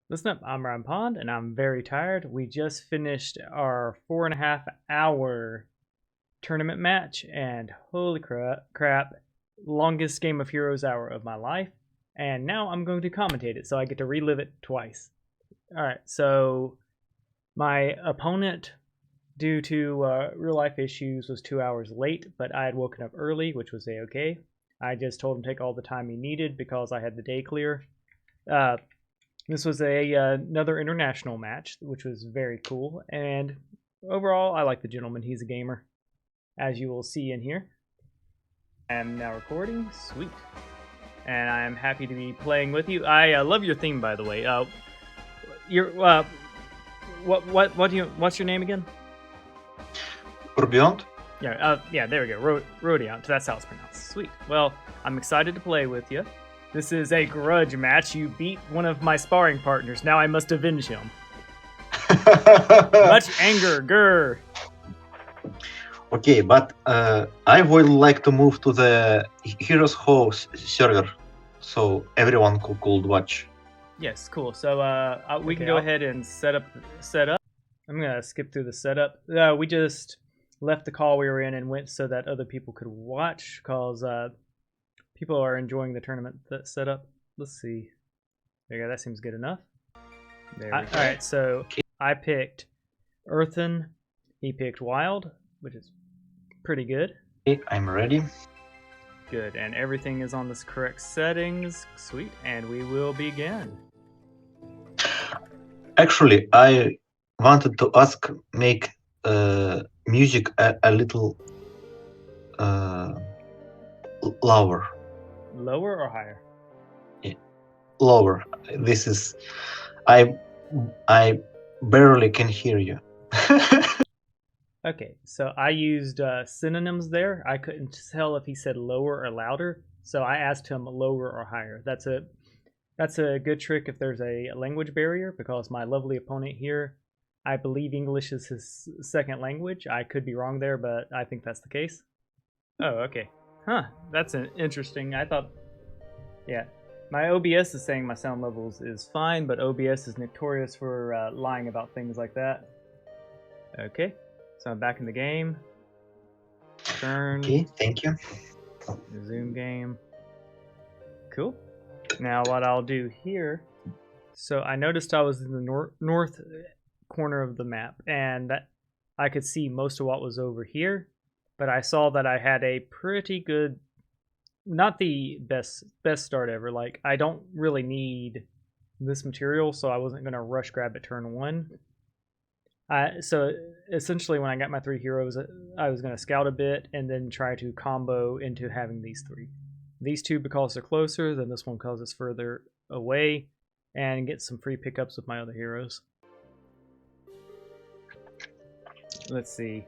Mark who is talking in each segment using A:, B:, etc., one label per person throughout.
A: Listen up, I'm Ryan Pond, and I'm very tired. We just finished our 4.5 hour tournament match, and holy crap, longest Game of Heroes hour of my life. And now I'm going to commentate it, so I get to relive it twice. Alright, so my opponent, due to real life issues, was 2 hours late, but I had woken up early, which was a-okay. I just told him to take all the time he needed because I had the day clear. This was another international match, which was very cool. And overall, I like the gentleman. He's a gamer, as you will see in here. I am now recording. Sweet. And I am happy to be playing with you. I love your theme, by the way. What's your name again?
B: Rubiont?
A: Yeah, there we go. Rubiont. That's how it's pronounced. Sweet. Well, I'm excited to play with you. This is a grudge match. You beat one of my sparring partners. Now I must avenge him. Much anger, grr.
B: Okay, but I would like to move to the Heroes House server, so everyone could watch.
A: Yes, cool. So we can go ahead and set up. I'm gonna skip through the setup. We just left the call we were in and went so that other people could watch, cause people are enjoying the tournament setup. Let's see. There you go. That seems good enough. There we go. All right, so I picked Earthen. He picked Wild, which is pretty good.
B: Okay, I'm ready.
A: Good, and everything is on the correct settings. Sweet, and we will begin.
B: Actually, I wanted to ask, make music a little lower.
A: Lower or higher?
B: Yeah, lower. This is, I barely can hear you.
A: Okay, so I used synonyms there. I couldn't tell if he said lower or louder, so I asked him lower or higher. That's a good trick if there's a language barrier, because my lovely opponent here, I believe English is his second language. I could be wrong there, but I think that's the case. Oh, okay. Huh, that's interesting. I thought, yeah. My OBS is saying my sound levels is fine, but OBS is notorious for lying about things like that. Okay, so I'm back in the game. Turn.
B: Okay, thank you.
A: Resume game. Cool. Now what I'll do here, so I noticed I was in the north corner of the map, and that I could see most of what was over here, but I saw that I had a pretty good, not the best start ever. Like, I don't really need this material, so I wasn't going to rush grab it turn one. So essentially when I got my 3 heroes, I was going to scout a bit and then try to combo into having these 3. These 2 because they're closer, then this one because it's further away, and get some free pickups with my other heroes. Let's see.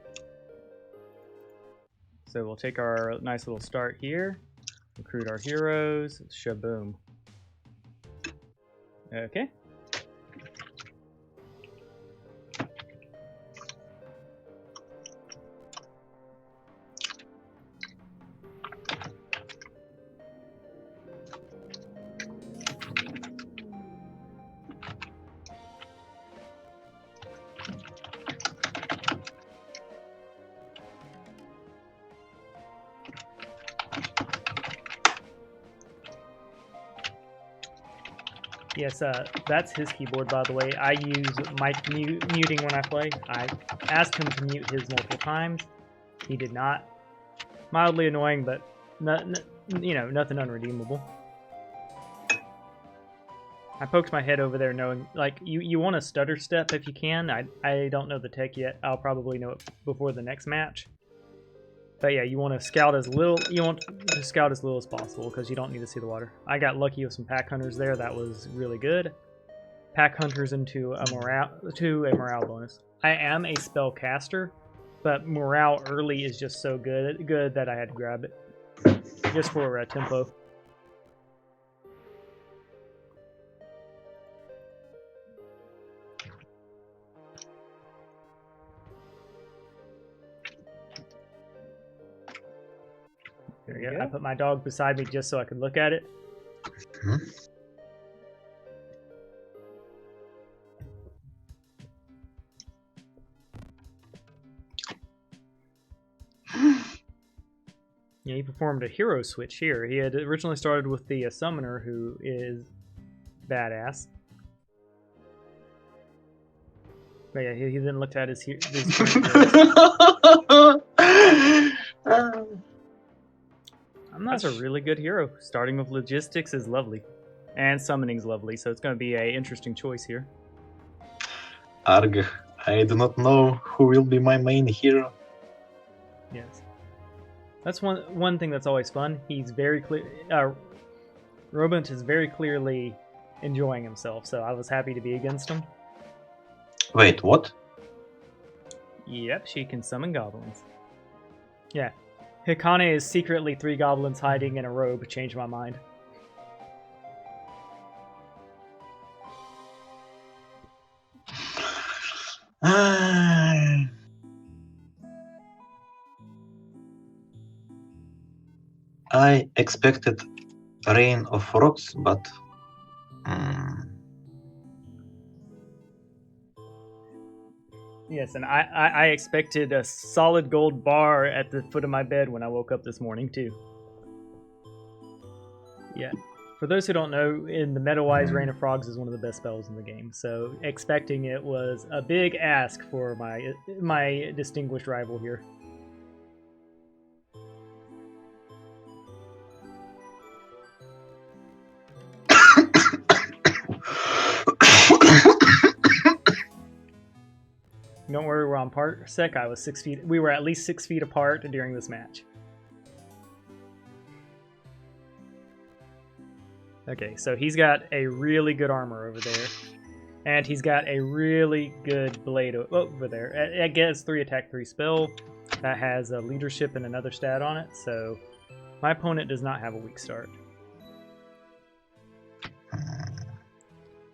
A: So we'll take our nice little start here, recruit our heroes, shaboom. Okay. Yes, that's his keyboard, by the way. I use mic muting when I play. I asked him to mute his multiple times. He did not. Mildly annoying, but nothing unredeemable. I poked my head over there knowing, like, you want to stutter step if you can. I don't know the tech yet. I'll probably know it before the next match. But yeah, you want to scout as little as possible because you don't need to see the water. I got lucky with some pack hunters there. That was really good. Pack hunters into a morale bonus. I am a spell caster, but morale early is just so good that I had to grab it just for tempo. There we go. I put my dog beside me just so I could look at it. Yeah, he performed a hero switch here. He had originally started with the summoner, who is badass. But yeah, he then looked at his current build. That's a really good hero. Starting with logistics is lovely. And summoning's lovely, so it's going to be an interesting choice here.
B: Arg, I do not know who will be my main hero.
A: Yes. That's one thing that's always fun. He's very clear. Rubiont is very clearly enjoying himself, so I was happy to be against him.
B: Wait, what?
A: Yep, she can summon goblins. Yeah. Hikane is secretly 3 goblins hiding in a robe. Changed my mind.
B: I expected Rain of Rocks, but...
A: Yes, and I expected a solid gold bar at the foot of my bed when I woke up this morning, too. Yeah. For those who don't know, in the meta-wise, Rain of Frogs is one of the best spells in the game, so expecting it was a big ask for my distinguished rival here. Don't worry, we're on parsec. I was 6 feet. We were at least 6 feet apart during this match. Okay, so he's got a really good armor over there. And he's got a really good blade over there. It gets 3 attack, 3 spell. That has a leadership and another stat on it, so my opponent does not have a weak start.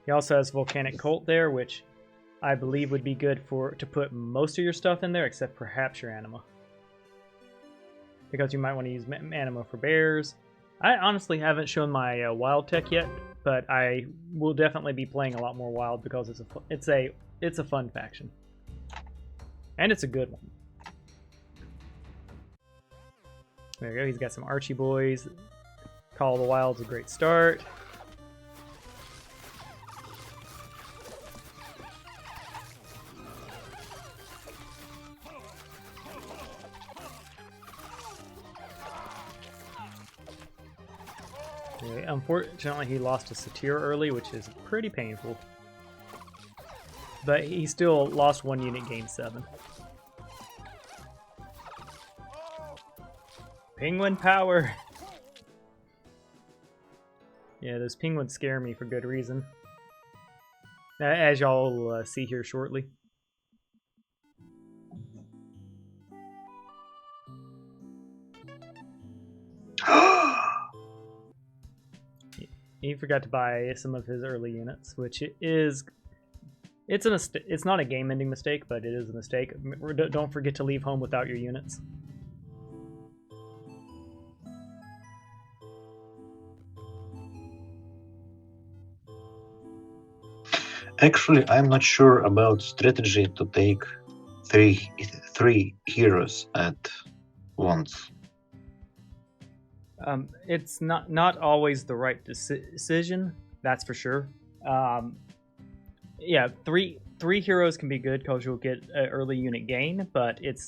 A: He also has Volcanic Cult there, which I believe would be good to put most of your stuff in there, except perhaps your anima. Because you might want to use anima for bears. I honestly haven't shown my wild tech yet, but I will definitely be playing a lot more wild because it's a fun faction, and it's a good one. There you go. He's got some Archie boys. Call of the Wild's a great start. Unfortunately, he lost to Satyr early, which is pretty painful. But he still lost 1 unit, gained 7. Penguin power! Yeah, those penguins scare me for good reason. As y'all will see here shortly. He forgot to buy some of his early units, which it's not a game-ending mistake, but it is a mistake. Don't forget to leave home without your units.
B: Actually, I'm not sure about strategy to take three heroes at once.
A: It's not always the right decision, that's for sure. Yeah, three heroes can be good because you'll get an early unit gain, but it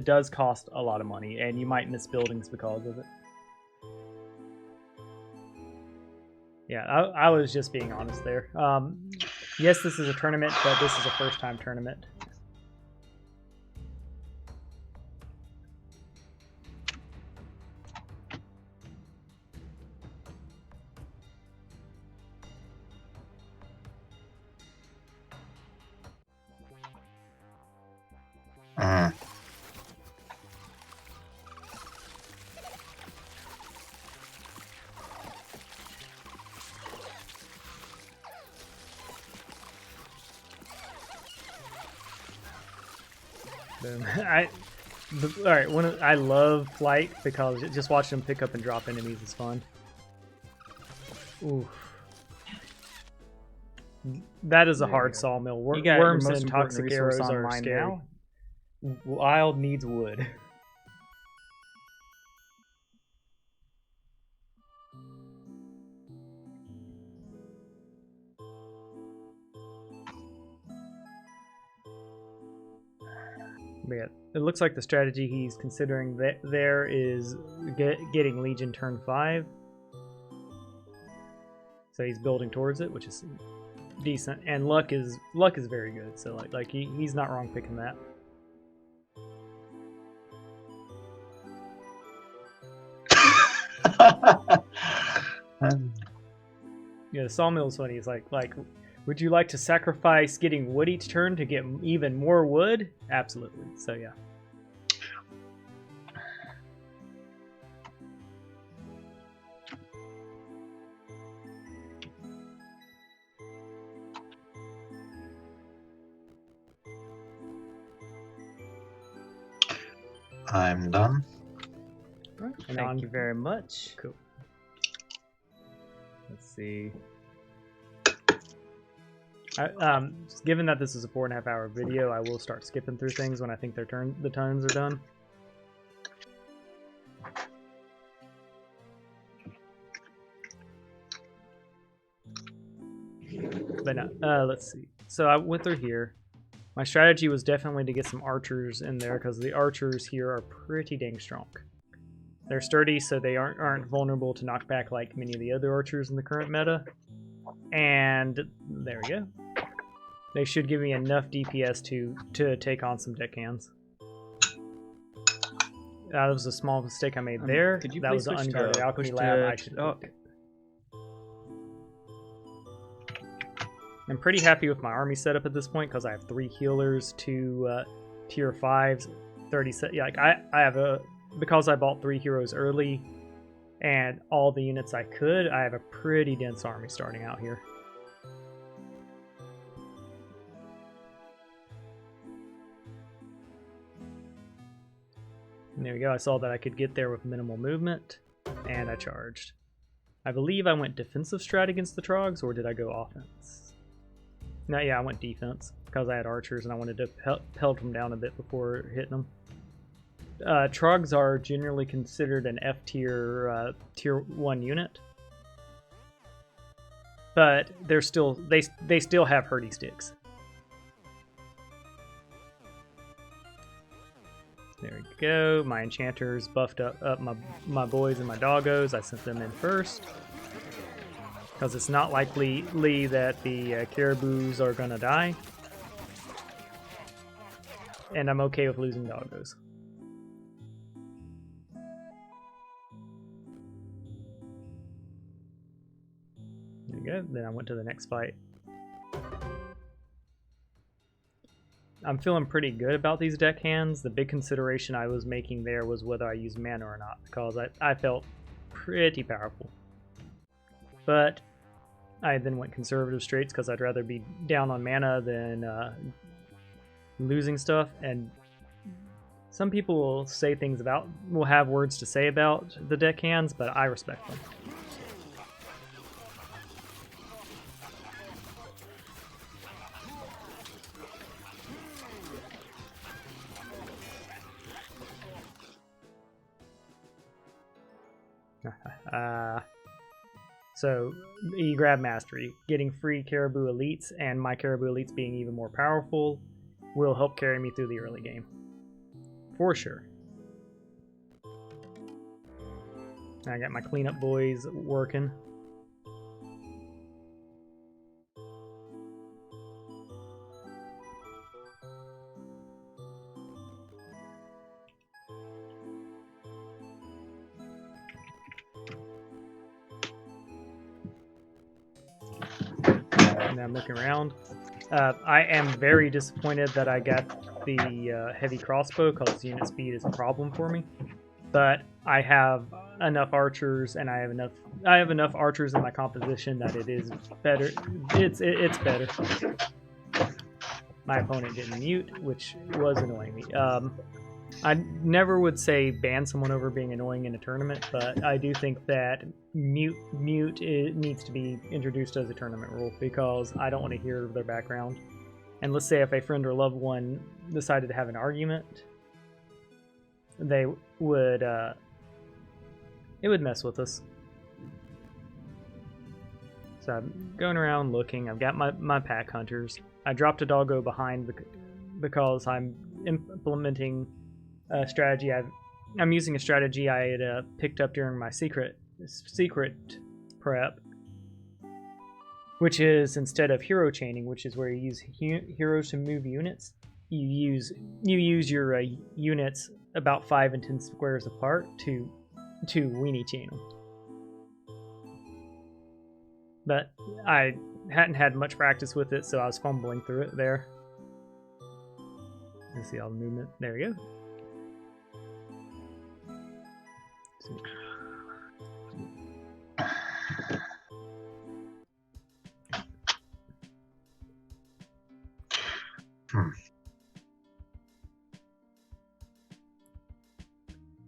A: does cost a lot of money, and you might miss buildings because of it. Yeah, I was just being honest there. Yes, this is a tournament, but this is a first-time tournament. Alright, I love flight because just watching them pick up and drop enemies is fun. Ooh. That is a hard sawmill. Worms and toxic arrows are scary. Wild needs wood. But yeah, it looks like the strategy he's considering there is getting Legion turn 5. So he's building towards it, which is decent, and luck is very good. So he's not wrong picking that. Yeah, the sawmill's funny. It's like, would you like to sacrifice getting wood each turn to get even more wood? Absolutely. So yeah.
B: I'm done.
A: Right.
C: Thank you very much.
A: Cool.
C: Let's see.
A: Given that this is a 4.5 hour video, I will start skipping through things when I think the turns are done. But no, let's see. So I went through here. My strategy was definitely to get some archers in there because the archers here are pretty dang strong. They're sturdy, so they aren't vulnerable to knockback like many of the other archers in the current meta. And there we go. They should give me enough DPS to take on some deckhands. That was a small mistake I made there.
C: Could you
A: that was
C: please
A: an
C: switch
A: unguarded
C: to
A: alchemy
C: push
A: lab.
C: to-
A: I should.
C: oh.
A: I'm pretty happy with my army setup at this point because I have 3 healers, 2 tier 5s, 30. Yeah, like I have because I bought 3 heroes early and all the units I could. I have a pretty dense army starting out here. And there we go. I saw that I could get there with minimal movement, and I charged. I believe I went defensive strat against the Trogs, or did I go offense? No, yeah, I went defense because I had archers and I wanted to pelt them down a bit before hitting them. Trogs are generally considered an F tier tier 1 unit, but they're still they still have hurdy sticks. There we go. My enchanters buffed up my boys and my doggos. I sent them in first because it's not likely that the caribous are gonna die, and I'm okay with losing doggos. There you go. Then I went to the next fight. I'm feeling pretty good about these deckhands. The big consideration I was making there was whether I used mana or not, because I felt pretty powerful. But I then went conservative straights because I'd rather be down on mana than losing stuff. And some people will have words to say about the deckhands, but I respect them. So you grab mastery. Getting free caribou elites and my caribou elites being even more powerful will help carry me through the early game. For sure. I got my cleanup boys working. And I'm looking around. I am very disappointed that I got the heavy crossbow because unit speed is a problem for me. But I have enough archers, and I have enough archers in my composition that it is better. It's better. My opponent didn't mute, which was annoying me. I never would say ban someone over being annoying in a tournament, but I do think that mute needs to be introduced as a tournament rule because I don't want to hear their background. And let's say if a friend or loved one decided to have an argument, they would it would mess with us. So I'm going around looking. I've got my pack hunters. I dropped a doggo behind because I'm implementing a strategy. I'm using a strategy I had picked up during my secret prep, which is instead of hero chaining, which is where you use heroes to move units, you use your units about 5 and 10 squares apart to weenie chain them. But I hadn't had much practice with it, so I was fumbling through it there. You see all the movement. There we go.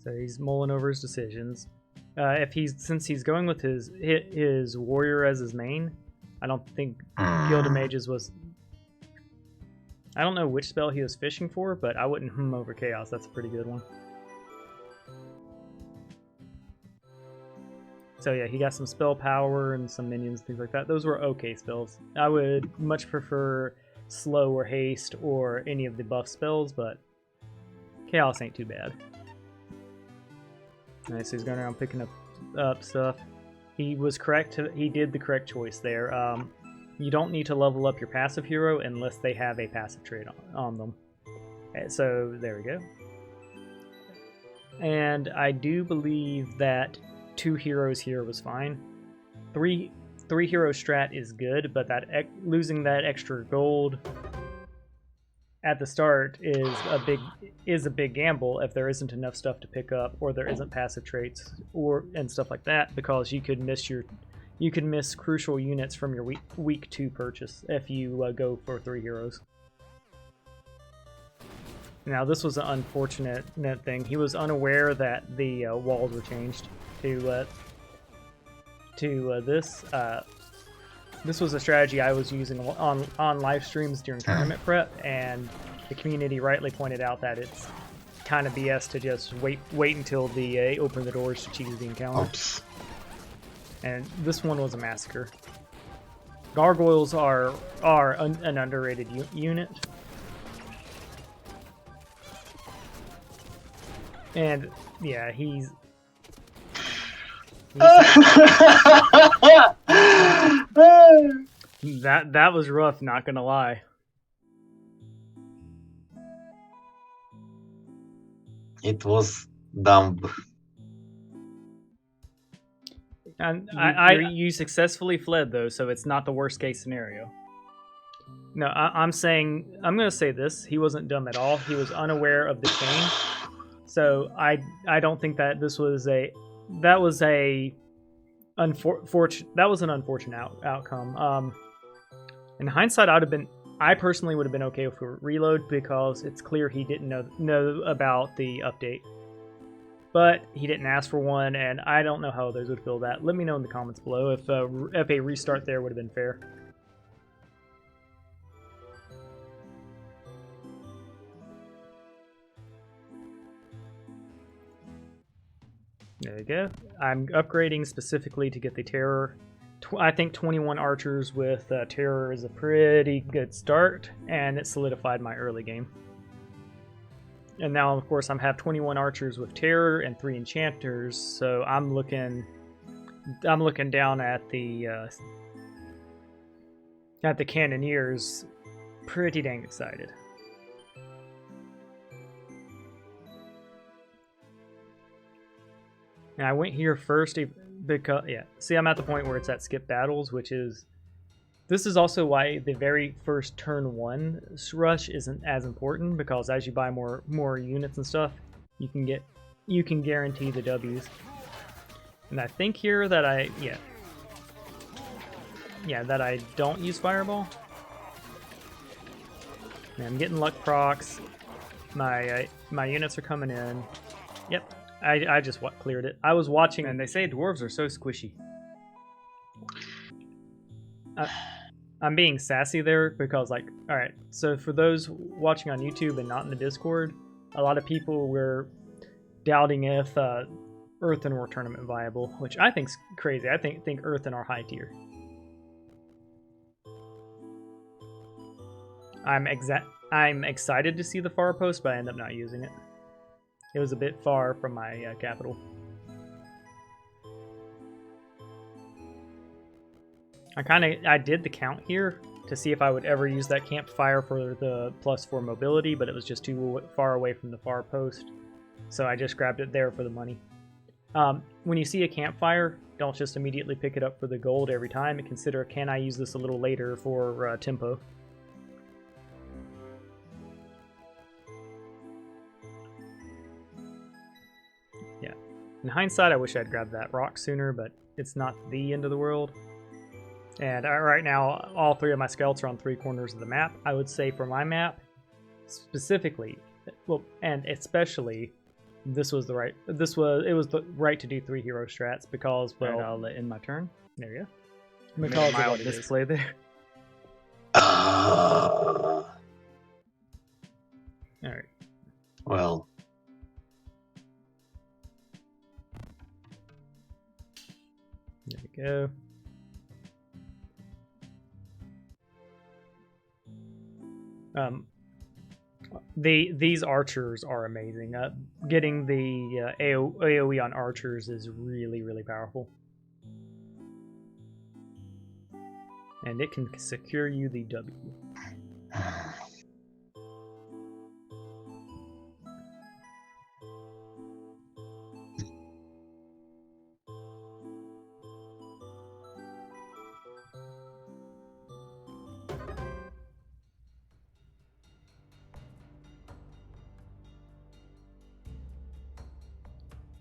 A: So he's mulling over his decisions. Since he's going with his warrior as his main, I don't think Guild of Mages was. I don't know which spell he was fishing for, but I wouldn't over Chaos. That's a pretty good one. So yeah, he got some spell power and some minions, things like that. Those were okay spells. I would much prefer slow or haste or any of the buff spells, but Chaos ain't too bad. Alright, so he's going around picking up stuff. He was correct. He did the correct choice there. You don't need to level up your passive hero unless they have a passive trait on them. Okay, so there we go. And I do believe that 2 heroes here was fine. 3 hero strat is good, but that losing that extra gold at the start is a big gamble if there isn't enough stuff to pick up, or there isn't passive traits and stuff like that, because you could miss crucial units from your week 2 purchase if you go for 3 heroes. Now this was an unfortunate thing. He was unaware that the walls were changed to this. This was a strategy I was using on live streams during tournament prep, and the community rightly pointed out that it's kind of BS to just wait until they open the doors to choose the encounter.
B: Oops.
A: And this one was a massacre. Gargoyles are an underrated unit. And yeah, he's that was rough, not gonna lie.
B: It was dumb.
A: And you successfully fled though, so it's not the worst case scenario. No, I'm gonna say this: he wasn't dumb at all. He was unaware of the chain. So I don't think that this was an unfortunate outcome. In hindsight, I personally would have been okay with a reload, because it's clear he didn't know about the update. But he didn't ask for one, and I don't know how others would feel that. Let me know in the comments below if a restart there would have been fair. There you go. I'm upgrading specifically to get the Terror. I think 21 archers with Terror is a pretty good start, and it solidified my early game. And now, of course, I have 21 archers with Terror and 3 enchanters, so I'm looking down at the cannoneers, pretty dang excited. And I went here first because, yeah, see, I'm at the point where it's at skip battles, this is also why the very first turn 1 rush isn't as important, because as you buy more units and stuff, you can guarantee the W's. And I think here that that I don't use Fireball. And I'm getting luck procs. My units are coming in. Yep. I just cleared it. I was watching, and they say dwarves are so squishy. I'm being sassy there because, like, alright, so for those watching on YouTube and not in the Discord, a lot of people were doubting if Earthen were tournament viable, which I think's crazy. I think Earthen are high tier. I'm I'm excited to see the far post, but I end up not using it. It was a bit far from my capital. I did the count here to see if I would ever use that campfire for the +4 mobility, but it was just too far away from the far post. So I just grabbed it there for the money. When you see a campfire, don't just immediately pick it up for the gold every time. Consider, can I use this a little later for tempo? Yeah. In hindsight, I wish I'd grabbed that rock sooner, but it's not the end of the world. And right now, all 3 of my scouts are on 3 corners of the map. I would say for my map, specifically, well, and especially, it was the right to do 3 hero strats because, well,
C: Right, I'll let in my turn.
A: there you go. Because of
C: Mild
A: what it is.
C: display there.
A: All right.
B: Well,
A: There we go. These archers are amazing. Getting the AoE on archers is really, really powerful. And it can secure you the W.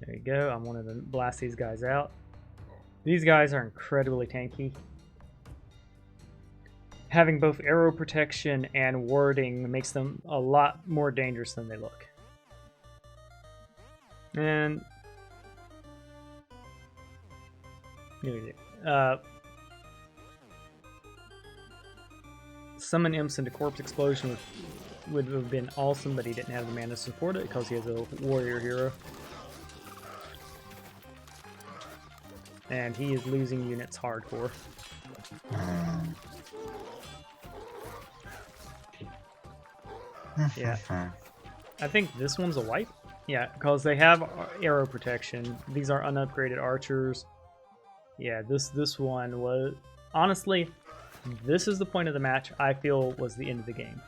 A: There you go. I'm one of the blast these guys out. These guys are incredibly tanky. Having both arrow protection and warding makes them a lot more dangerous than they look. And summon imps into corpse explosion would have been awesome, but he didn't have the mana to support it because he has a warrior hero. And he is losing units hardcore. Yeah. I think this one's a wipe. Yeah, because they have arrow protection. These are unupgraded archers. Yeah, this one was... Honestly, this is the point of the match I feel was the end of the game.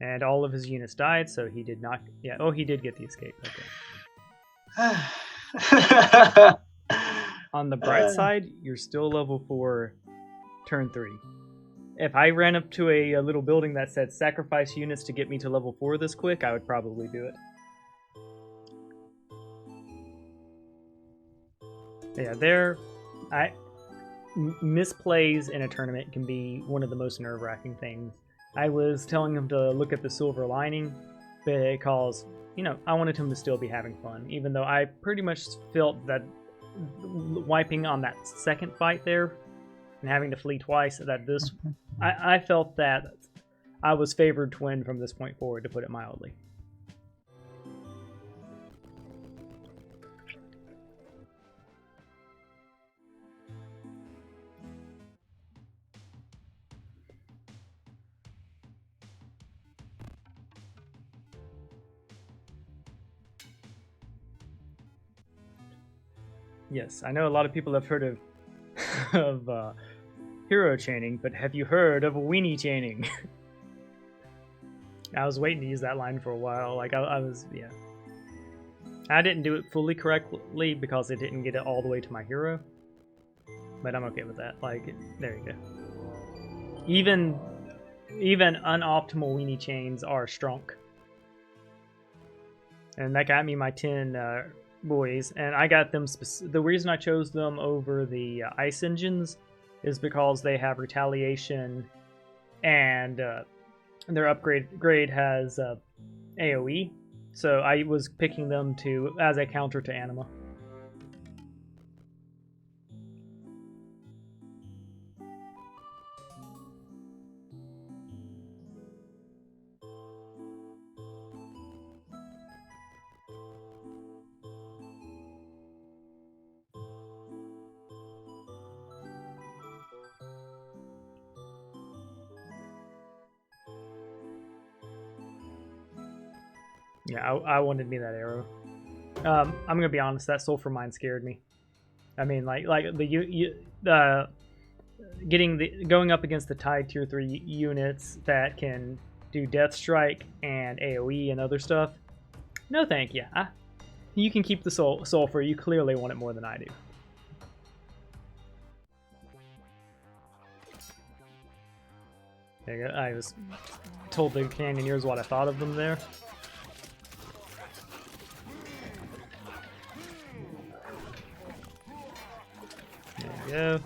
A: And all of his units died, so he did not... Yeah, oh, he did get the escape. Okay. On the bright side, you're still level 4 turn 3. If I ran up to a little building that said sacrifice units to get me to level 4 this quick, I would probably do it. Yeah, misplays in a tournament can be one of the most nerve-wracking things. I was telling him to look at the silver lining because, you know, I wanted him to still be having fun, even though I pretty much felt that wiping on that second fight there and having to flee twice, that this... I felt that I was favored to win from this point forward, to put it mildly. Yes, I know a lot of people have heard of hero chaining, but have you heard of weenie chaining? I was waiting to use that line for a while. Like I was, yeah. I didn't do it fully correctly because it didn't get it all the way to my hero, but I'm okay with that. Like, there you go. Even unoptimal weenie chains are strong, and that got me my 10 boys, and I got them. The reason I chose them over the ice engines is because they have retaliation, and their upgrade has AoE. So I was picking them as a counter to Anima. Yeah, I wanted me that arrow. I'm gonna be honest. That sulfur mine scared me. I mean, like the going up against the Tide Tier 3 units that can do Death Strike and AoE and other stuff. No, thank you. You can keep the sulfur. You clearly want it more than I do. There you go. I was told the Canyoneers what I thought of them there. There you go.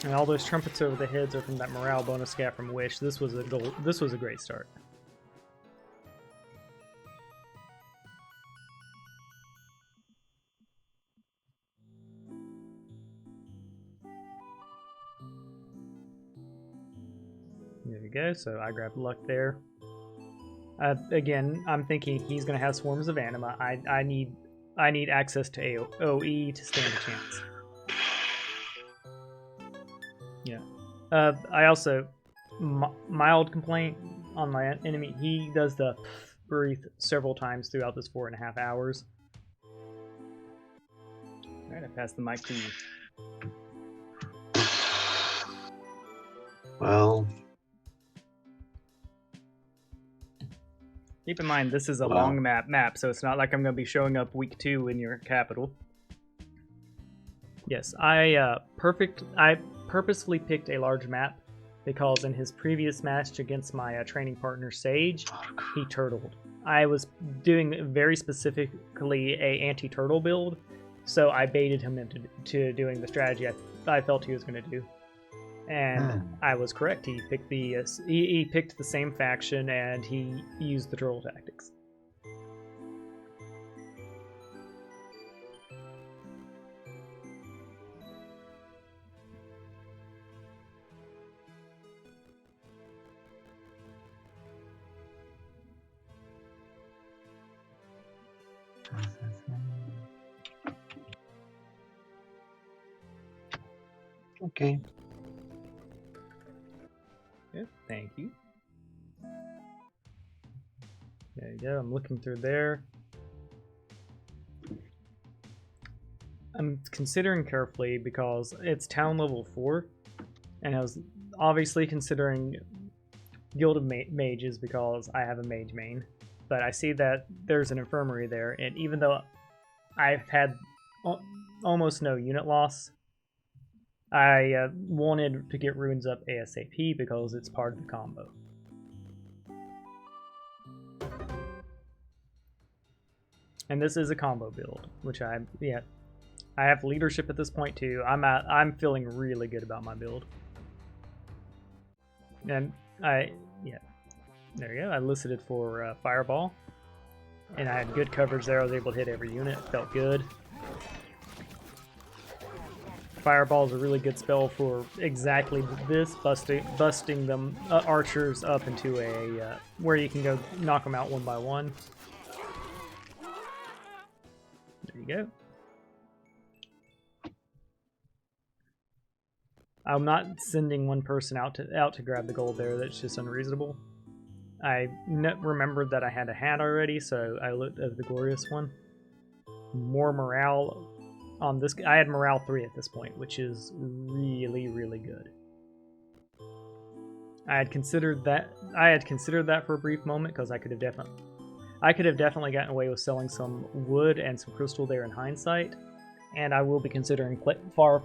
A: And all those trumpets over the heads are from that morale bonus gap from Wish. This was a great start. There we go. So I grabbed luck there. Again, I'm thinking he's going to have swarms of anima. I need access to AoE to stand a chance. Yeah. I also mild complaint on my enemy. He does the breathe several times throughout this 4.5 hours. All right, I pass the mic to you.
B: Well,
A: keep in mind this is a long map, so it's not like I'm going to be showing up week 2 in your capital. Yes, I purposefully picked a large map because in his previous match against my training partner Sage, he turtled. I was doing very specifically a anti-turtle build, so I baited him into doing the strategy I felt he was going to do. And I was correct. He picked he picked the same faction and he used the turtle tactics.
B: Okay.
A: Yeah, thank you. There you go. I'm looking through there. I'm considering carefully because it's town level 4, and I was obviously considering Guild of Mages because I have a mage main. But I see that there's an infirmary there, and even though I've had almost no unit loss, I wanted to get runes up ASAP because it's part of the combo. And this is a combo build, which I have leadership at this point too. I'm feeling really good about my build. And there you go. I listed for Fireball, and I had good coverage there. I was able to hit every unit. Felt good. Fireball is a really good spell for exactly this, busting them archers up into a where you can go knock them out one by one. There you go. I'm not sending one person out to grab the gold there. That's just unreasonable. I remembered that I had a hat already, so I looked at the glorious one. More morale on this. I had morale 3 at this point, which is really, really good. I had considered that for a brief moment because I could have definitely gotten away with selling some wood and some crystal there in hindsight, and I will be considering far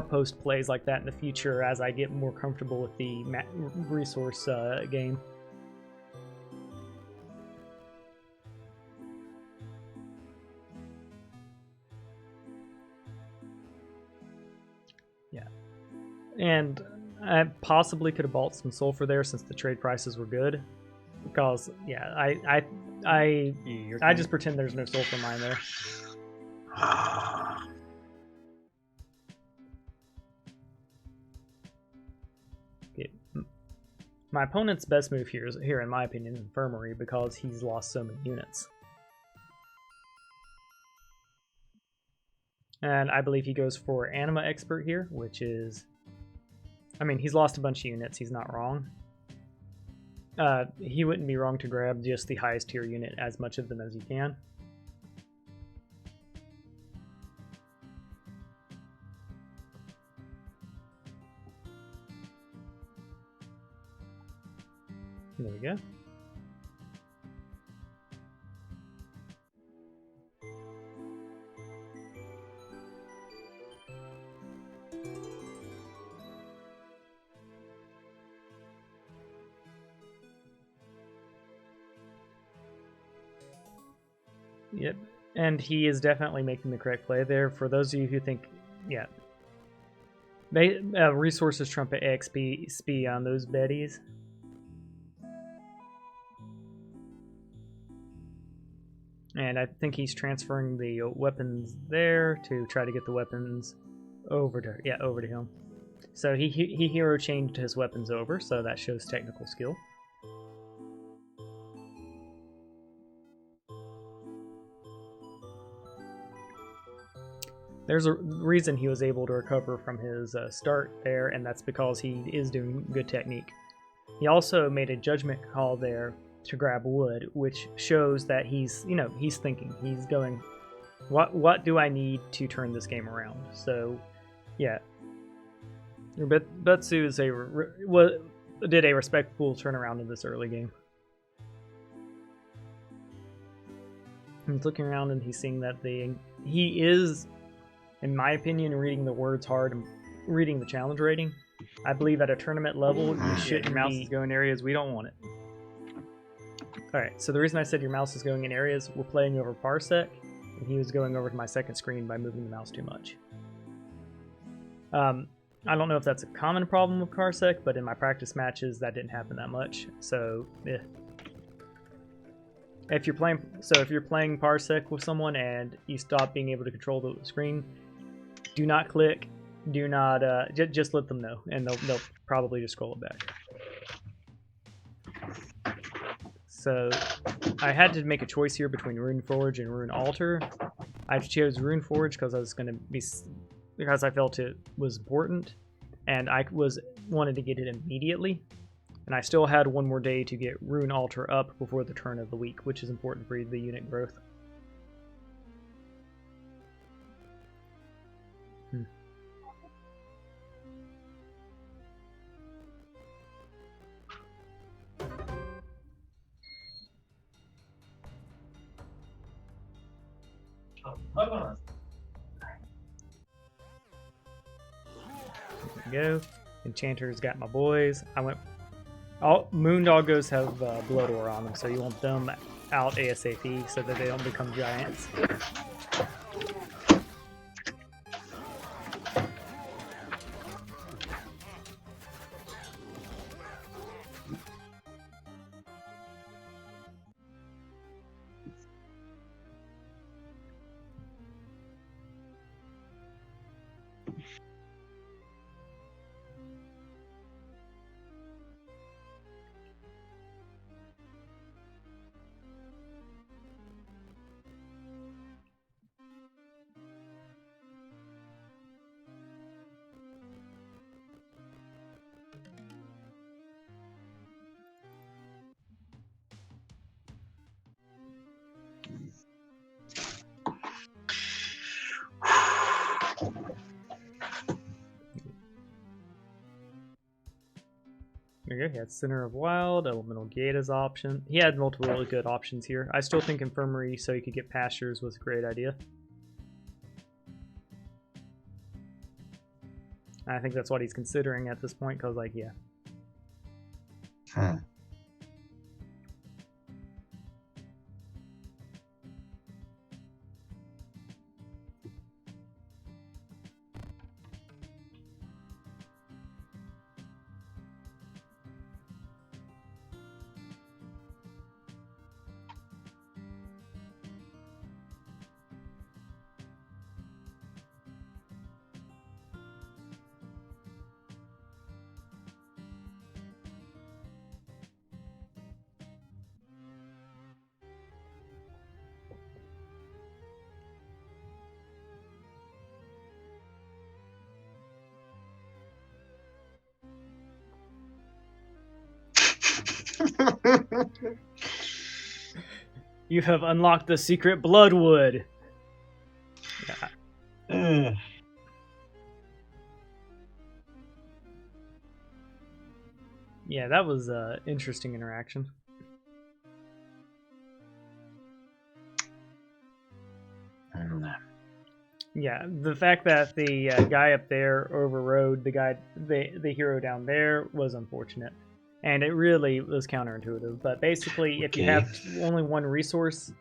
A: post plays like that in the future as I get more comfortable with the resource game. Yeah, and I possibly could have bought some sulfur there since the trade prices were good. Because yeah, I just pretend there's no sulfur mine there. Okay. My opponent's best move here, in my opinion, is Infirmary because he's lost so many units. And I believe he goes for Anima Expert here, which is... I mean, he's lost a bunch of units, he's not wrong. he wouldn't be wrong to grab just the highest tier unit, as much of them as you can. There we go. Yep, and he is definitely making the correct play there. For those of you who think, yeah, resources trump XP on those betties. And I think he's transferring the weapons there to try to get the weapons over to him. So he hero changed his weapons over, so that shows technical skill. There's a reason he was able to recover from his start there, and that's because he is doing good technique. He also made a judgment call there to grab wood, which shows that he's thinking. He's going, what do I need to turn this game around? So, yeah, Butsu did a respectful turnaround in this early game. He's looking around and he's seeing that he is, in my opinion, reading the words hard and reading the challenge rating. I believe at a tournament level, you shouldn't your mouse is going areas we don't want it. Alright, so the reason I said your mouse is going in areas, we're playing over Parsec, and he was going over to my second screen by moving the mouse too much. I don't know if that's a common problem with Parsec, but in my practice matches, that didn't happen that much, so if you're playing Parsec with someone and you stop being able to control the screen, do not click, do not, just let them know, and they'll probably just scroll it back. So I had to make a choice here between Rune Forge and Rune Altar. I chose Rune Forge because I felt it was important, and I wanted to get it immediately. And I still had one more day to get Rune Altar up before the turn of the week, which is important for the unit growth. Go. Enchanter's got my boys. I went. All Moondoggos have Blood Ore on them, so you want them out ASAP so that they don't become giants. There you go. He had Center of Wild, Elemental Gate as option. He had multiple really good options here. I still think Infirmary so he could get Pastures was a great idea. I think that's what he's considering at this point, because, like, yeah. You have unlocked the secret Bloodwood. Yeah. Yeah, that was an interesting interaction. Yeah, the fact that the guy up there overrode the hero down there was unfortunate, and it really was counterintuitive. But basically, if you have only one resource,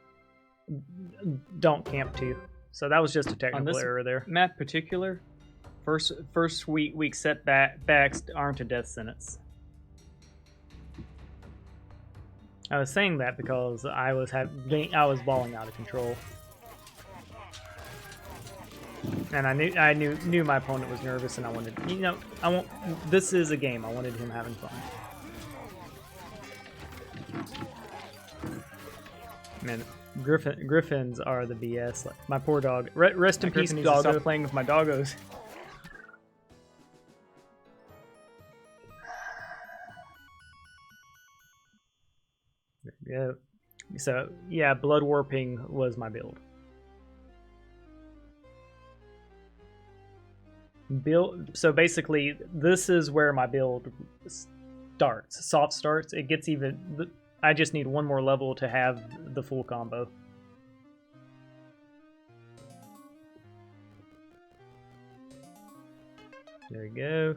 A: don't camp two. So that was just a technical error there. Map particular, first week setbacks aren't a death sentence. I was saying that because I was balling out of control. And I knew my opponent was nervous, and I wanted, this is a game. I wanted him having fun. Man, Griffins are the BS. Like, my poor dog. Rest in peace, doggo. Stop playing with my doggos. Yeah. So yeah, blood warping was my build. So basically, this is where my build starts. Soft starts. It gets even. I just need one more level to have the full combo. There we go.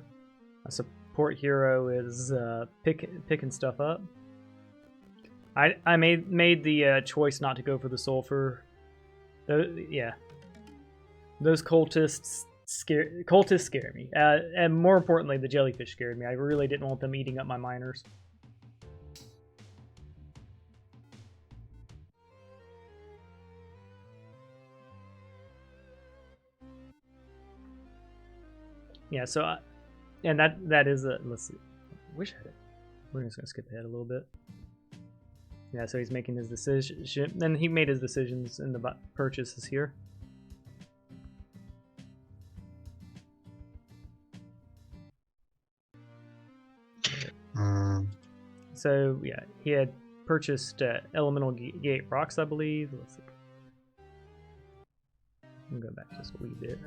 A: A support hero is picking stuff up. I made the choice not to go for the sulfur. Yeah, those cultists scare me, and more importantly, the jellyfish scared me. I really didn't want them eating up my miners. Yeah, so and that is a, let's see. We're just gonna skip ahead a little bit. Yeah, so he's making his decision. Then he made his decisions in the purchases here. So yeah, he had purchased elemental gate rocks, I believe. Let's see. I'm going back just a wee bit.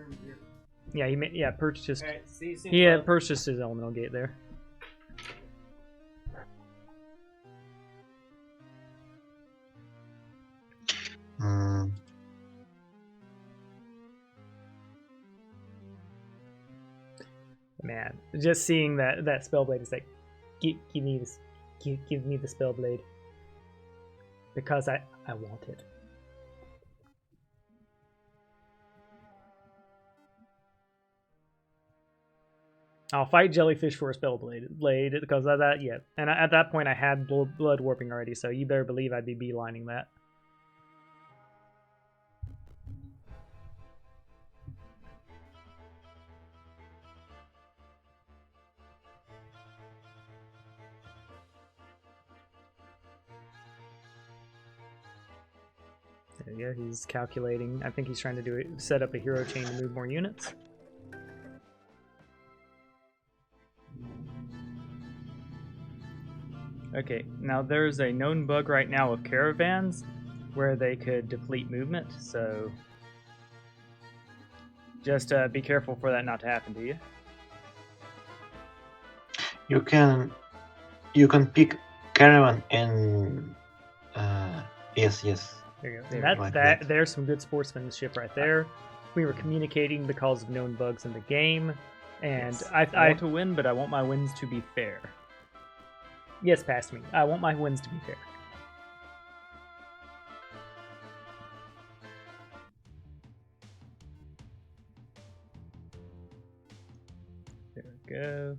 A: Yeah, he purchased. Right, he had purchased his elemental gate there. Man, just seeing that spellblade is like, give me this, give me the spellblade, because I want it. I'll fight jellyfish for a spellblade because of that. Yeah, and at that point I had blood warping already, so you better believe I'd be beelining that. There you go. He's calculating. I think he's trying to set up a hero chain to move more units. Okay, now there's a known bug right now of caravans where they could deplete movement, so just be careful for that not to happen to you.
B: You can pick caravan and yes.
A: There you go. That there's some good sportsmanship right there. We were communicating because of known bugs in the game, and yes. I want to win, but I want my wins to be fair. Yes, past me. I want my wins to be fair. There we go.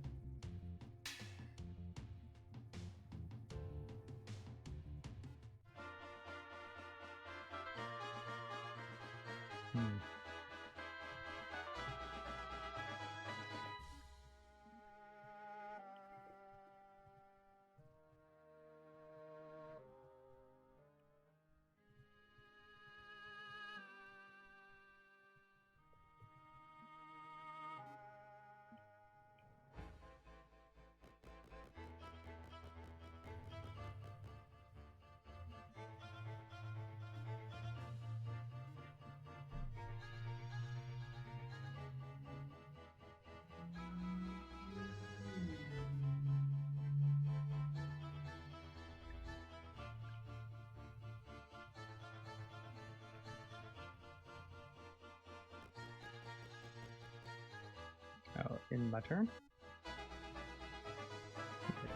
A: end my turn.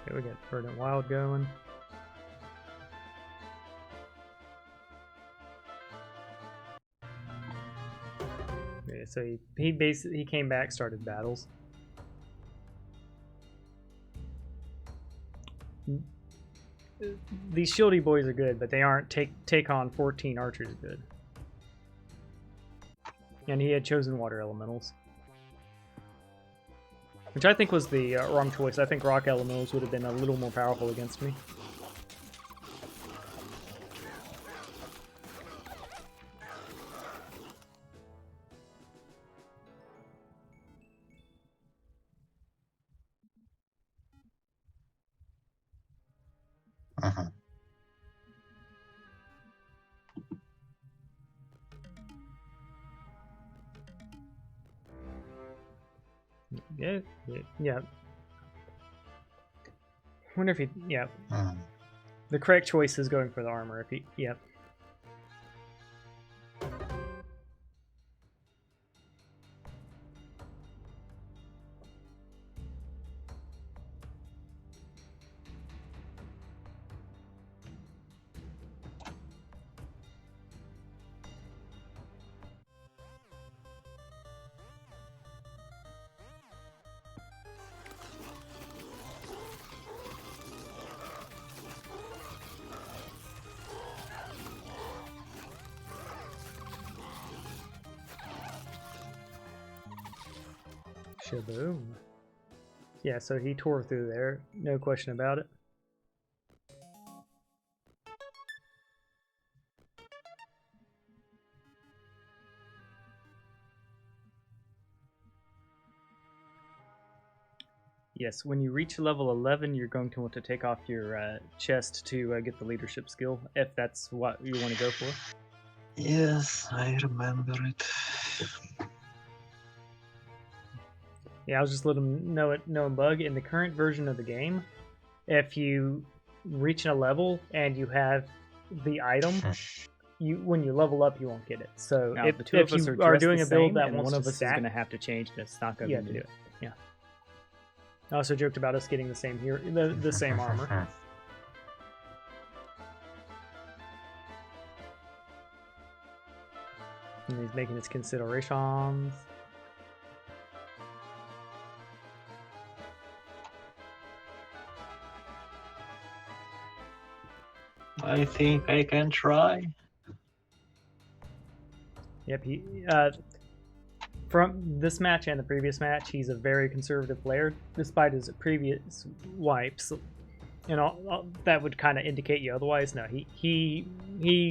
A: Okay, we got Verdant Wild going. Yeah, so he basically came back, started battles. These shieldy boys are good, but they aren't take on 14 archers good. And he had chosen water elementals, which I think was the wrong choice. I think rock elementals would have been a little more powerful against me.
B: Uh-huh.
A: Yeah. Wonder if he, yeah.
B: Mm.
A: The correct choice is going for the armor. If he, yep. Shaboom. Yeah, so he tore through there, no question about it. Yes, when you reach level 11, you're going to want to take off your chest to get the leadership skill, if that's what you want to go for.
B: Yes, I remember it.
A: Yeah, I was just letting him know bug. In the current version of the game, if you reach a level and you have the item, when you level up, you won't get it. So
C: Now,
A: if
C: the two of us
A: you
C: are
A: are doing
C: the
A: a build
C: same,
A: that
C: and
A: wants
C: one of
A: to
C: us
A: stack,
C: is going to have to change to stock up
A: you
C: and
A: have to
C: do
A: do it. Yeah. I also joked about us getting the same here, the same armor. And he's making his considerations.
B: I think I can try.
A: Yep, he from this match and the previous match, he's a very conservative player, despite his previous wipes. And all that would kind of indicate you otherwise. No, he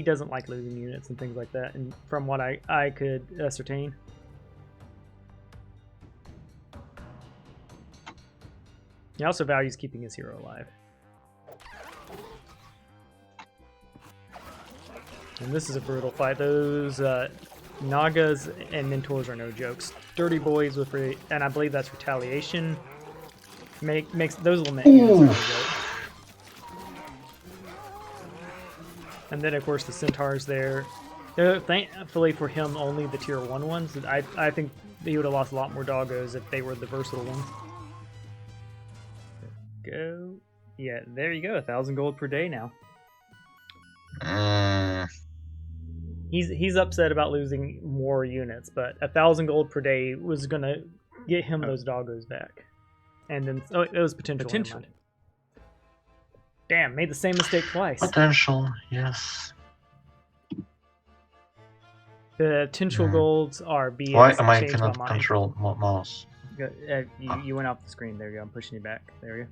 A: doesn't like losing units and things like that. And from what I could ascertain. He also values keeping his hero alive. And this is a brutal fight. Those Nagas and Mentors are no jokes. Dirty boys with, and I believe that's retaliation. Makes those lament units are no joke. And then of course the Centaurs there. Thankfully for him, only the tier 1 ones. I think he would have lost a lot more doggos if they were the versatile ones. Go. Yeah, there you go. 1,000 gold per day now. He's upset about losing more units, but 1,000 gold per day was gonna get him those doggos back. And then it was potential. Damn, made the same mistake twice.
B: Potential, yes.
A: The potential golds are BS.
B: Why am I
A: Changed
B: cannot
A: my mind.
B: control mouse?
A: You went off the screen. There you go. I'm pushing you back. There you go.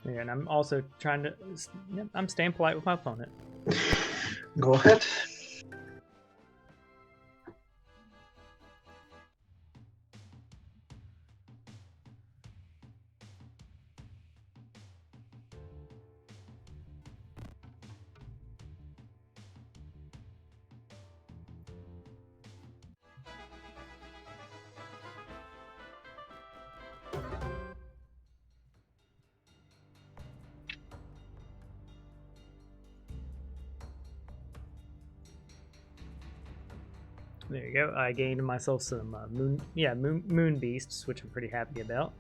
A: Yeah, and I'm also trying to. I'm staying polite with my opponent.
B: Go ahead.
A: There you go. I gained myself some moon beasts, which I'm pretty happy about.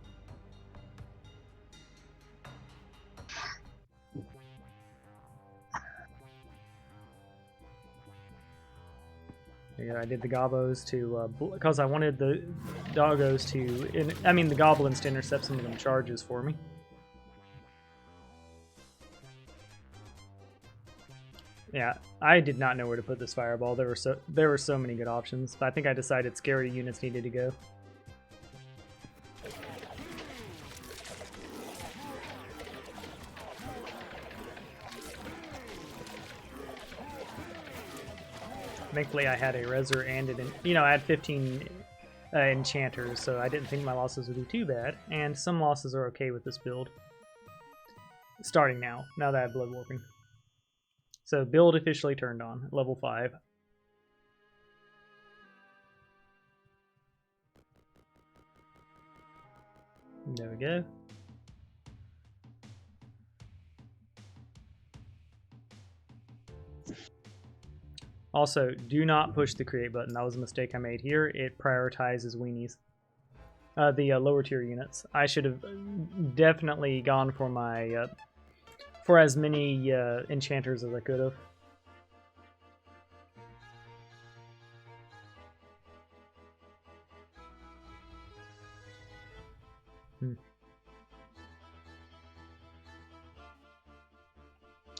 A: Yeah, I did the gobos to because I wanted the doggos the goblins to intercept some of them charges for me. Yeah, I did not know where to put this fireball. There were so many good options, but I think I decided scary units needed to go. Thankfully, I had a Reser and I had 15 enchanters, so I didn't think my losses would be too bad. And some losses are okay with this build. Starting now that I have Blood Warping. So build officially turned on, level 5. There we go. Also, do not push the create button. That was a mistake I made here. It prioritizes weenies. The lower tier units. I should have definitely gone for my for as many enchanters as I could have.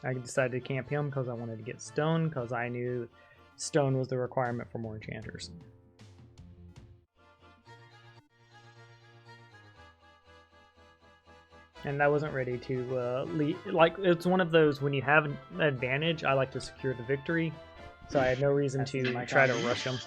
A: I decided to camp him because I wanted to get stone, because I knew stone was the requirement for more enchanters. And I wasn't ready to it's one of those when you have an advantage, I like to secure the victory, so I had no reason to try to rush him.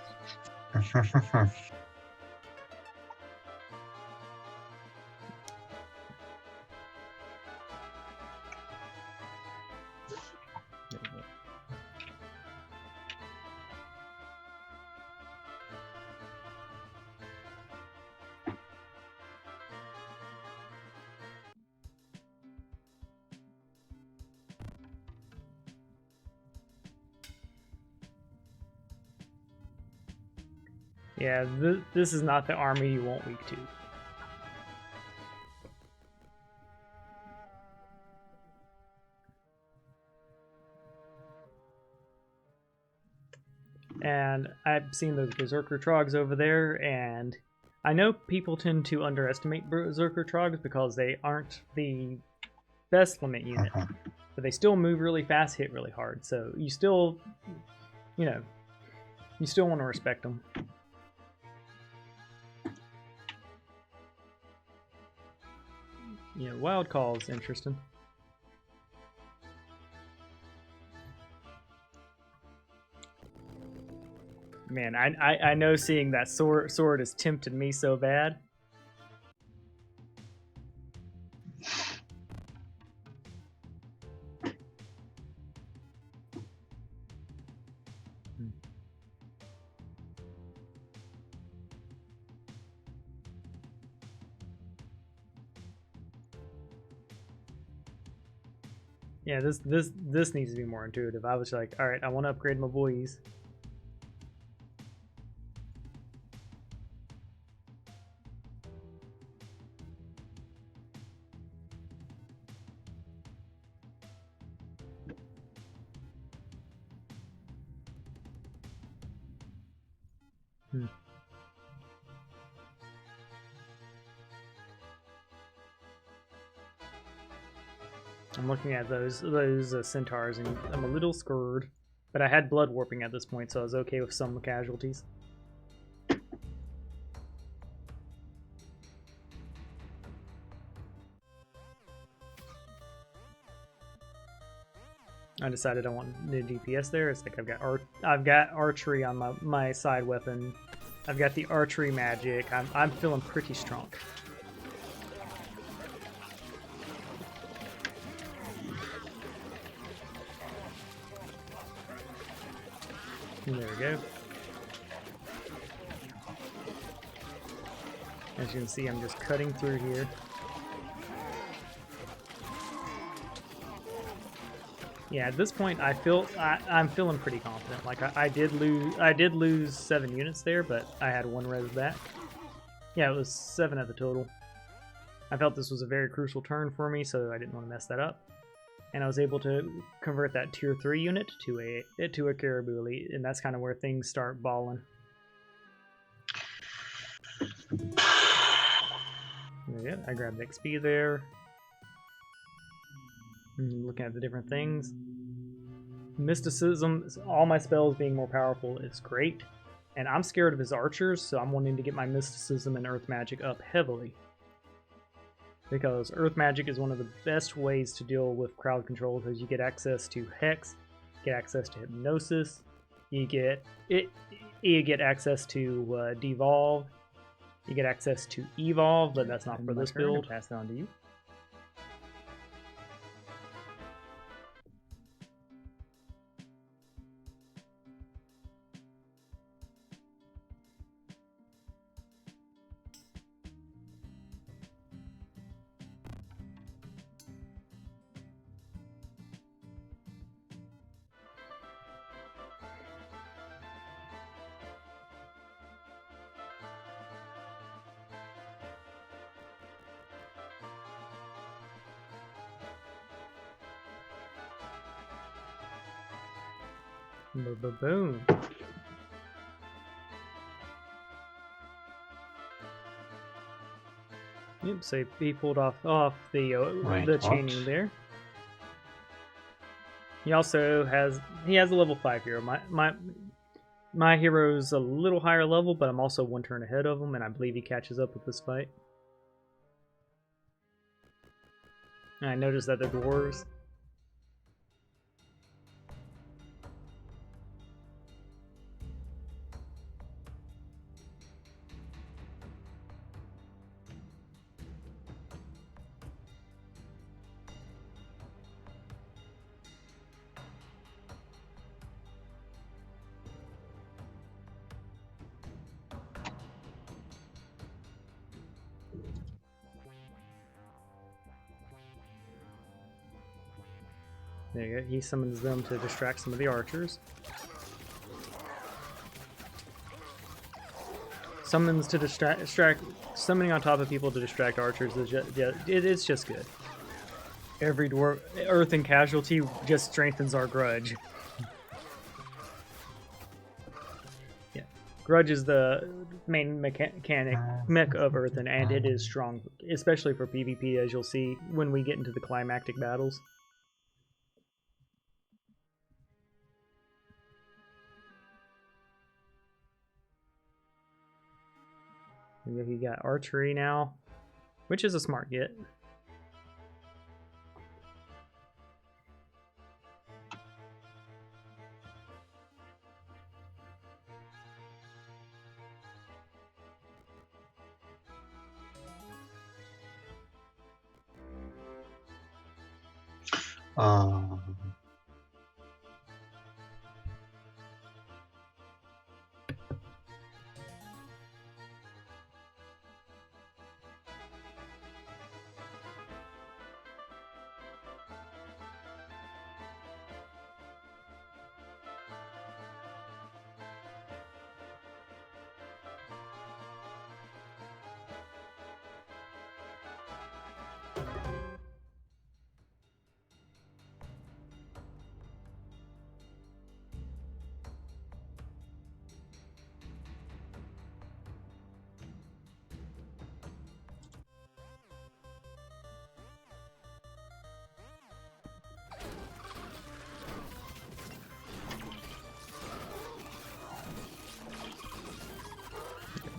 A: Yeah, this is not the army you want week 2. And I've seen those Berserker Trogs over there, and I know people tend to underestimate Berserker Trogs because they aren't the best limit unit, but they still move really fast, hit really hard, so you still, you still want to respect them. Wild Call is interesting. Man, I know seeing that sword has tempted me so bad. Yeah, this needs to be more intuitive. I was like, all right, I want to upgrade my boys. I'm looking at those centaurs, and I'm a little scared. But I had blood warping at this point, so I was okay with some casualties. I decided I want the DPS there. It's like I've got archery on my side weapon. I've got the archery magic. I'm feeling pretty strong. There we go. As you can see, I'm just cutting through here. Yeah, at this point, I'm feeling pretty confident. Like I did lose 7 units there, but I had 1 res back. Yeah, it was 7 at the total. I felt this was a very crucial turn for me, so I didn't want to mess that up. And I was able to convert that tier 3 unit to a Caribou Elite, and that's kind of where things start balling. Yeah, I grabbed XP there. Looking at the different things. Mysticism, all my spells being more powerful is great. And I'm scared of his archers, so I'm wanting to get my Mysticism and Earth Magic up heavily. Because Earth Magic is one of the best ways to deal with crowd control, because you get access to Hex, get access to Hypnosis, you get access to Devolve, you get access to Evolve, but that's not for this build.
C: Pass it on to you.
A: Boom. Yep, so he pulled off the chaining there. He also has a level 5 hero. My hero's a little higher level, but I'm also 1 turn ahead of him, and I believe he catches up with this fight. And I noticed that they're dwarves. There you go. He summons them to distract some of the archers. Summons to distract. Summoning on top of people to distract archers is it's just good. Every dwarf, earthen casualty just strengthens our grudge. Yeah, grudge is the main mech of earthen, and it is strong, especially for PvP, as you'll see when we get into the climactic battles. He got archery now, which is a smart get.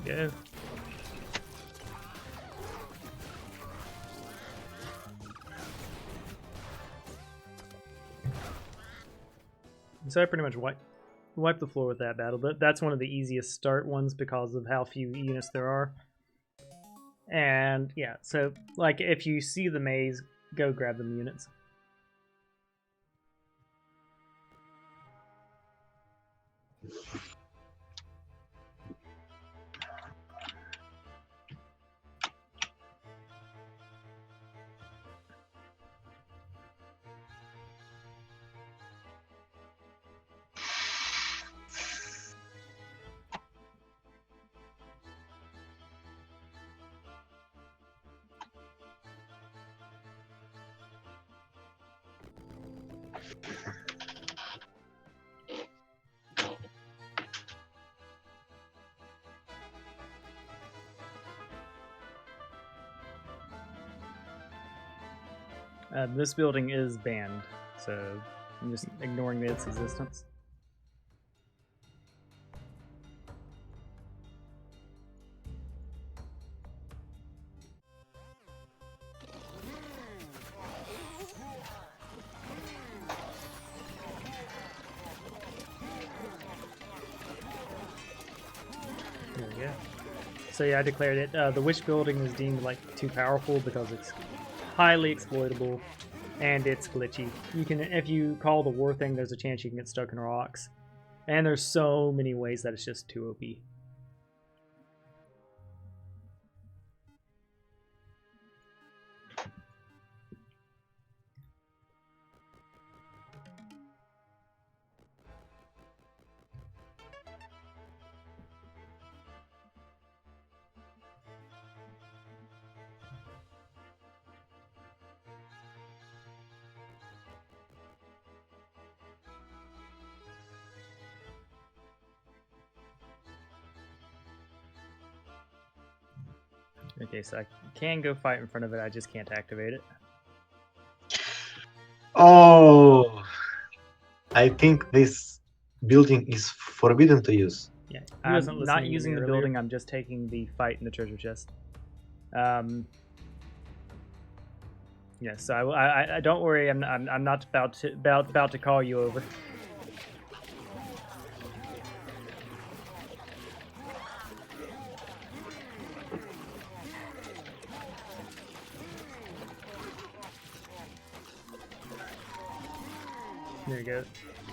A: Go. So I pretty much wiped the floor with that battle, but that's one of the easiest start ones because of how few units there are. And yeah, so like if you see the maze, go grab them units. This building is banned, so I'm just ignoring its existence. There we go. So yeah, I declared it. The witch building is deemed like too powerful because it's highly exploitable and it's glitchy. You can, if you call the war thing, there's a chance you can get stuck in rocks. And there's so many ways that it's just too OP. Okay, so I can go fight in front of it, I just can't activate it.
B: Oh, I think this building is forbidden to use.
A: Yeah,
C: He
A: I'm
C: wasn't
A: not
C: listening to
A: using
C: me
A: the
C: earlier.
A: building, I'm just taking the fight in the treasure chest. Yeah, so I don't worry, I'm not about to call you over. There you go.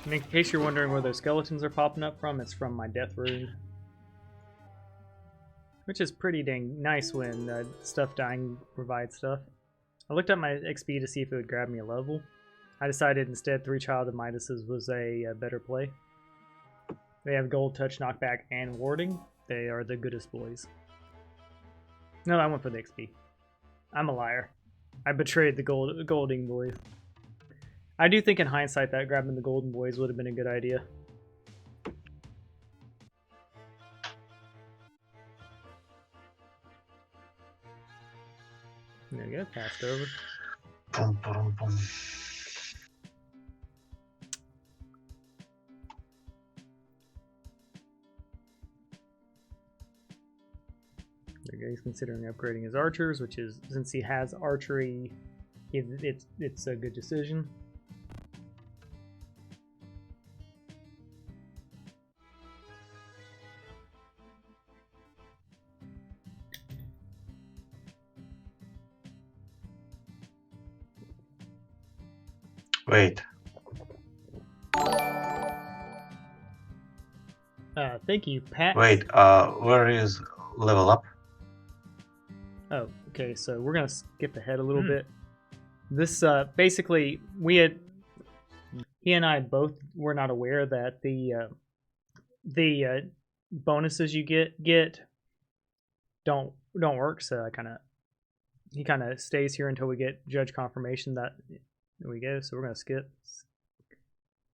A: And in case you're wondering where those skeletons are popping up from, it's from my death rune. Which is pretty dang nice when stuff dying provides stuff. I looked up my XP to see if it would grab me a level. I decided instead 3 Child of Midases was a better play. They have gold, touch, knockback, and warding. They are the goodest boys. No, I went for the XP. I'm a liar. I betrayed the Golding boys. I do think in hindsight that grabbing the Golden Boys would have been a good idea. There you go, passed over.
B: Pum, pum, pum.
A: There you go, he's considering upgrading his archers, which is, since he has archery, it's a good decision.
B: Wait,
A: Thank you, Pat.
B: wait, where is level up?
A: Oh, okay, so we're gonna skip ahead a little bit. This, basically, he and I both were not aware that the bonuses you get don't work, so he kind of stays here until we get judge confirmation that, there we go, so we're gonna skip.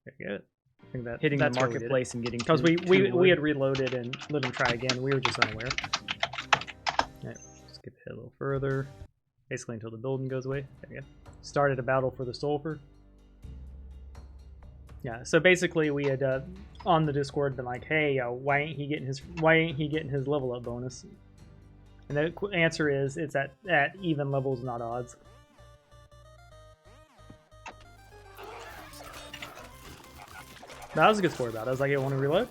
A: There you go. I think that
C: Hitting
A: that's
C: the
A: why we did it.
C: marketplace and getting
A: Because
C: two-
A: we
C: two wood.
A: had reloaded and let him try again. We were just unaware. Alright, skip ahead a little further. Basically until the building goes away. There you go. Started a battle for the sulfur. Yeah, so basically we had on the Discord been like, hey, why ain't he getting his level up bonus? And the answer is it's at even levels, not odds. That was a good score about it. I was like, I want to reload.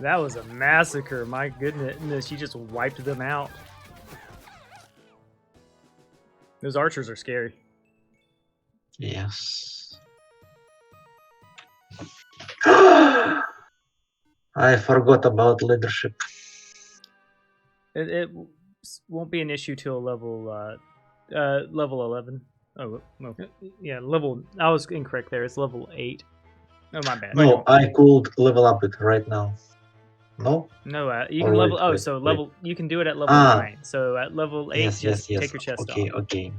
A: That was a massacre. My goodness, you just wiped them out. Those archers are scary.
B: Yes. I forgot about leadership.
A: It won't be an issue till level 11. Oh, no. Yeah, level. I was incorrect there. It's level 8. Oh, my bad.
B: No, I could level up it right now. No?
A: No, you
B: Or
A: can
B: wait,
A: level.
B: wait,
A: so
B: wait.
A: level. You can do it at level
B: Ah.
A: 9. So at level 8,
B: Yes,
A: just
B: yes, yes.
A: take your chest
B: Okay,
A: off.
B: okay.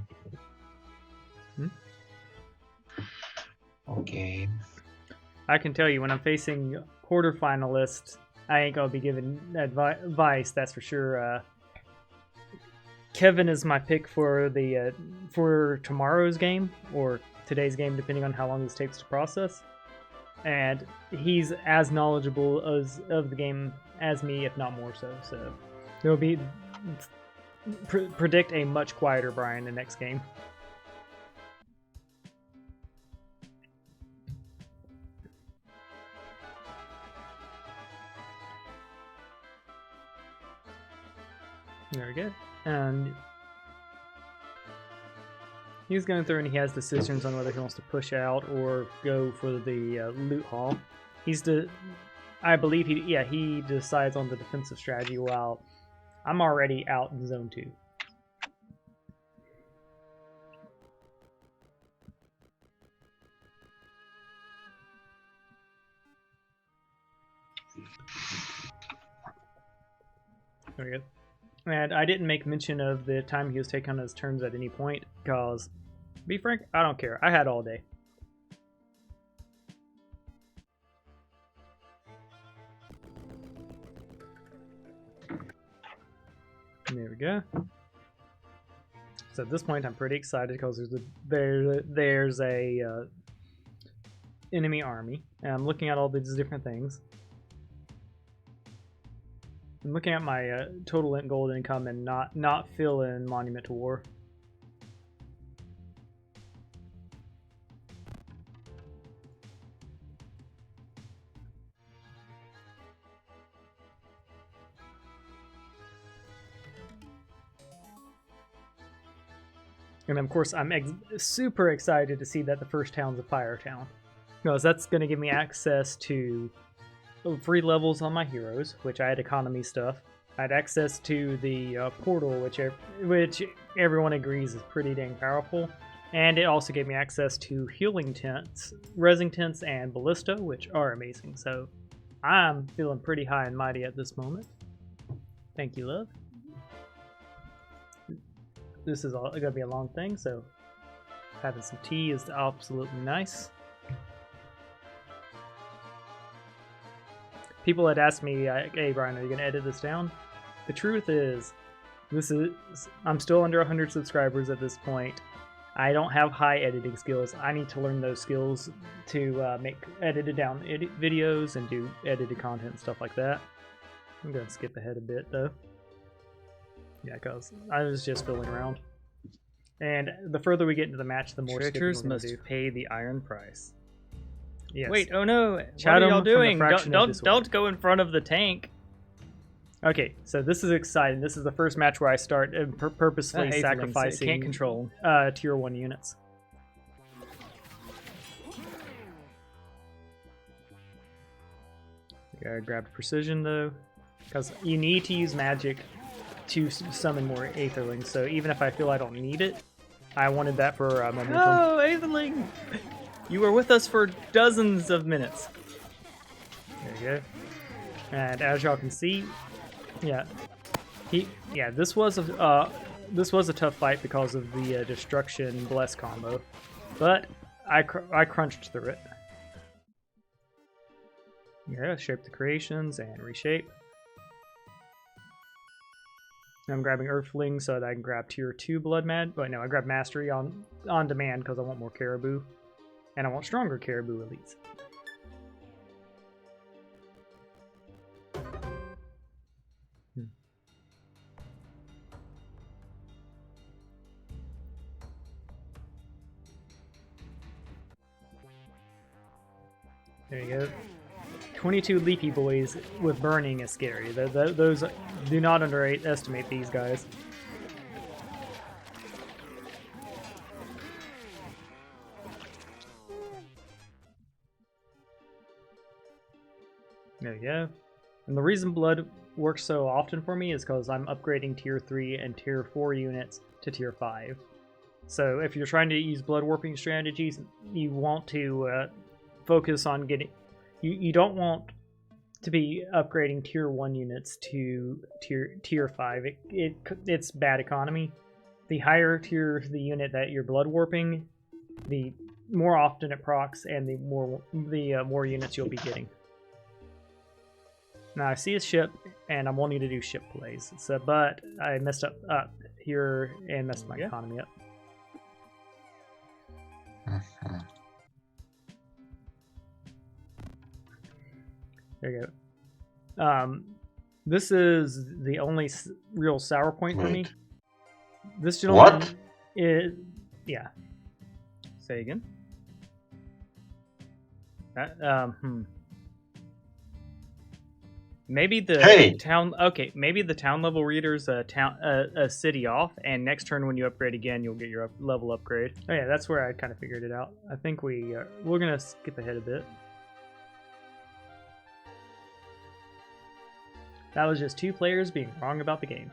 B: Okay.
A: I can tell you when I'm facing quarterfinalists, I ain't gonna be giving advice. That's for sure. Kevin is my pick for the for tomorrow's game or today's game, depending on how long this takes to process. And he's as knowledgeable of the game as me, if not more so. So there'll be predict a much quieter Brian the next game. There we go. And he's going through and he has decisions on whether he wants to push out or go for the loot haul. I believe he decides on the defensive strategy while I'm already out in zone 2. There we go. And I didn't make mention of the time he was taking on his turns at any point, because, to be frank, I don't care. I had all day. There we go. So at this point, I'm pretty excited because there's a enemy army, and I'm looking at all these different things. I'm looking at my total gold income and not fill in Monument to War. And of course, I'm super excited to see that the first town's a fire town, because that's going to give me access to free levels on my heroes, which I had economy stuff. I had access to the portal, which everyone agrees is pretty dang powerful, and it also gave me access to healing tents, resing tents, and ballista, which are amazing. So I'm feeling pretty high and mighty at this moment. Thank you, love. This is gonna be a long thing, so having some tea is absolutely nice. People had asked me, "Hey Brian, are you gonna edit this down?" The truth is, I'm still under 100 subscribers at this point. I don't have high editing skills. I need to learn those skills to make edited down videos and do edited content and stuff like that. I'm gonna skip ahead a bit though. Yeah, because I was just fooling around. And the further we get into the match, the more
C: Trickers must pay the iron price.
A: Yes.
C: Wait, oh no! What
A: Chatham
C: are y'all
A: from the
C: doing?
A: Fraction of Disorder.
C: Don't go in front of the tank.
A: Okay, so this is exciting. This is the first match where I start purposely
C: Aetherlings,
A: sacrificing
C: can't control.
A: tier 1 units. Gotta grab precision though, because you need to use magic to summon more Aetherlings. So even if I feel I don't need it, I wanted that for momentum.
C: No, Aetherling! You were with us for dozens of minutes.
A: There you go. And as y'all can see, this was a tough fight because of the destruction bless combo, but I crunched through it. Yeah, shape the creations and reshape. I'm grabbing Earthlings so that I can grab tier 2 Blood Mad. But no, I grab Mastery on demand because I want more Caribou. And I want stronger Caribou elites. There you go. 22 Leafy Boys with Burning is scary. Those do not underestimate these guys. There you go. And the reason Blood works so often for me is because I'm upgrading tier 3 and tier 4 units to tier 5. So if you're trying to use Blood Warping strategies, you want to focus on getting... You don't want to be upgrading tier 1 units to tier 5. It's bad economy. The higher tier the unit that you're Blood Warping, the more often it procs, and the more units you'll be getting. Now I see a ship, and I'm wanting to do ship plays. So, but I messed up here and messed my economy up. There you go. This is the only real sour point for me. This gentleman is, yeah.
C: Say again. Maybe the town. Okay, maybe the town level reader's a city off, and next turn when you upgrade again, you'll get your level upgrade.
A: Oh yeah, that's where I kind of figured it out. I think we're gonna skip ahead a bit. That was just 2 players being wrong about the game.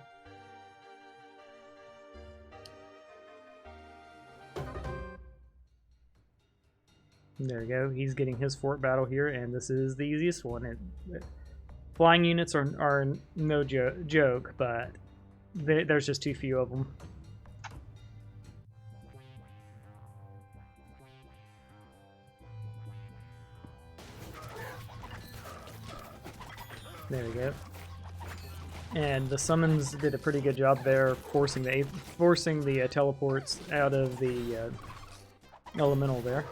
A: There we go. He's getting his fort battle here, and this is the easiest one. Flying units are no joke, but there's just too few of them. There we go. And the summons did a pretty good job there, forcing the teleports out of the elemental there.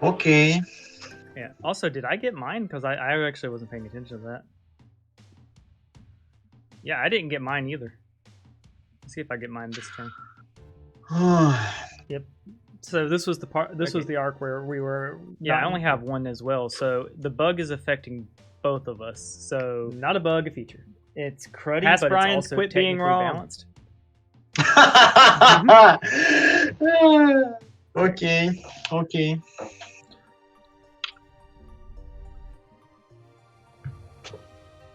B: Okay.
C: Yeah. Also, did I get mine? Because I actually wasn't paying attention to that. Yeah, I didn't get mine either. Let's see if I get mine this turn. Yep. So this was the part. This was the arc where we were. Yeah, I only have one as well. So the bug is affecting both of us. So
A: not a bug, a feature.
C: it's cruddy,
A: Past
C: but
A: Brian's
C: it's also
A: quit being
C: technically
A: wrong.
C: balanced.
B: Okay.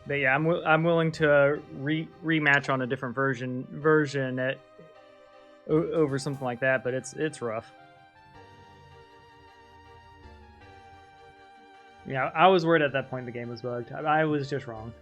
C: But yeah, I'm willing to rematch on a different version at over something like that. But it's rough.
A: Yeah, I was worried at that point the game was bugged. I was just wrong.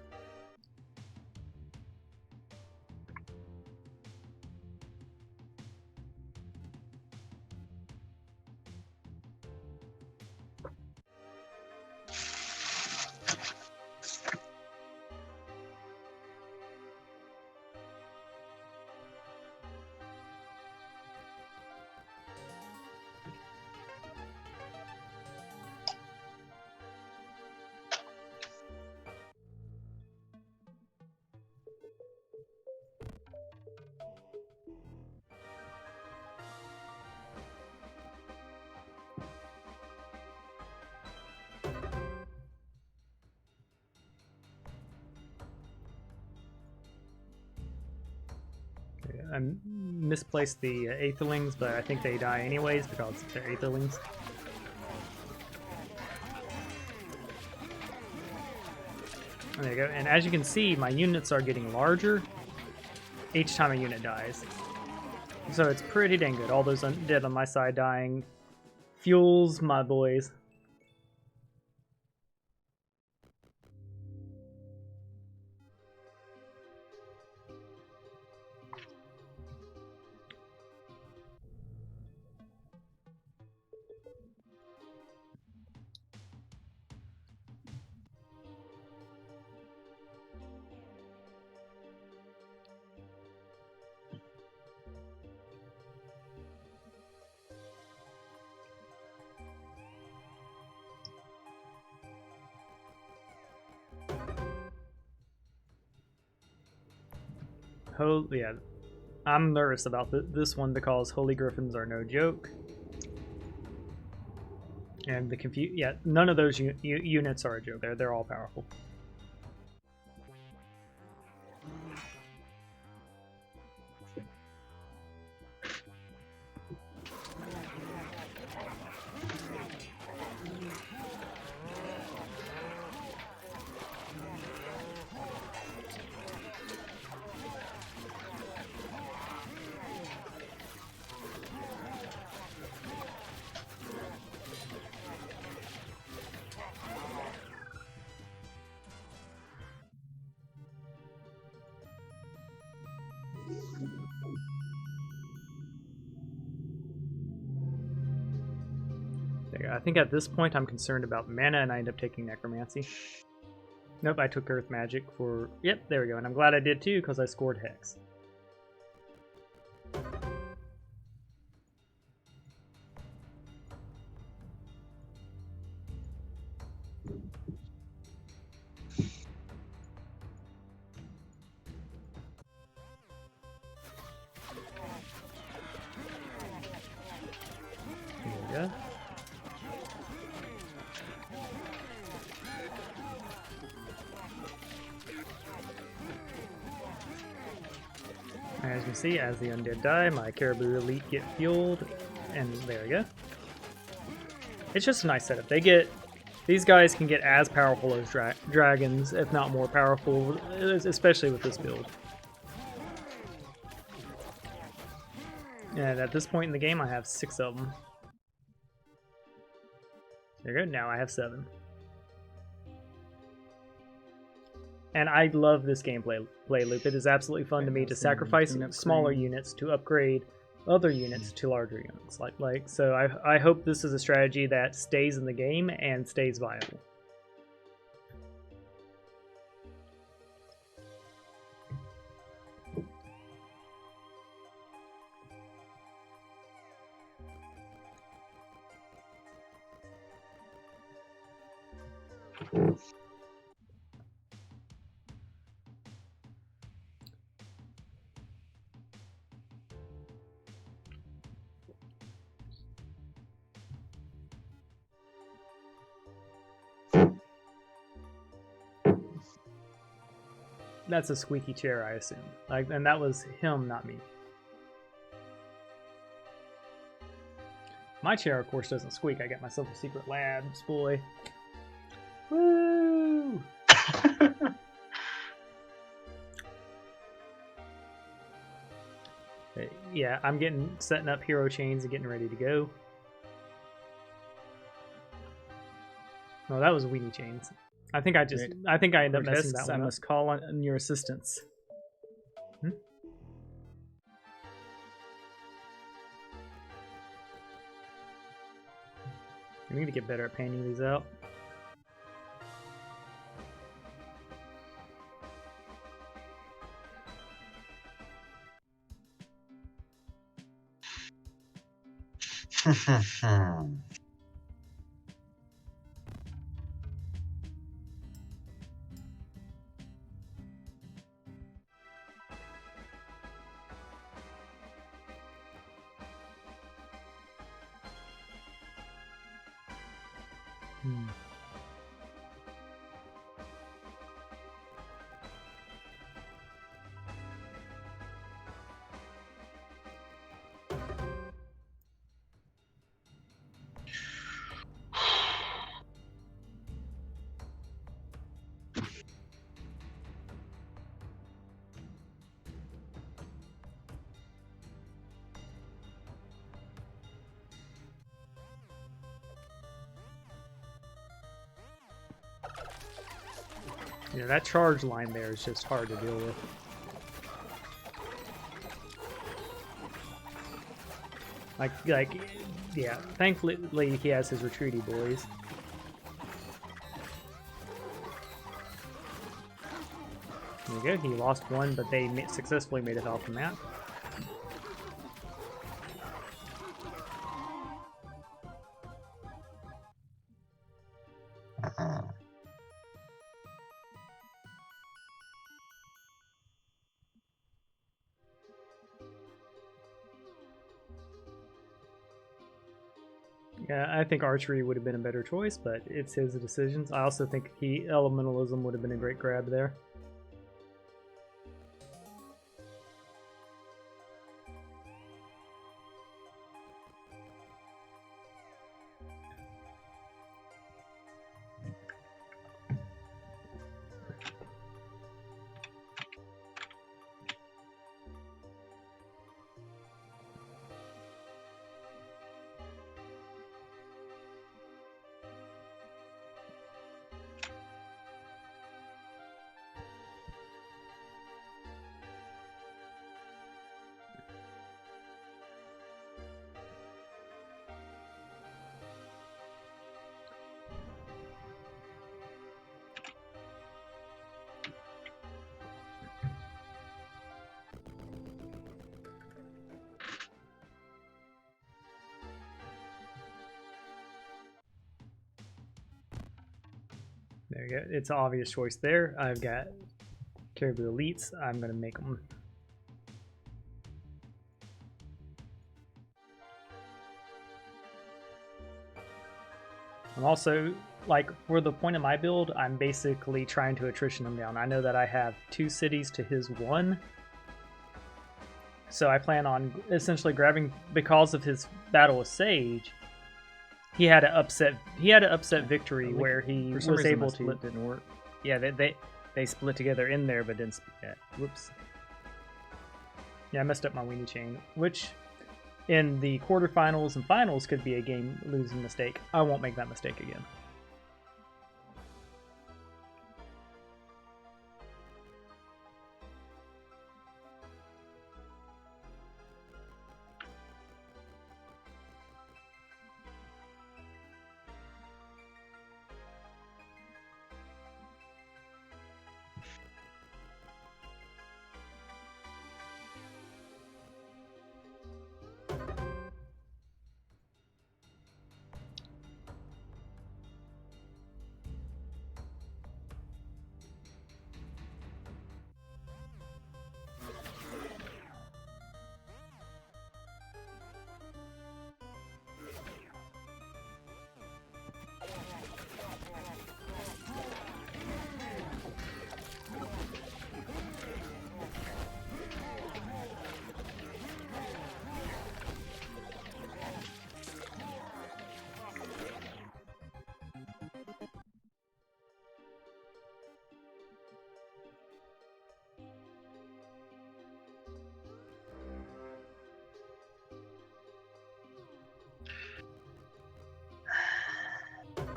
A: I misplaced the Aetherlings, but I think they die anyways because they're Aetherlings. There you go. And as you can see, my units are getting larger each time a unit dies. So it's pretty dang good. All those undead on my side dying fuels my boys. Yeah, I'm nervous about this one because Holy Griffins are no joke. And none of those units are a joke. They're all powerful. I think at this point I'm concerned about mana, and I end up taking Necromancy. Nope, I took Earth Magic for... Yep, there we go. And I'm glad I did too, because I scored Hex. There we go. As you can see, as the undead die, my Caribou Elite get fueled, and there we go. It's just a nice setup. These guys can get as powerful as dragons, if not more powerful, especially with this build. And at this point in the game, I have 6 of them. There you go. Now I have 7. And I love this gameplay loop. It is absolutely fun to me to sacrifice smaller units to upgrade other units to larger units. So I hope this is a strategy that stays in the game and stays viable. That's a squeaky chair, I assume. And that was him, not me. My chair, of course, doesn't squeak. I got myself a secret labs, boy. Woo! Yeah, I'm setting up hero chains and getting ready to go. No, that was weenie chains. I think I ended up messing that one up. I must call on your assistance. I need to get better at painting these out. Yeah, that charge line there is just hard to deal with. Yeah, thankfully he has his retreaty boys. There you go, he lost one, but they successfully made it off the map. Yeah, I think archery would have been a better choice, but it's his decisions. I also think elementalism would have been a great grab there. There you go. It's an obvious choice there. I've got Caribou Elites. I'm going to make them. I'm also, like, for the point of my build, I'm basically trying to attrition him down. I know that I have 2 cities to his 1. So I plan on essentially grabbing, because of his battle with Sage, he had an upset victory where he was able to.
C: Split didn't work.
A: Yeah, they split together in there, but didn't split yet. Whoops. Yeah, I messed up my weenie chain, which in the quarterfinals and finals could be a game-losing mistake. I won't make that mistake again.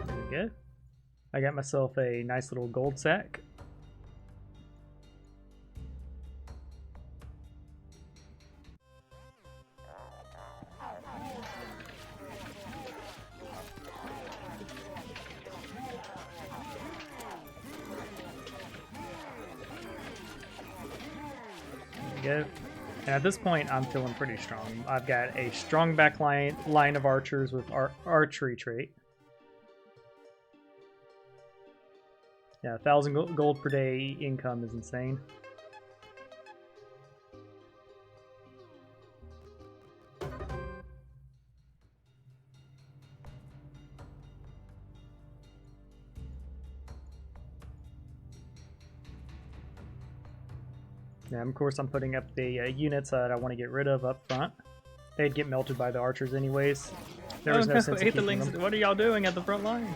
A: There we go. I got myself a nice little gold sack. There we go. And at this point, I'm feeling pretty strong. I've got a strong back line of archers with archery trait. Yeah, 1,000 gold per day income is insane. Yeah, of course I'm putting up the units that I want to get rid of up front. They'd get melted by the archers anyways. There was no sense of keeping them.
C: What are y'all doing at the front line?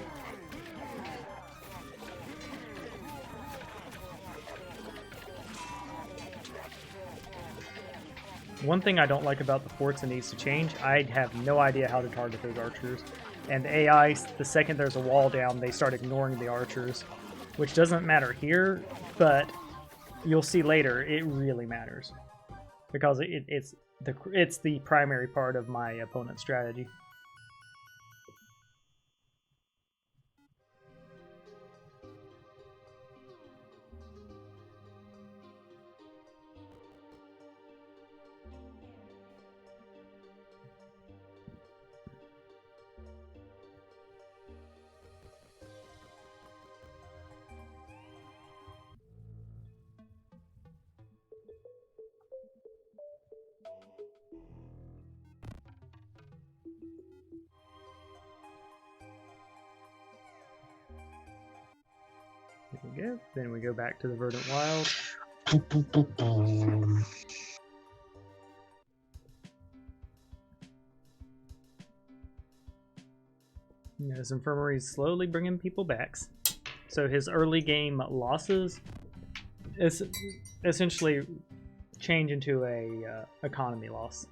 A: One thing I don't like about the forts that needs to change, I have no idea how to target those archers. And the AI, the second there's a wall down, they start ignoring the archers. Which doesn't matter here, but you'll see later, it really matters. Because it's the primary part of my opponent's strategy. There we go. Then we go back to the Verdant Wild. His infirmary is slowly bringing people back. So his early game losses is essentially change into a economy loss.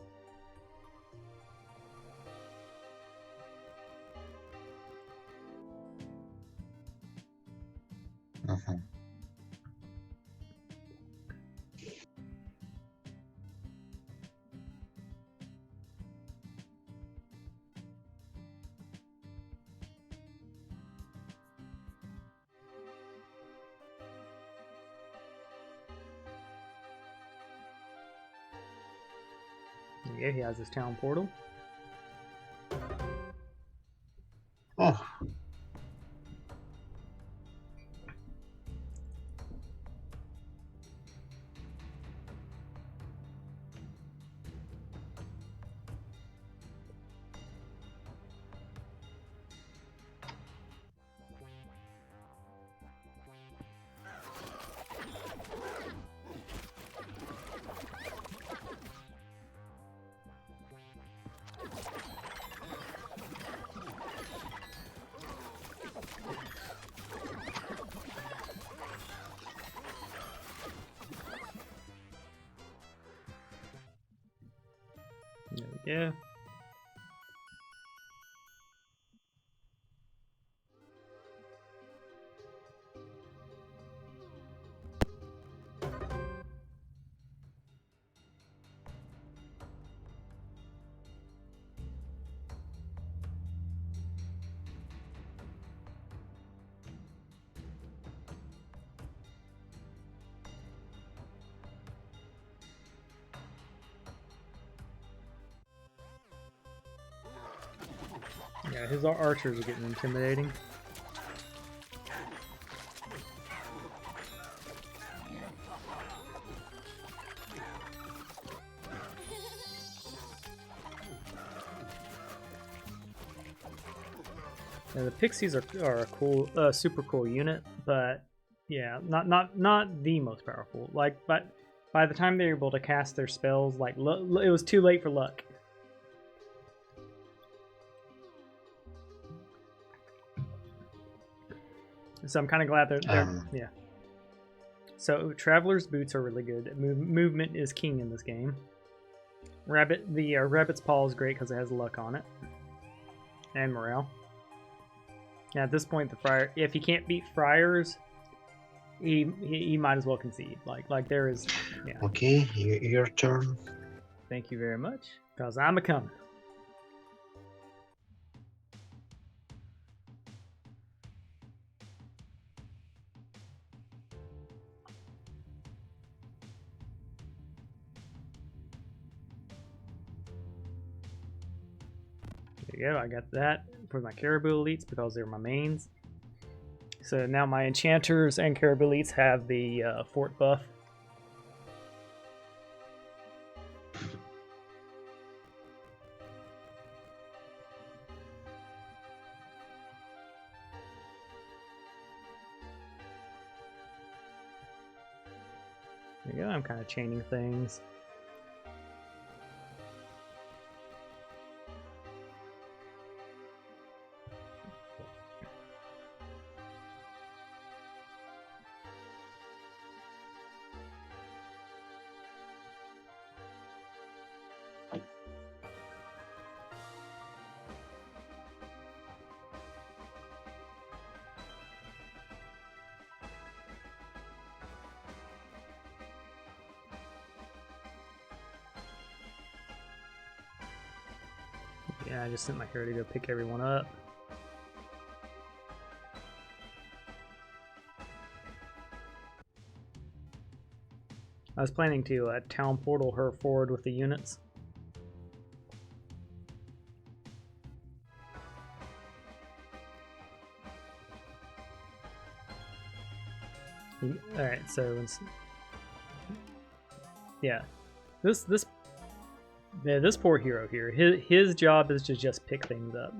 A: Yeah, he has his town portal.
B: Oh.
C: Yeah. Yeah, his archers are getting intimidating. Yeah, the pixies are a cool, super cool unit, but yeah, not the most powerful. Like, but by the time they're able to cast their spells, like it was too late for luck. So I'm kind of glad they're yeah. So Traveler's Boots are really good. Movement is king in this game. Rabbit's Paw is great because it has luck on it. And morale. Yeah, at this point, the Friar, if he can't beat Friars, he might as well concede. Like there is, yeah.
B: Okay, your turn.
C: Thank you very much, because I'm a coming. There you go, I got that for my Caribou Elites because they're my mains. So now my Enchanters and Caribou Elites have the fort buff. There you go, I'm kind of chaining things. Yeah, I just sent my hero to go pick everyone up. I was planning to town portal her forward with the units. Alright, so yeah. This poor hero here, his job is to just pick things up.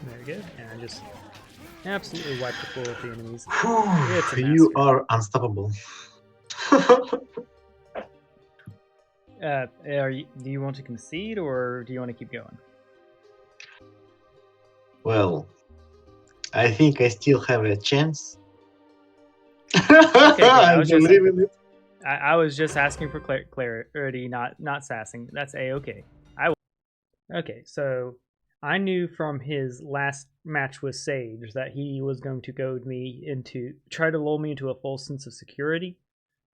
C: Very good, and I just absolutely wiped the floor with the enemies.
B: You are unstoppable.
C: Do you want to concede or do you want to keep going?
B: Well, I think I still have a chance.
C: Okay,
B: I believe in it.
C: I was just asking for clarity, not sassing. That's a-okay. Okay, so I knew from his last match with Sage that he was going to try to lull me into a false sense of security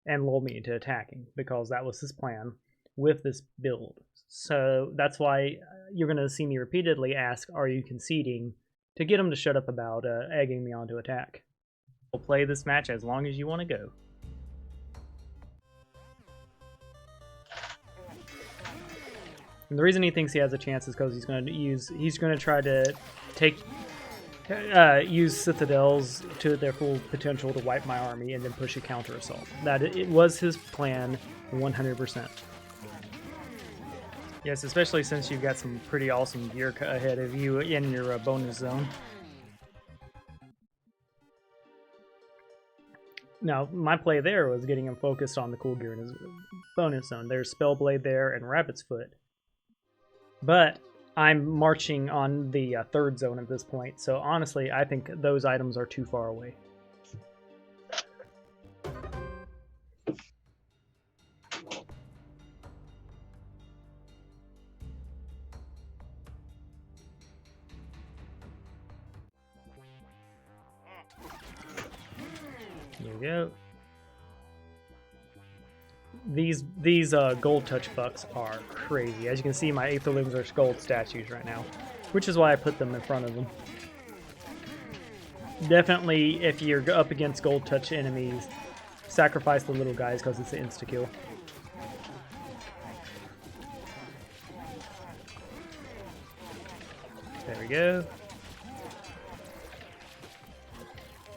C: and lull me into attacking, because that was his plan with this build. So that's why you're going to see me repeatedly ask, are you conceding, to get him to shut up about egging me on to attack. We'll play this match as long as you want to go. And the reason he thinks he has a chance is because he's going to try to take use citadels to their full potential to wipe my army and then push a counter assault. That it was his plan, 100%. Yes, especially since you've got some pretty awesome gear ahead of you in your bonus zone. Now, my play there was getting him focused on the cool gear in his bonus zone. There's Spellblade there and Rabbit's Foot. But I'm marching on the third zone at this point, so honestly, I think those items are too far away. There we go. These gold touch bucks are crazy. As you can see, my Aetherlings are gold statues right now, which is why I put them in front of them. Definitely, if you're up against gold touch enemies, sacrifice the little guys because it's an insta-kill. There we go.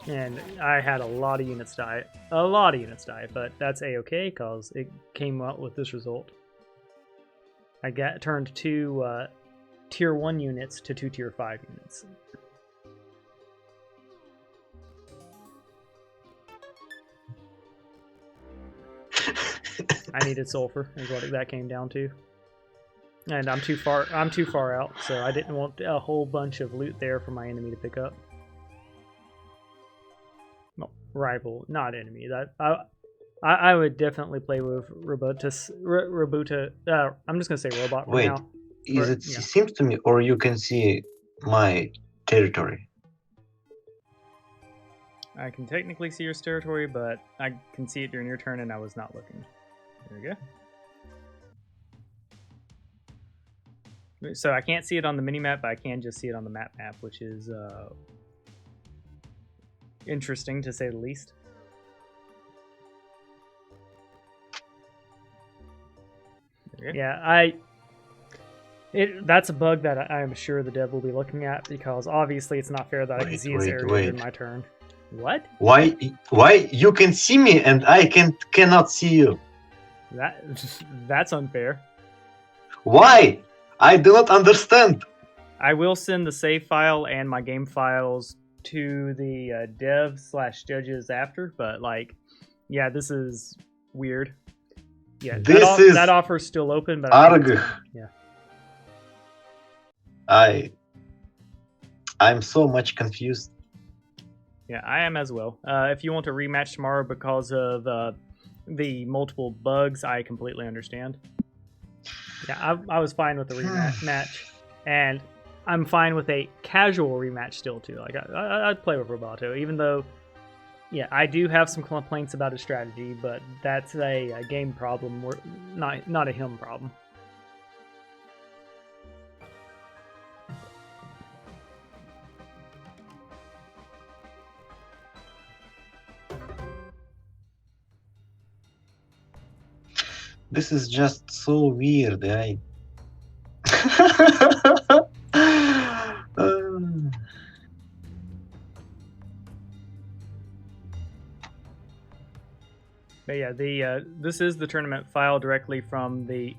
C: And I had a lot of units die. A lot of units die, but that's a-okay because it came out with this result. I turned 2 tier 1 units to 2 tier 5 units. I needed sulfur, is what that came down to. And I'm too far out, so I didn't want a whole bunch of loot there for my enemy to pick up. No, rival, not enemy. That I would definitely play with Rubuta. I'm just gonna say robot right now.
B: Wait, it seems to me, or you can see my territory?
C: I can technically see your territory, but I can see it during your turn, and I was not looking. There we go. So I can't see it on the mini-map, but I can just see it on the map, which is interesting to say the least. Yeah, that's a bug that I'm sure the dev will be looking at, because obviously it's not fair that I can see his area in my turn. What?
B: Why you can see me and I cannot see you?
C: That's unfair.
B: Why? I do not understand.
C: I will send the save file and my game files to the dev/judges after, but like, yeah, this is weird. Yeah, that offer's still open, but yeah.
B: I'm so much confused.
C: Yeah, I am as well. If you want to rematch tomorrow because of the multiple bugs, I completely understand. Yeah, I was fine with the rematch, and I'm fine with a casual rematch still too. Like I'd play with Roboto, even though, yeah, I do have some complaints about his strategy, but that's a game problem, not a him problem.
B: This is just so weird.
C: But yeah, this is the tournament file directly from the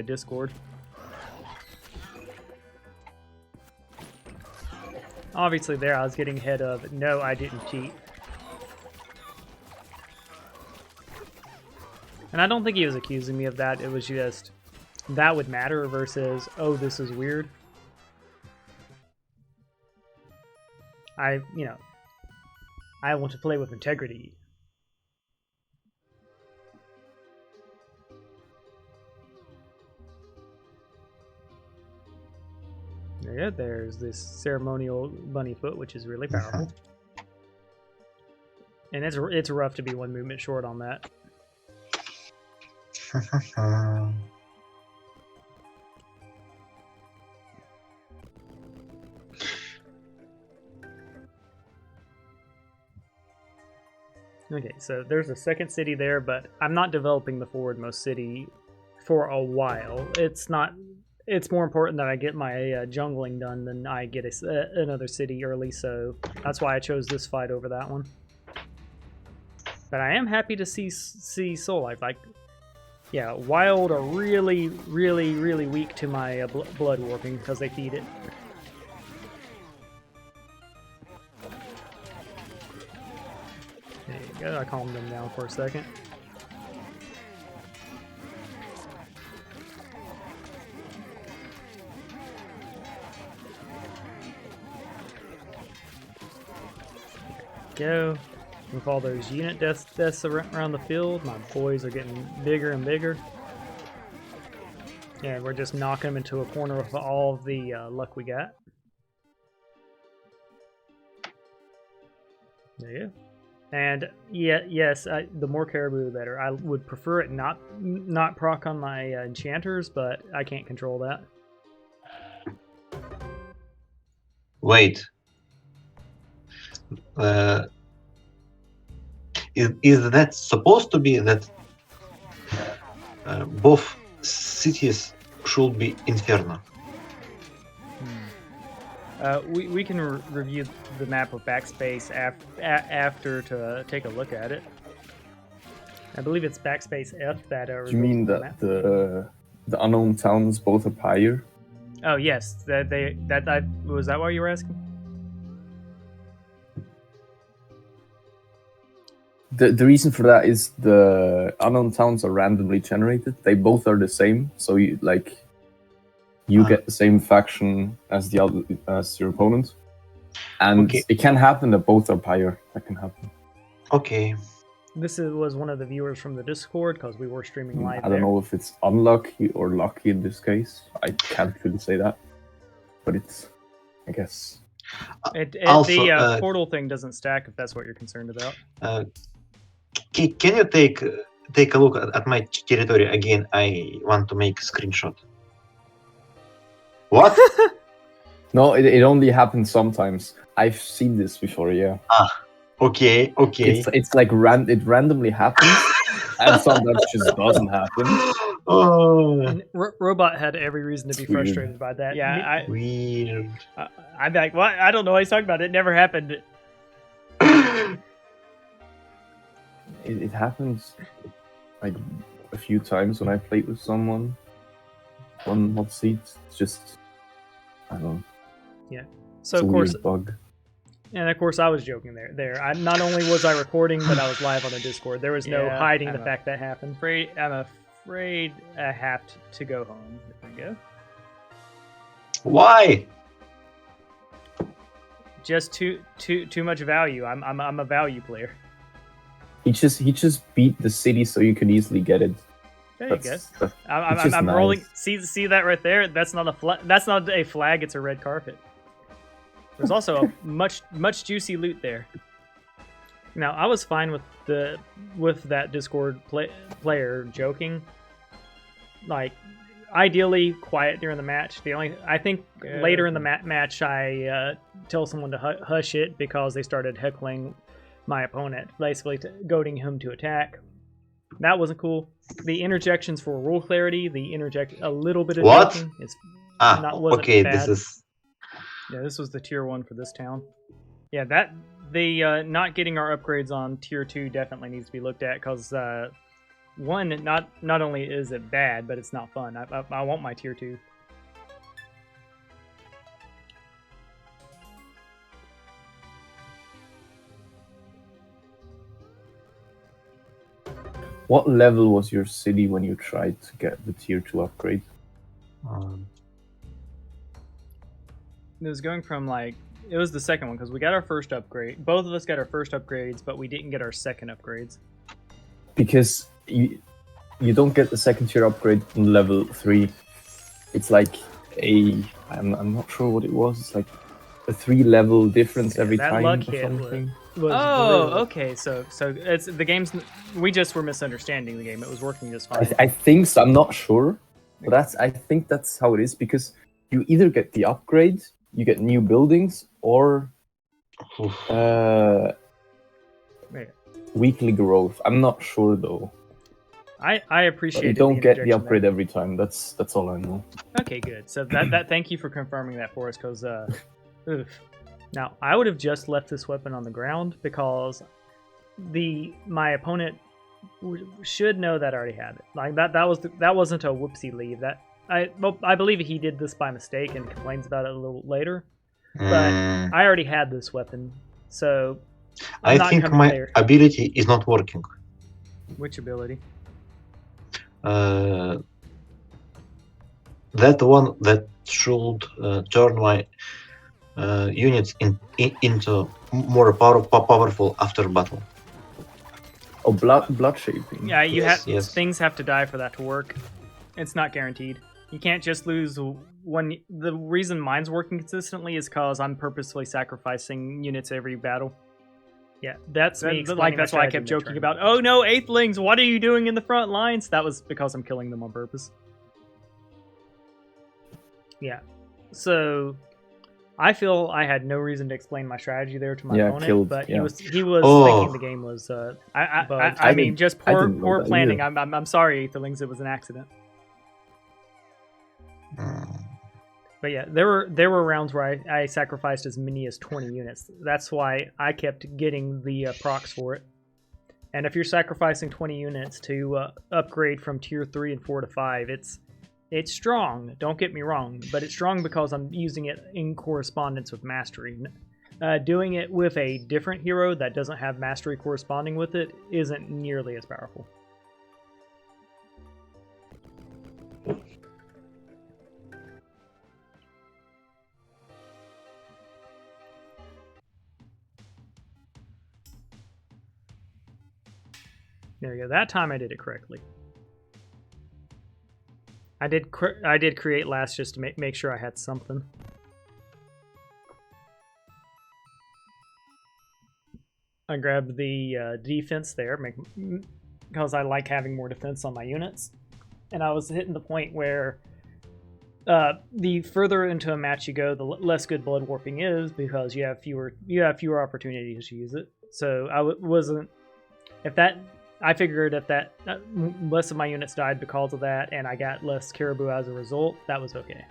C: Discord. Obviously, there I was getting ahead of. No, I didn't cheat. And I don't think he was accusing me of that. It was just that would matter versus, oh, this is weird. I want to play with integrity. Yeah, there's this ceremonial bunny foot, which is really powerful. And it's rough to be one movement short on that. Okay, so there's a second city there, but I'm not developing the forwardmost city for a while. It's not
A: it's more important that I get my jungling done than I get another city early, so that's why I chose this fight over that one. But I am happy to see Soul Life. Like, yeah, Wild are really, really, really weak to my blood warping because they feed it. There you go. I calmed them down for a second. Go. With all those unit deaths around the field, my boys are getting bigger and bigger. Yeah, we're just knocking them into a corner with all of the luck we got. There you go. And yeah, yes, the more caribou, the better. I would prefer it not proc on my enchanters, but I can't control that.
B: Wait. Is that supposed to be that both cities should be Inferno?
A: We can review the map with backspace after to take a look at it. I believe it's backspace F that.
D: Do you mean that the unknown towns both are higher?
A: Oh yes, that was that why you were asking?
D: The reason for that is the unknown towns are randomly generated. They both are the same, so you get the same faction as your opponent, and it can happen that both are higher. That can happen.
B: Okay.
A: This was one of the viewers from the Discord because we were streaming live.
D: I don't know if it's unlucky or lucky in this case. I can't really say that, but it's, I guess.
A: Also, the portal thing doesn't stack if that's what you're concerned about.
B: Can you take a look at my territory again? I want to make a screenshot. What?
D: No, it only happens sometimes. I've seen this before, yeah.
B: Okay.
D: It's like it randomly happens, and sometimes it just doesn't happen.
B: Oh.
A: And Robot had every reason to be frustrated by that. Yeah,
B: weird.
A: I'm like, what? I don't know what he's talking about. It never happened.
D: It happens like a few times when I played with someone on hot seats. It's just, I don't know.
A: Yeah. So of course, bug. And of course, I was joking there. I not only was I recording, but I was live on the Discord. There was no hiding the fact that happened. I'm afraid I have to go home. There we go.
B: Why?
A: Just too much value. I'm a value player.
D: He just beat the city so you could easily get it.
A: There you go. I'm nice. Rolling. See that right there? That's not a flag. It's a red carpet. There's also a much juicy loot there. Now I was fine with that Discord player joking. Like, ideally quiet during the match. I think later in the match I tell someone to hush it because they started heckling my opponent, basically goading him to attack. That wasn't cool. The interjections for rule clarity, interject a little bit of joking. Wasn't
B: okay,
A: bad.
B: This
A: was the tier 1 for this town. Yeah, that the not getting our upgrades on tier 2 definitely needs to be looked at because one, not only is it bad, but it's not fun. I want my tier 2.
D: What level was your city when you tried to get the tier 2 upgrade?
A: It was going from it was the second one because we got our first upgrade. Both of us got our first upgrades, but we didn't get our second upgrades.
D: Because you don't get the second tier upgrade on level 3. It's like I'm not sure what it was. It's like a 3-level difference every time or something.
A: Okay. So it's the game's. We just were misunderstanding the game. It was working just fine.
D: I think so. I'm not sure, but I think that's how it is because you either get the upgrade, you get new buildings, or weekly growth. I'm not sure though.
A: I appreciate
D: You don't get the upgrade every time. That's all I know.
A: Okay, good. So that thank you for confirming that for us, because now I would have just left this weapon on the ground because my opponent should know that I already had it. Like that wasn't a whoopsie leave. That I believe he did this by mistake and complains about it a little later. But I already had this weapon, so
B: I think my ability is not working.
A: Which ability?
B: That one that should turn my units into more powerful after battle.
D: Oh, blood shaping.
A: Yeah, yes. Things have to die for that to work. It's not guaranteed. You can't just lose one. The reason mine's working consistently is because I'm purposefully sacrificing units every battle. Yeah, that's me. That's why I kept joking about, oh no, Eightlings, what are you doing in the front lines? That was because I'm killing them on purpose. Yeah, so I feel I had no reason to explain my strategy there to my opponent, but he was thinking the game was. I mean, just poor planning. I'm sorry, Eightlings, it was an accident. But yeah, there were rounds where I sacrificed as many as 20 units. That's why I kept getting the procs for it. And if you're sacrificing 20 units to upgrade from tier 3 and 4 to 5, it's strong. Don't get me wrong, but it's strong because I'm using it in correspondence with mastery. Doing it with a different hero that doesn't have mastery corresponding with it isn't nearly as powerful. There we go. That time I did it correctly. I did create last just to make sure I had something. I grabbed the defense there because I like having more defense on my units, and I was hitting the point where the further into a match you go, the less good blood warping is because you have fewer opportunities to use it. So I figured if that less of my units died because of that, and I got less caribou as a result, that was okay.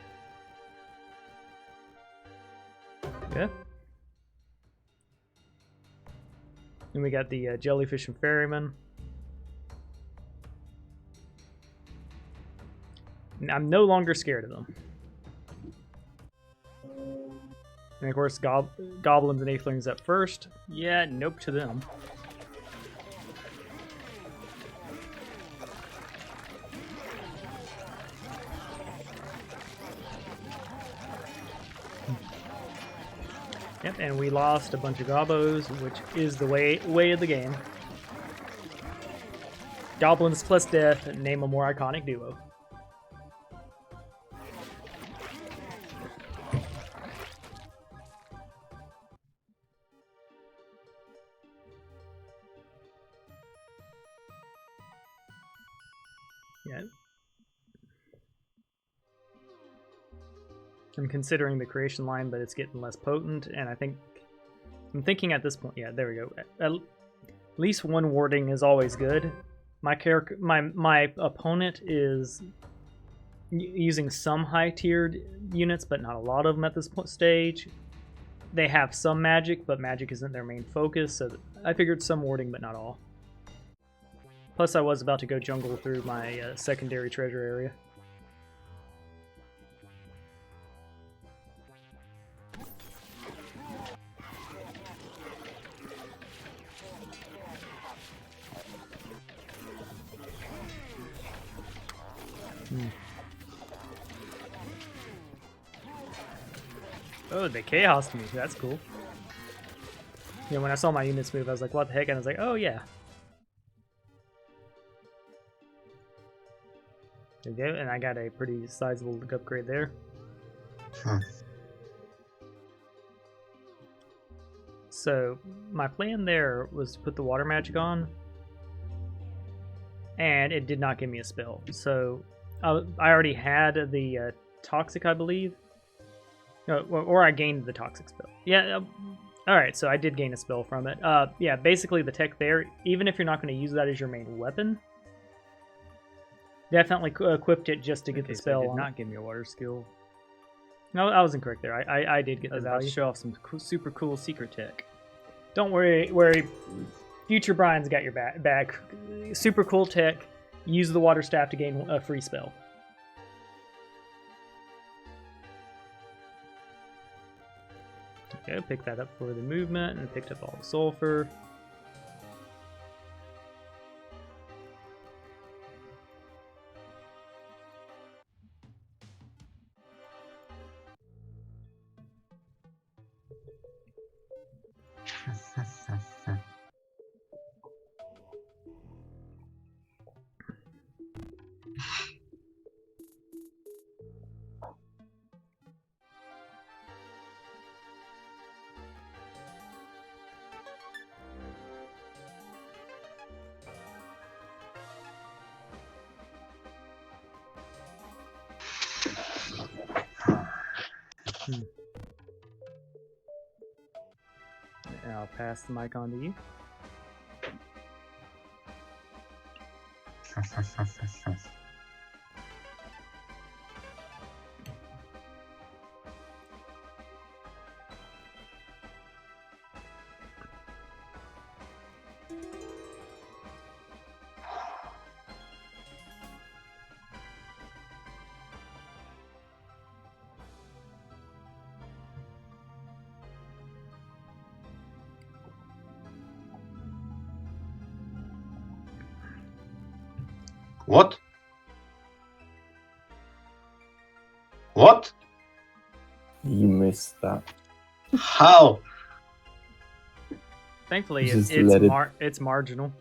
A: Okay. And we got the jellyfish and ferryman. And I'm no longer scared of them. And of course, goblins and aethelings up first. Yeah, nope to them. Yep, and we lost a bunch of gobos, which is the way of the game. Goblins plus death, name a more iconic duo. Yeah. I'm considering the creation line, but it's getting less potent, and I'm thinking at this point, yeah, there we go. At least one warding is always good. My opponent is using some high-tiered units, but not a lot of them at this stage. They have some magic, but magic isn't their main focus, so I figured some warding, but not all. Plus, I was about to go jungle through my secondary treasure area. Oh, they chaosed me. That's cool. Yeah, when I saw my units move, I was like, what the heck? And I was like, oh, yeah. There you go. And I got a pretty sizable upgrade there.
B: Huh.
A: So, my plan there was to put the water magic on. And it did not give me a spell. So, I already had the toxic, I believe. Or I gained the toxic spell. Yeah, alright, so I did gain a spell from it. Yeah, basically the tech there, even if you're not going to use that as your main weapon, Definitely equipped it just to get the spell
C: So it did
A: on.
C: not give me a water skill.
A: No, I was incorrect there. I did get
C: I
A: the
C: was about to
A: value.
C: show off some super cool secret tech.
A: Don't worry. Future Brian's got your back. Super cool tech. Use the water staff to gain a free spell. Okay, pick that up for the movement, and picked up all the sulfur. And I'll pass the mic on to you.
B: What? What?
D: You missed that.
B: How?
C: Thankfully,
D: Just let it-
C: it's marginal.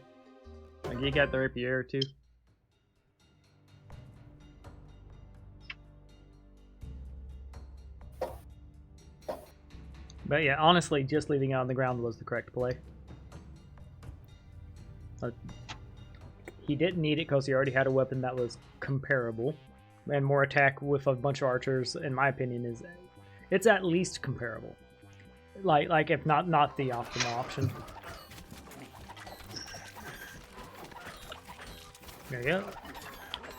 C: Like, you got the rapier too.
A: But yeah, honestly, just leaving it on the ground was the correct play. He didn't need it because he already had a weapon that was comparable, and more attack with a bunch of archers, in my opinion, it's at least comparable. Like if not the optimal option. There you go.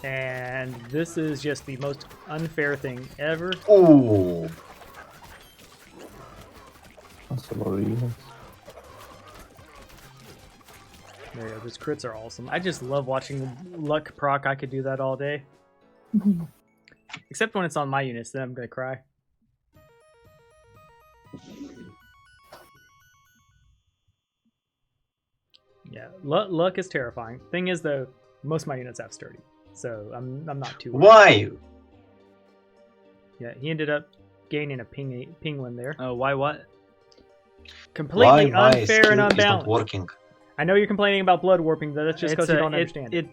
A: And this is just the most unfair thing ever.
B: Ooh.
D: That's a lot of units.
A: There you go. Those crits are awesome. I just love watching luck proc. I could do that all day. Except when it's on my units, then I'm gonna cry. Yeah, luck is terrifying. Thing is, though, most of my units have sturdy, so I'm not too worried.
B: Why?
A: Yeah, he ended up gaining a penguin there.
C: Oh, why what?
A: Completely
B: Why my
A: unfair and
B: skill is not
A: unbalanced.
B: working?
A: I know you're complaining about blood warping, but that's just because you don't understand it.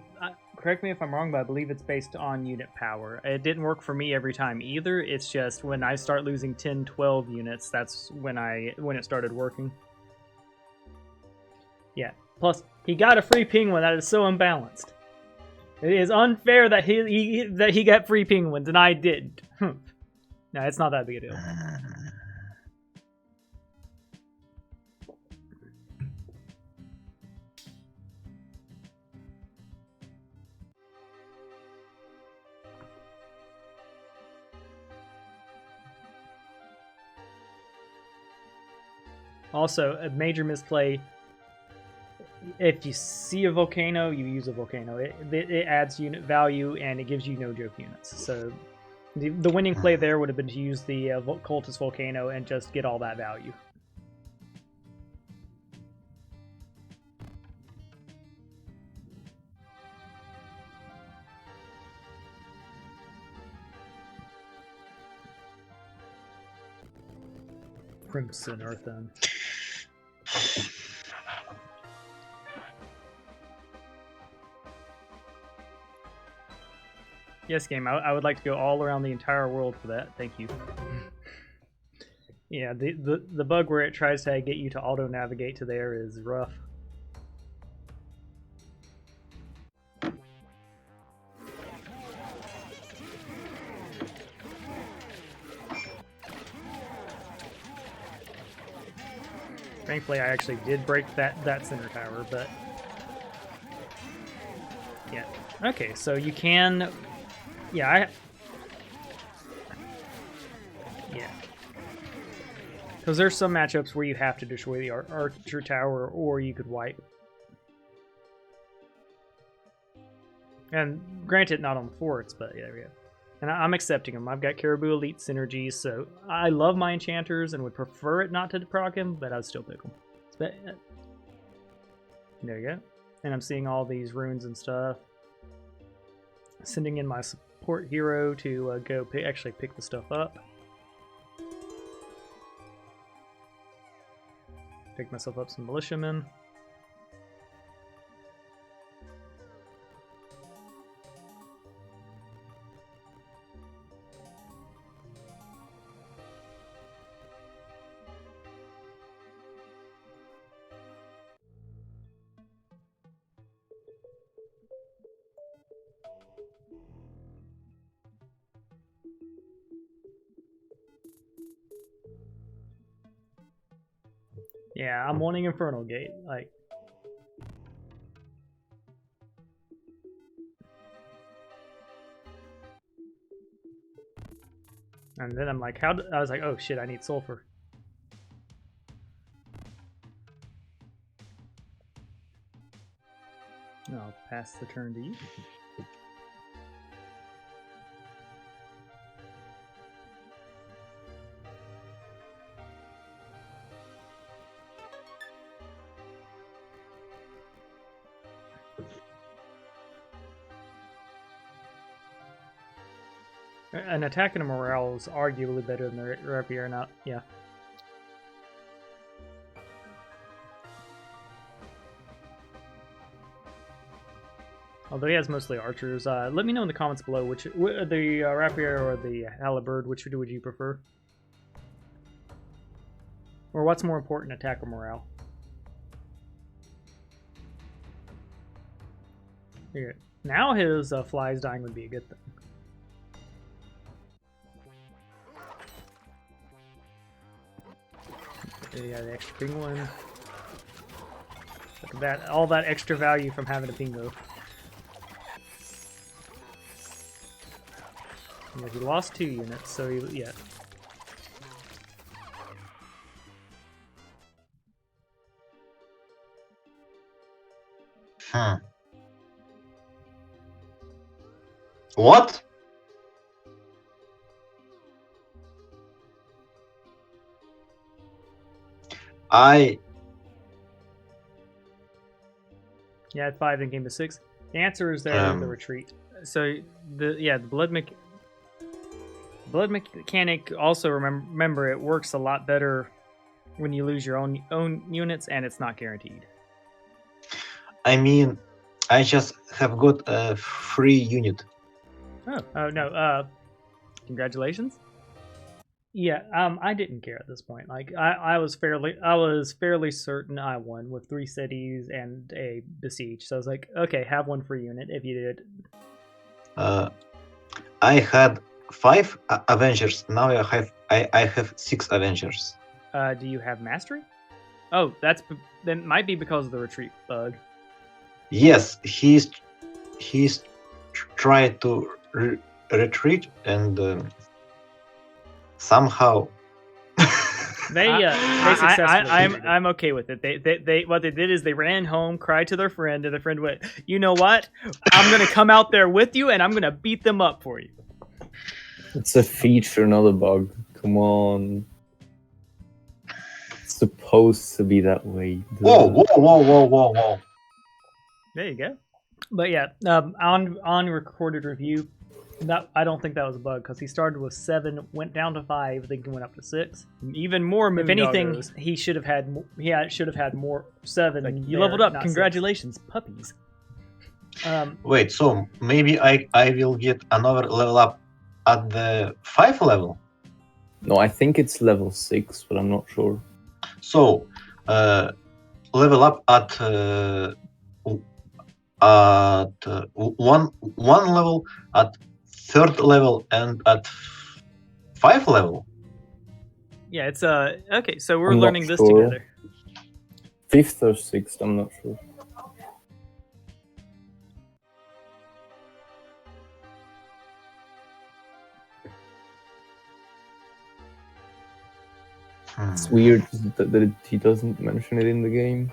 C: Correct me if I'm wrong, but I believe it's based on unit power. It didn't work for me every time either. It's just when I start losing 10, 12 units, that's when it started working.
A: Yeah. Plus, he got a free penguin. That is so unbalanced. It is unfair that he got free penguins and I didn't. No, it's not that big a deal. Also, a major misplay. If you see a volcano, you use a volcano. It adds unit value and it gives you no joke units. So the winning play there would have been to use the cultist volcano and just get all that value. Crimson Earthen. Yes, game. I would like to go all around the entire world for that. Thank you. Yeah, the bug where it tries to get you to auto navigate to there is rough. Thankfully, I actually did break that center tower, but
C: Yeah. Okay, so you can. Yeah. Yeah. Because there's some matchups where you have to destroy the Archer Tower, or you could wipe. And granted, not on the forts, but yeah, there we go. And I'm accepting them. I've got Caribou Elite synergies, so I love my enchanters and would prefer it not to proc him, but I'd still pick them. But, there you go. And I'm seeing all these runes and stuff. Sending in my support hero to go actually pick the stuff up. Pick myself up some militiamen. Yeah, I'm wanting Infernal Gate, like. And then I'm like, I was like, oh shit, I need sulfur. I'll pass the turn to you. An attack and a morale is arguably better than the rapier, not yeah. Although he has mostly archers. Let me know in the comments below which the rapier or the halberd. Which would you prefer? Or what's more important, attack or morale? Here. Now his flies dying would be a good thing. Yeah, the extra penguin. Look at that, all that extra value from having a pingo. Yeah, he lost 2 units, so yeah.
B: What?
C: Yeah, at 5 and came to 6. The answer is there with the retreat. So the blood mechanic also remember it works a lot better when you lose your own units and it's not guaranteed.
B: I mean, I just have got a free unit.
C: Oh no! Congratulations. Yeah, I didn't care at this point. Like I was fairly certain I won with 3 cities and a besiege. So I was like, okay, have 1 free unit if you did.
B: I had 5 Avengers. Now I have 6 Avengers.
C: Do you have mastery? Oh, then might be because of the retreat bug.
B: Yes, he's tried to retreat and somehow.
C: They successfully. I'm okay with it. They what they did is they ran home, cried to their friend, and their friend went, "You know what? I'm gonna come out there with you, and I'm gonna beat them up for you."
D: It's a feature, not a bug. Come on. It's supposed to be that way.
B: Whoa!
C: There you go. But yeah, on recorded review, that I don't think that was a bug because he started with 7, went down to 5, then went up to 6. Even more. If anything, he should have had. Should have had more 7.
A: Like, you leveled up. Congratulations,
C: 6.
A: Puppies.
B: Wait, so maybe I will get another level up at the 5 level?
D: No, I think it's level 6, but I'm not sure.
B: So, level up at one level, at 3rd level, and at 5 level.
C: Yeah, it's okay. So we're learning this together.
D: 5th or 6th, I'm not sure. It's weird that he doesn't mention it in the game.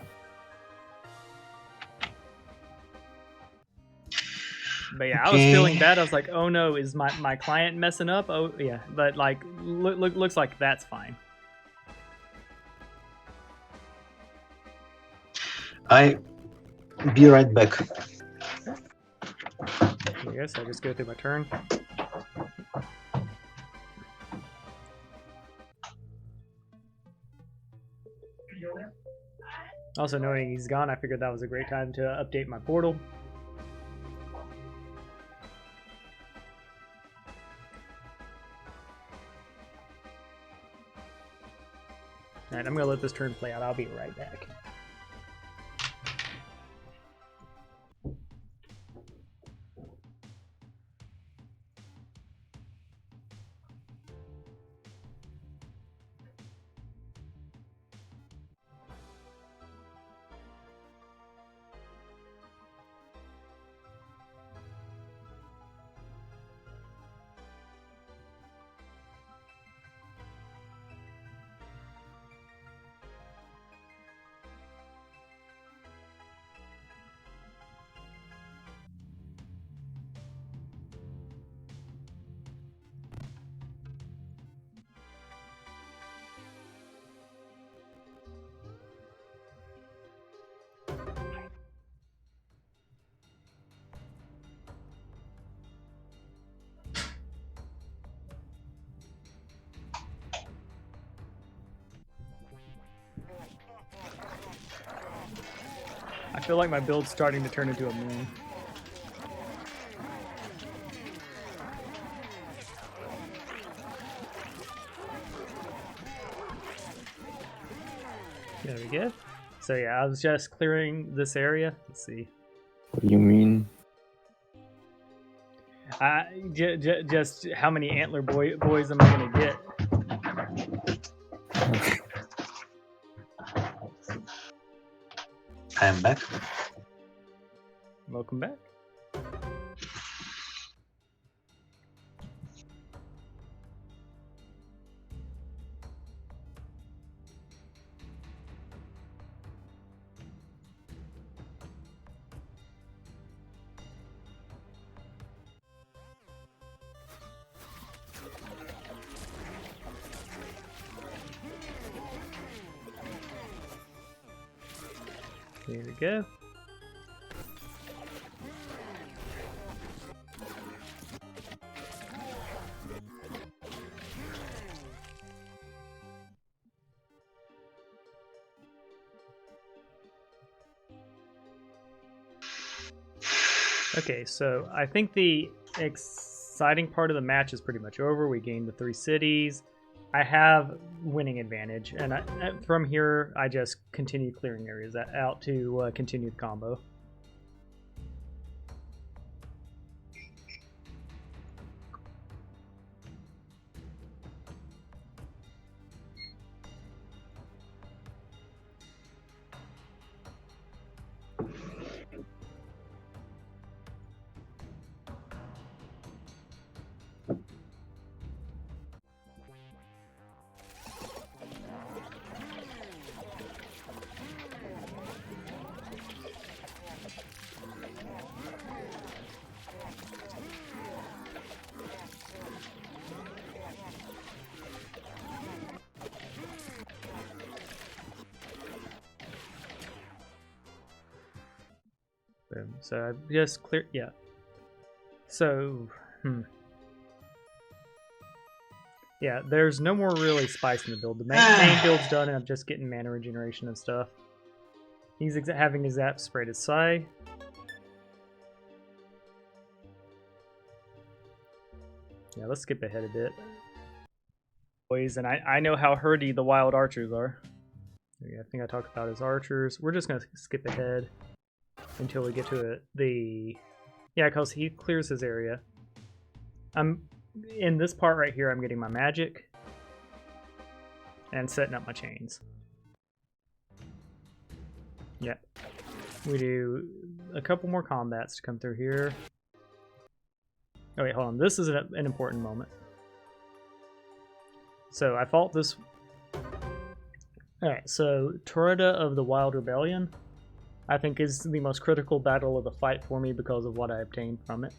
C: But yeah, I was feeling bad. I was like, oh no, is my client messing up? Oh yeah, but like looks like that's fine.
B: I be right back.
C: I guess I just go through my turn. Also, knowing he's gone, I figured that was a great time to update my portal. Alright, I'm gonna let this turn play out. I'll be right back. I feel like my build's starting to turn into a moon. There we go. So yeah, I was just clearing this area. Let's see.
D: What do you mean?
C: Just how many antler boys am I gonna get?
B: I am back.
C: Welcome back. Here we go. Okay, so I think the exciting part of the match is pretty much over. We gained the 3 cities. I have winning advantage, and from here I just continue clearing areas out to continue the combo. Boom. So I just clear, yeah. So, yeah, there's no more really spice in the build. The main build's done, and I'm just getting mana regeneration and stuff. He's having his app sprayed his Sai. Yeah, let's skip ahead a bit. Boys, and I know how herdy the wild archers are. Yeah, I think I talked about his archers. We're just gonna skip ahead until we get to yeah, because he clears his area. I'm in this part right here. I'm getting my magic and setting up my chains. Yeah, we do a couple more combats to come through here. Oh wait, hold on. This is an important moment. So I fought this Alright, so Torrida of the Wild Rebellion, I think is the most critical battle of the fight for me because of what I obtained from it.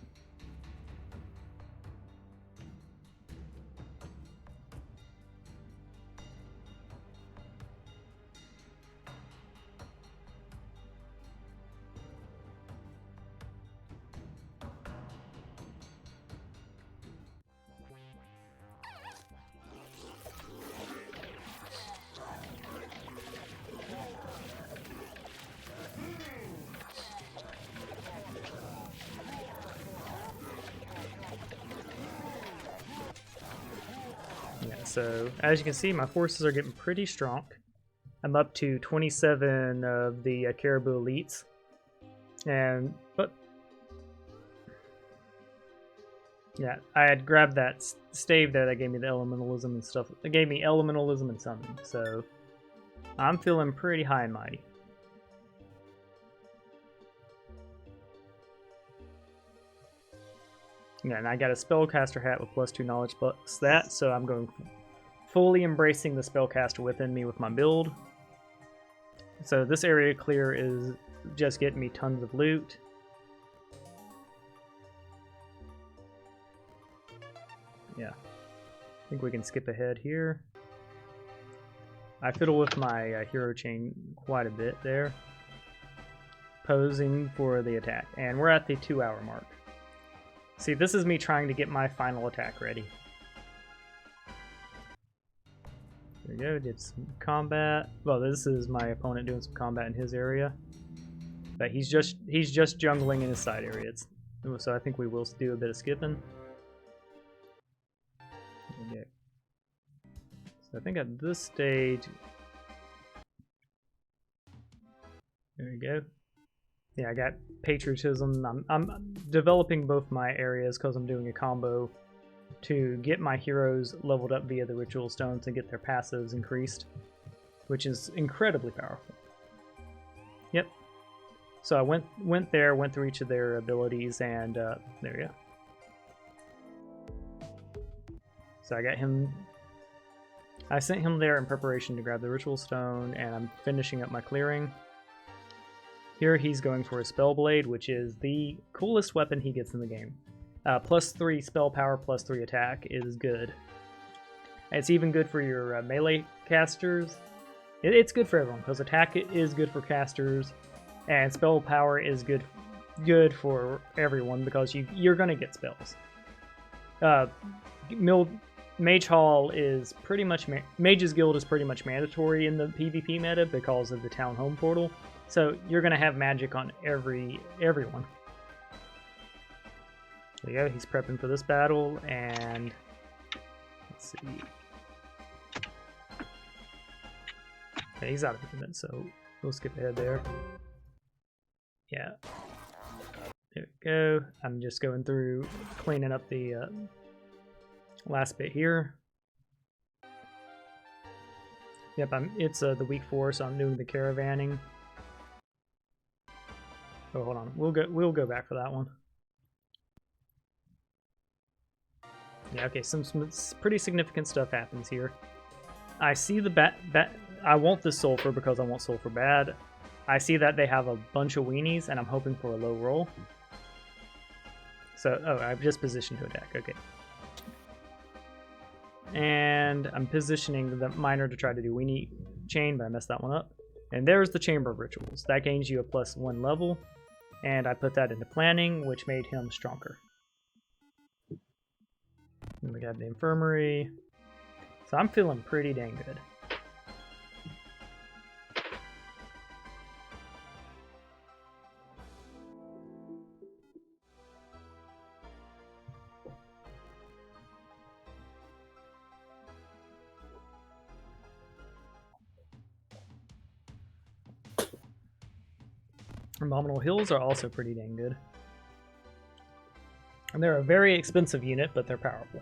C: Yeah, so as you can see, my forces are getting pretty strong. I'm up to 27 of the Caribou Elites. But yeah, I had grabbed that stave there that gave me the elementalism and stuff. It gave me elementalism and something, so I'm feeling pretty high and mighty. Yeah, and I got a spellcaster hat with +2 knowledge plus that, so I'm going fully embracing the spellcaster within me with my build. So this area clear is just getting me tons of loot. Yeah, I think we can skip ahead here. I fiddle with my hero chain quite a bit there, posing for the attack, and we're at the 2-hour mark. See, this is me trying to get my final attack ready. There we go, did some combat. Well, this is my opponent doing some combat in his area. But he's just jungling in his side area. So I think we will do a bit of skipping. Okay. So I think at this stage... There we go. Yeah, I got patriotism. I'm developing both my areas because I'm doing a combo to get my heroes leveled up via the ritual stones and get their passives increased, which is incredibly powerful. Yep. So I went through each of their abilities, and there we go. So I got him. I sent him there in preparation to grab the ritual stone, and I'm finishing up my clearing. Here he's going for a spell blade, which is the coolest weapon he gets in the game. +3 spell power, +3 attack is good. It's even good for your melee casters. It's good for everyone, because attack is good for casters, and spell power is good for everyone, because you're going to get spells. Mage Hall is pretty much... Mage's Guild is pretty much mandatory in the PvP meta because of the Town Home portal. So you're going to have magic on everyone. There you go, he's prepping for this battle, and let's see. Okay, he's out of movement, so we'll skip ahead there. Yeah. There we go. I'm just going through cleaning up the last bit here. Yep, it's the week 4, so I'm doing the caravanning. Oh, hold on. We'll go back for that one. Yeah, okay, some pretty significant stuff happens here. I see the I want this sulfur because I want sulfur bad. I see that they have a bunch of weenies, and I'm hoping for a low roll. So, oh, I've just positioned to attack. Okay. And I'm positioning the miner to try to do weenie chain, but I messed that one up. And there's the Chamber of Rituals. That gains you a +1 level. And I put that into planning, which made him stronger. And we got the infirmary. So I'm feeling pretty dang good. Abominable Hills are also pretty dang good. And they're a very expensive unit, but they're powerful.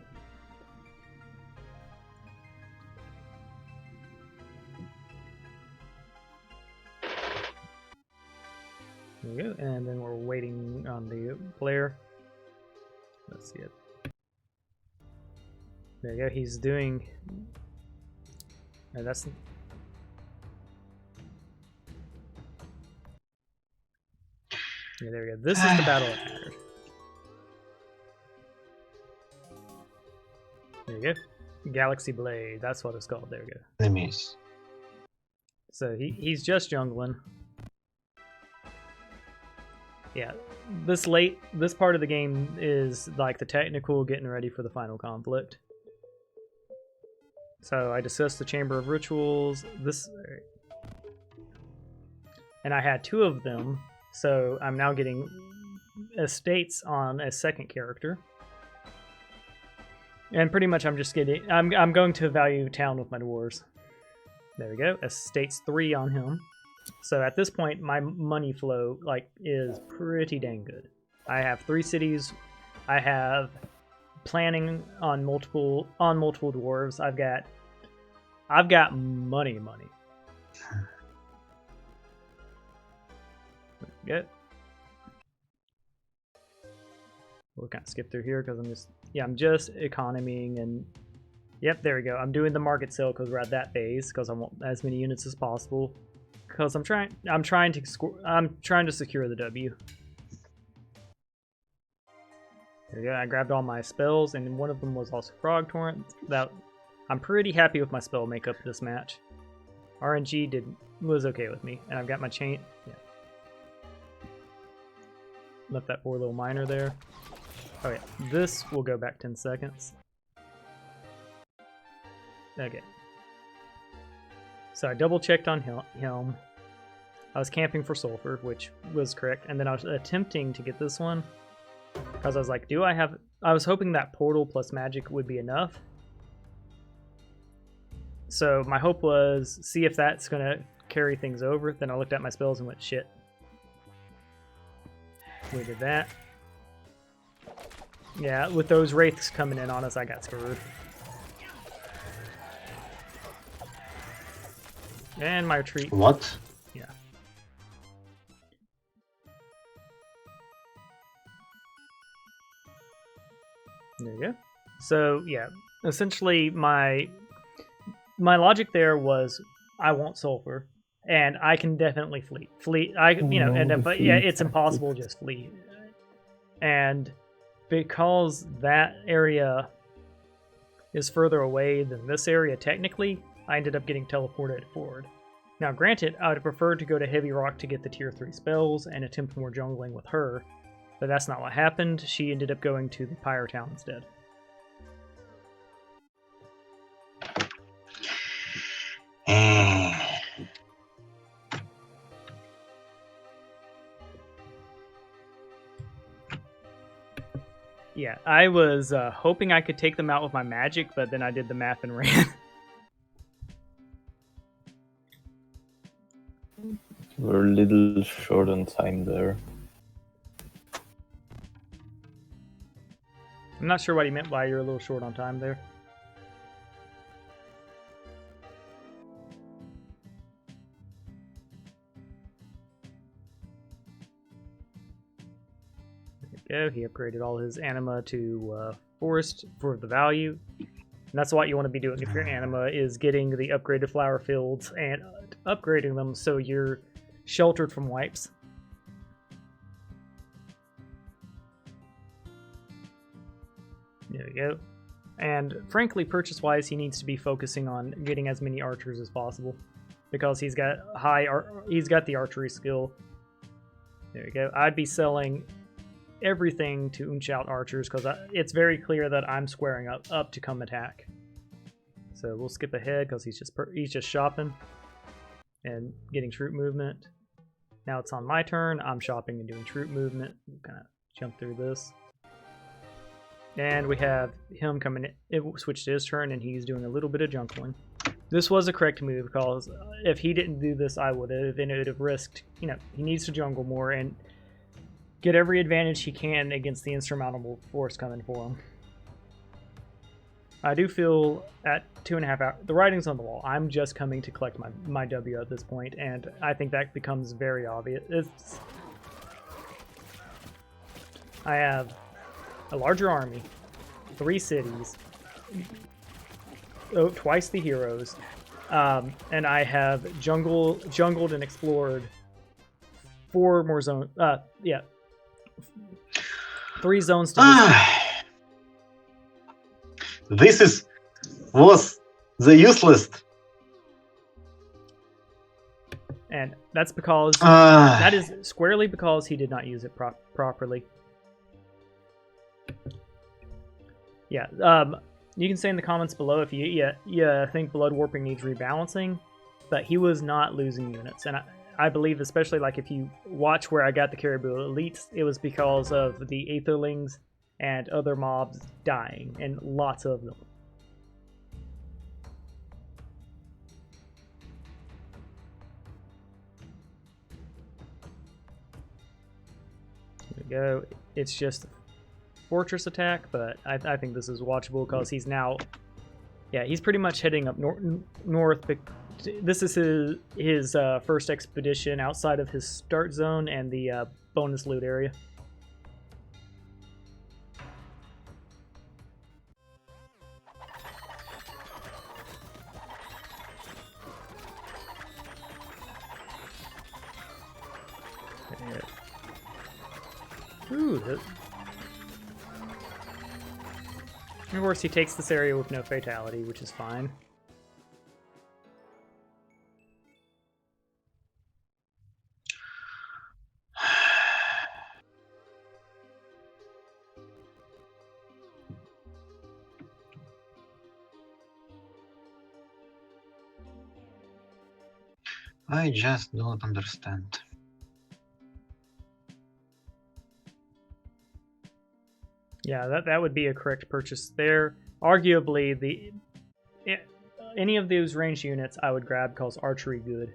C: There we go, and then we're waiting on the player. Let's see it. There you go, he's doing... No, that's... Yeah, there we go. This is the battle that mattered. There you go. Galaxy Blade. That's what it's called. There we go.
B: Enemies.
C: So he's just jungling. Yeah, this part of the game is like the technical getting ready for the final conflict. So I discussed the Chamber of Rituals. And I had 2 of them, so I'm now getting estates on a second character. And pretty much I'm just getting... I'm going to value town with my dwarves. There we go. Estates 3 on him. So at this point, my money flow is pretty dang good. I have 3 cities. I have planning on multiple dwarves. I've got money. Good. We'll kind of skip through here because I'm just economying and yep, there we go. I'm doing the market sale because we're at that phase because I want as many units as possible. Because I'm trying to secure the W. There we go. I grabbed all my spells, and one of them was also Frog Torrent. I'm pretty happy with my spell makeup this match. RNG was okay with me, and I've got my chain. Yeah. Left that poor little miner there. Oh yeah, this will go back 10 seconds. Okay. So I double checked on him. I was camping for sulfur, which was correct, and then I was attempting to get this one because I was like, I was hoping that portal plus magic would be enough. So my hope was see if that's gonna carry things over. Then I looked at my spells and went, shit. We did that. Yeah, with those wraiths coming in on us, I got screwed. And my retreat.
B: What?
C: Yeah. There you go. So yeah, essentially my logic there was I want sulfur, and I can definitely flee. But yeah, it's impossible to just flee. And because that area is further away than this area technically, I ended up getting teleported forward. Now granted, I would have preferred to go to Heavy Rock to get the tier 3 spells and attempt more jungling with her, but that's not what happened. She ended up going to the Pyre Town instead. Yeah, I was hoping I could take them out with my magic, but then I did the math and ran.
D: We're a little short on time there.
C: I'm not sure what he meant by you're a little short on time there. There we go. He upgraded all his anima to forest for the value. And that's what you want to be doing if your anima is getting the upgraded flower fields and upgrading them so you're sheltered from wipes. There we go. And frankly, purchase-wise, he needs to be focusing on getting as many archers as possible because he's got the archery skill. There we go. I'd be selling everything to Unch-out archers because it's very clear that I'm squaring up to come attack. So we'll skip ahead because he's just shopping and getting troop movement. Now it's on my turn. I'm shopping and doing troop movement. We'll kind of jump through this. And we have him coming in. It switched to his turn and he's doing a little bit of jungling. This was a correct move because if he didn't do this, I would have, and it would have risked, he needs to jungle more and get every advantage he can against the insurmountable force coming for him. I do feel at 2.5 hours, the writing's on the wall. I'm just coming to collect my W at this point, and I think that becomes very obvious. I have a larger army, 3 cities, twice the heroes, and I have jungled and explored 4 more zones. Yeah. 3 zones to this.
B: This was the useless.
C: And that's because that is squarely because he did not use it properly. Yeah. You can say in the comments below if you think Blood Warping needs rebalancing, but he was not losing units, and I believe, especially like if you watch where I got the Caribou Elites, it was because of the Aetherlings and other mobs dying, and lots of them. There we go. It's just fortress attack, but I think this is watchable because he's now, yeah, he's pretty much heading up north. This is his first expedition outside of his start zone and the bonus loot area. Ooh, of course, he takes this area with no fatality, which is fine.
B: I just don't understand.
C: Yeah, that would be a correct purchase there. Arguably, any of those ranged units I would grab because archery good.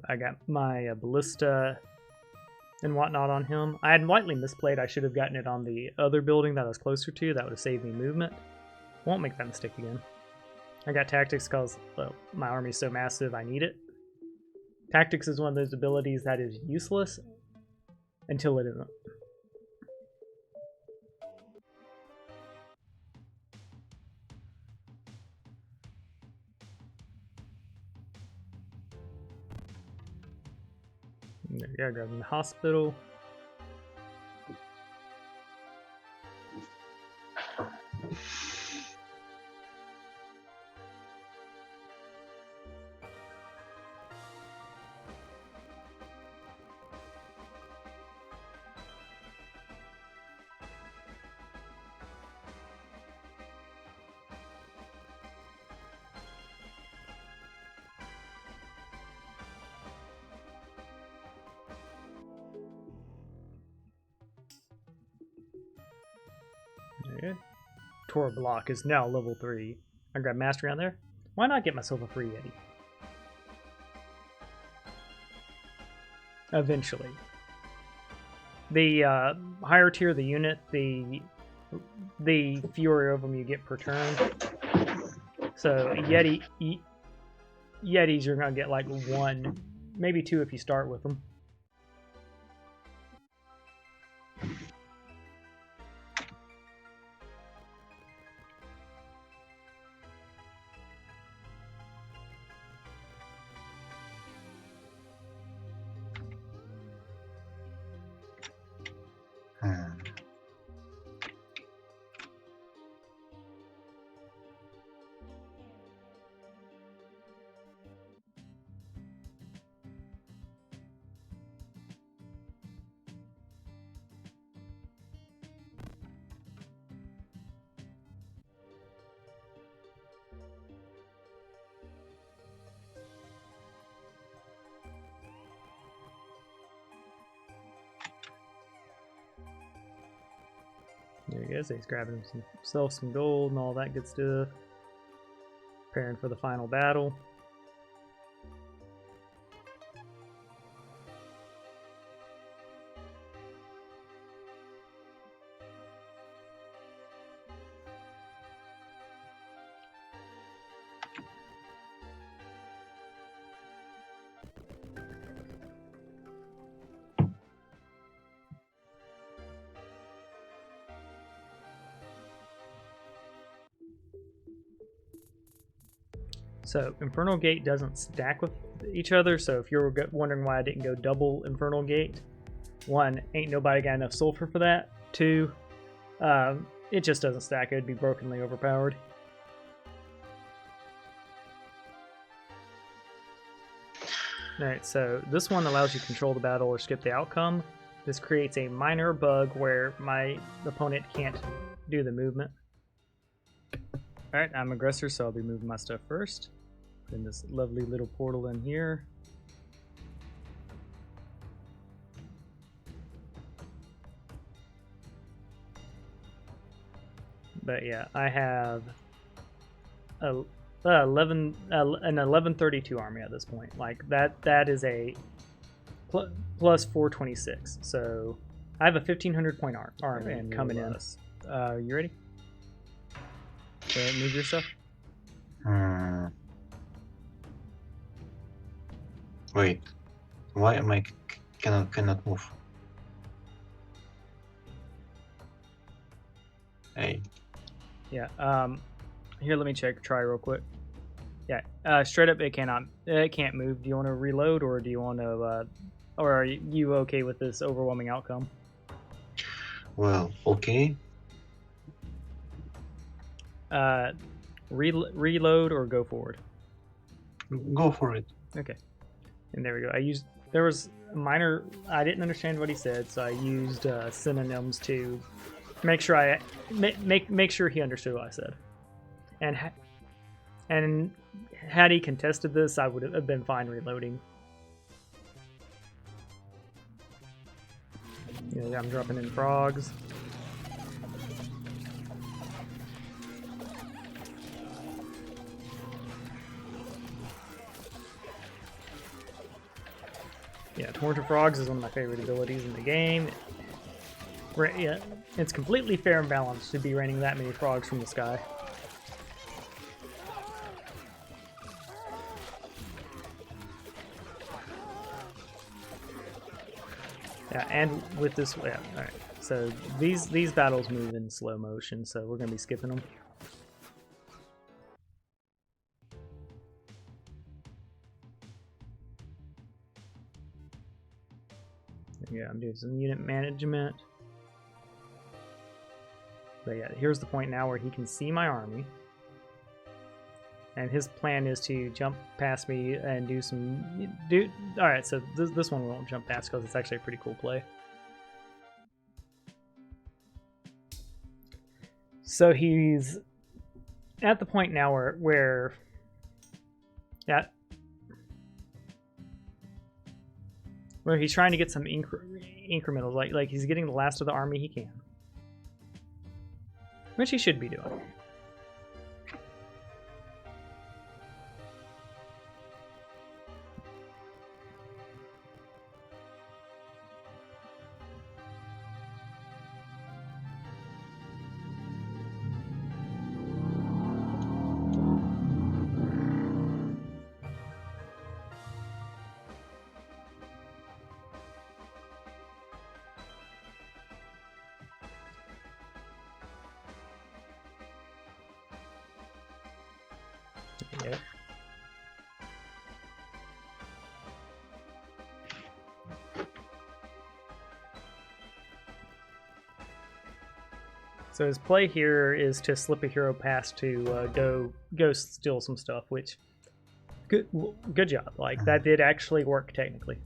C: I got my ballista and whatnot on him. I had lightly misplayed. I should have gotten it on the other building that I was closer to. That would have saved me movement. Won't make that mistake again. I got tactics because my army's so massive I need it. Tactics is one of those abilities that is useless until it isn't. There you go, grabbing the hospital. Okay. Tor block is now level 3. I grab mastery on there. Why not get myself a free Yeti? Eventually. The higher tier the unit, the fewer of them you get per turn. So Yetis you're gonna get like 1, maybe 2 if you start with them. There he goes. He's grabbing himself some gold and all that good stuff. Preparing for the final battle. So, Infernal Gate doesn't stack with each other, so if you're wondering why I didn't go double Infernal Gate, 1, ain't nobody got enough sulfur for that. 2, it just doesn't stack. It would be brokenly overpowered. Alright, so this one allows you to control the battle or skip the outcome. This creates a minor bug where my opponent can't do the movement. Alright, I'm aggressor, so I'll be moving my stuff first. Putting this lovely little portal in here. But yeah, I have an 1132 army at this point. Like that is a plus 426. So I have a 1500 point army and coming in. You ready? Move your stuff.
B: Wait, why am I cannot move? Hey.
C: Yeah. Here, let me try real quick. Yeah. Straight up, it can't move. Do you want to reload, or do you want to, or are you okay with this overwhelming outcome?
B: Well, okay.
C: Reload or go forward.
B: Go for it.
C: Okay. And there we go. There was a minor, I didn't understand what he said, so I used synonyms to make sure make sure he understood what I said. And had he contested this, I would have been fine reloading. Yeah, I'm dropping in frogs. Yeah, Torrent of Frogs is one of my favorite abilities in the game. Yeah, it's completely fair and balanced to be raining that many frogs from the sky. Yeah, and with this, yeah, all right. So these battles move in slow motion, so we're gonna be skipping them. Yeah, I'm doing some unit management. But yeah, here's the point now where he can see my army. And his plan is to jump past me and do some... Alright, so this one won't jump past because it's actually a pretty cool play. So he's at the point now where he's trying to get some incrementals, like he's getting the last of the army he can, which he should be doing. Yeah. So his play here is to slip a hero past to go steal some stuff, which good job. Like that did actually work technically.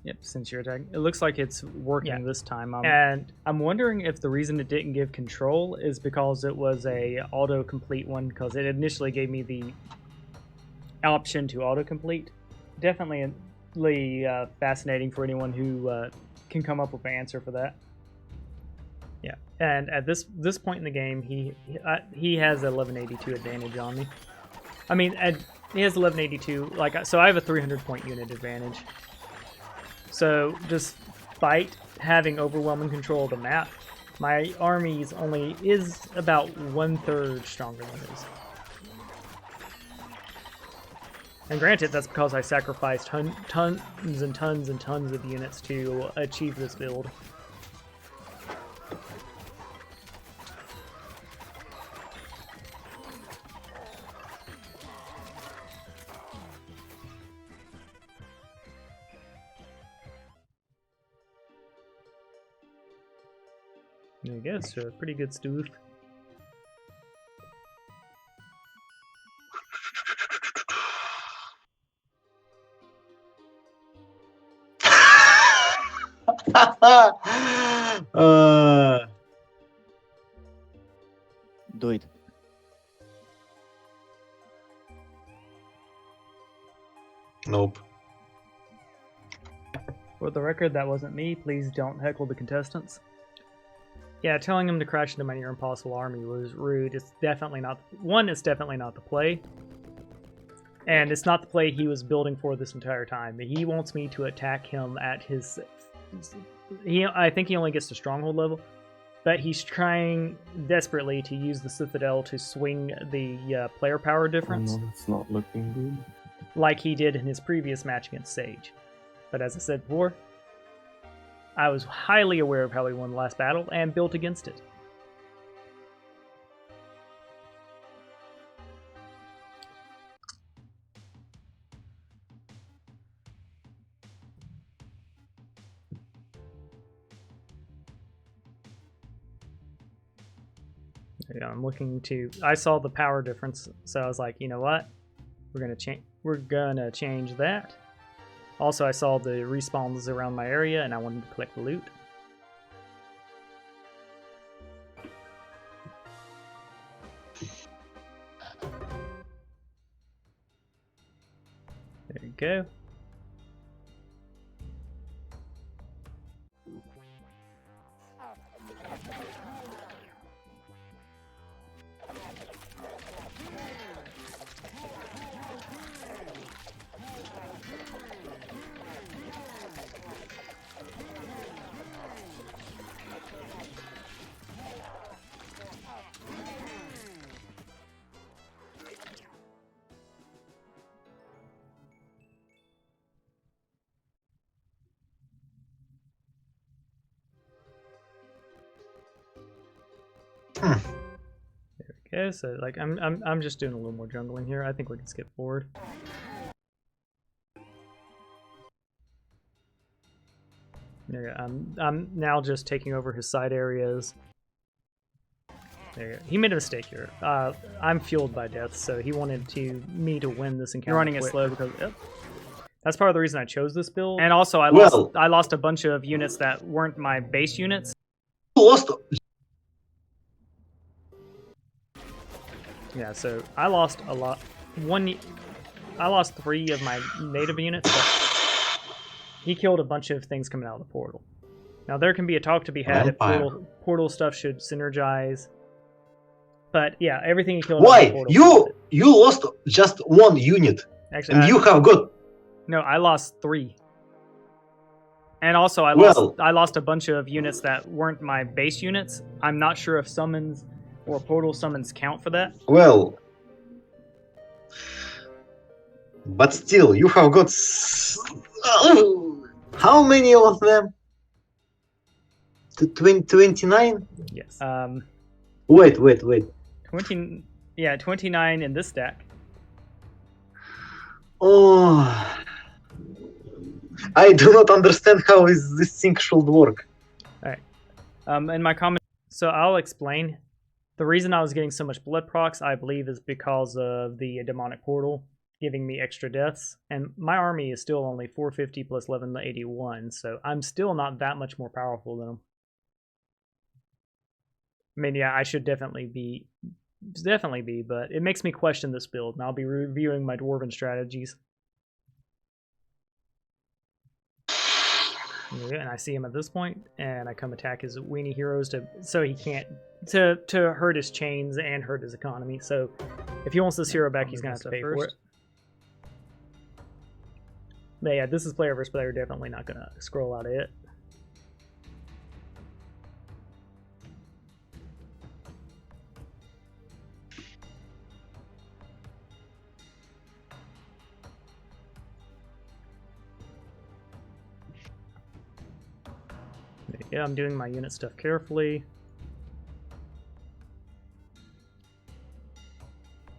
C: Yep, since you're attacking, it looks like it's working this time. And I'm wondering if the reason it didn't give control is because it was a auto-complete one, because it initially gave me the option to auto-complete. Definitely fascinating for anyone who can come up with an answer for that. Yeah, and at this point in the game, he has 1182 advantage on me. I mean, he has 1182. So I have a 300 point unit advantage. So despite having overwhelming control of the map, my army is about 1/3 stronger than his. And granted, that's because I sacrificed tons and tons and tons of units to achieve this build. I guess a pretty good stoof.
E: Do it.
B: Nope.
C: For the record, that wasn't me. Please don't heckle the contestants. Yeah, telling him to crash into my near impossible army was rude. It's definitely not... One, it's definitely not the play. And it's not the play he was building for this entire time. He wants me to attack him at his... I think he only gets to stronghold level. But he's trying desperately to use the Citadel to swing the player power difference.
D: No, it's not looking good.
C: Like he did in his previous match against Sage. But as I said before, I was highly aware of how he won the last battle and built against it. Yeah, I'm looking to... I saw the power difference, so I was like, you know what? We're gonna change that. Also, I saw the respawns around my area, and I wanted to collect the loot. There you go. There we go. So like I'm just doing a little more jungling here. I think we can skip forward. There you go. I'm now just taking over his side areas. There you go. He made a mistake here. I'm fueled by death, so he wanted me to win this encounter. You're running it slow because that's part of the reason I chose this build. And also I lost a bunch of units that weren't my base units.
B: Lost.
C: Yeah, so I lost a lot. I lost 3 of my native units, but he killed a bunch of things coming out of the portal. Now there can be a talk to be had if portal stuff should synergize. But yeah, everything he killed.
B: Why? You lost just 1 unit.
C: Actually,
B: and you have got...
C: No, I lost 3. And also I lost a bunch of units that weren't my base units. I'm not sure if summons or portal summons count for that.
B: Well, but still, you have got... How many of them? 29?
C: Yes.
B: Wait.
C: 29 in this stack.
B: Oh, I do not understand how this thing should work.
C: Alright. In my comment, so I'll explain. The reason I was getting so much blood procs, I believe, is because of the demonic portal giving me extra deaths. And my army is still only 450 plus 1181, so I'm still not that much more powerful than them. I mean, yeah, I should definitely be, but it makes me question this build, and I'll be reviewing my dwarven strategies. And I see him at this point, and I come attack his weenie heroes so he can't to hurt his chains and hurt his economy. So if he wants this hero back, he's gonna have to pay for it. But yeah, this is player versus player. Definitely not gonna scroll out of it. Yeah, I'm doing my unit stuff carefully.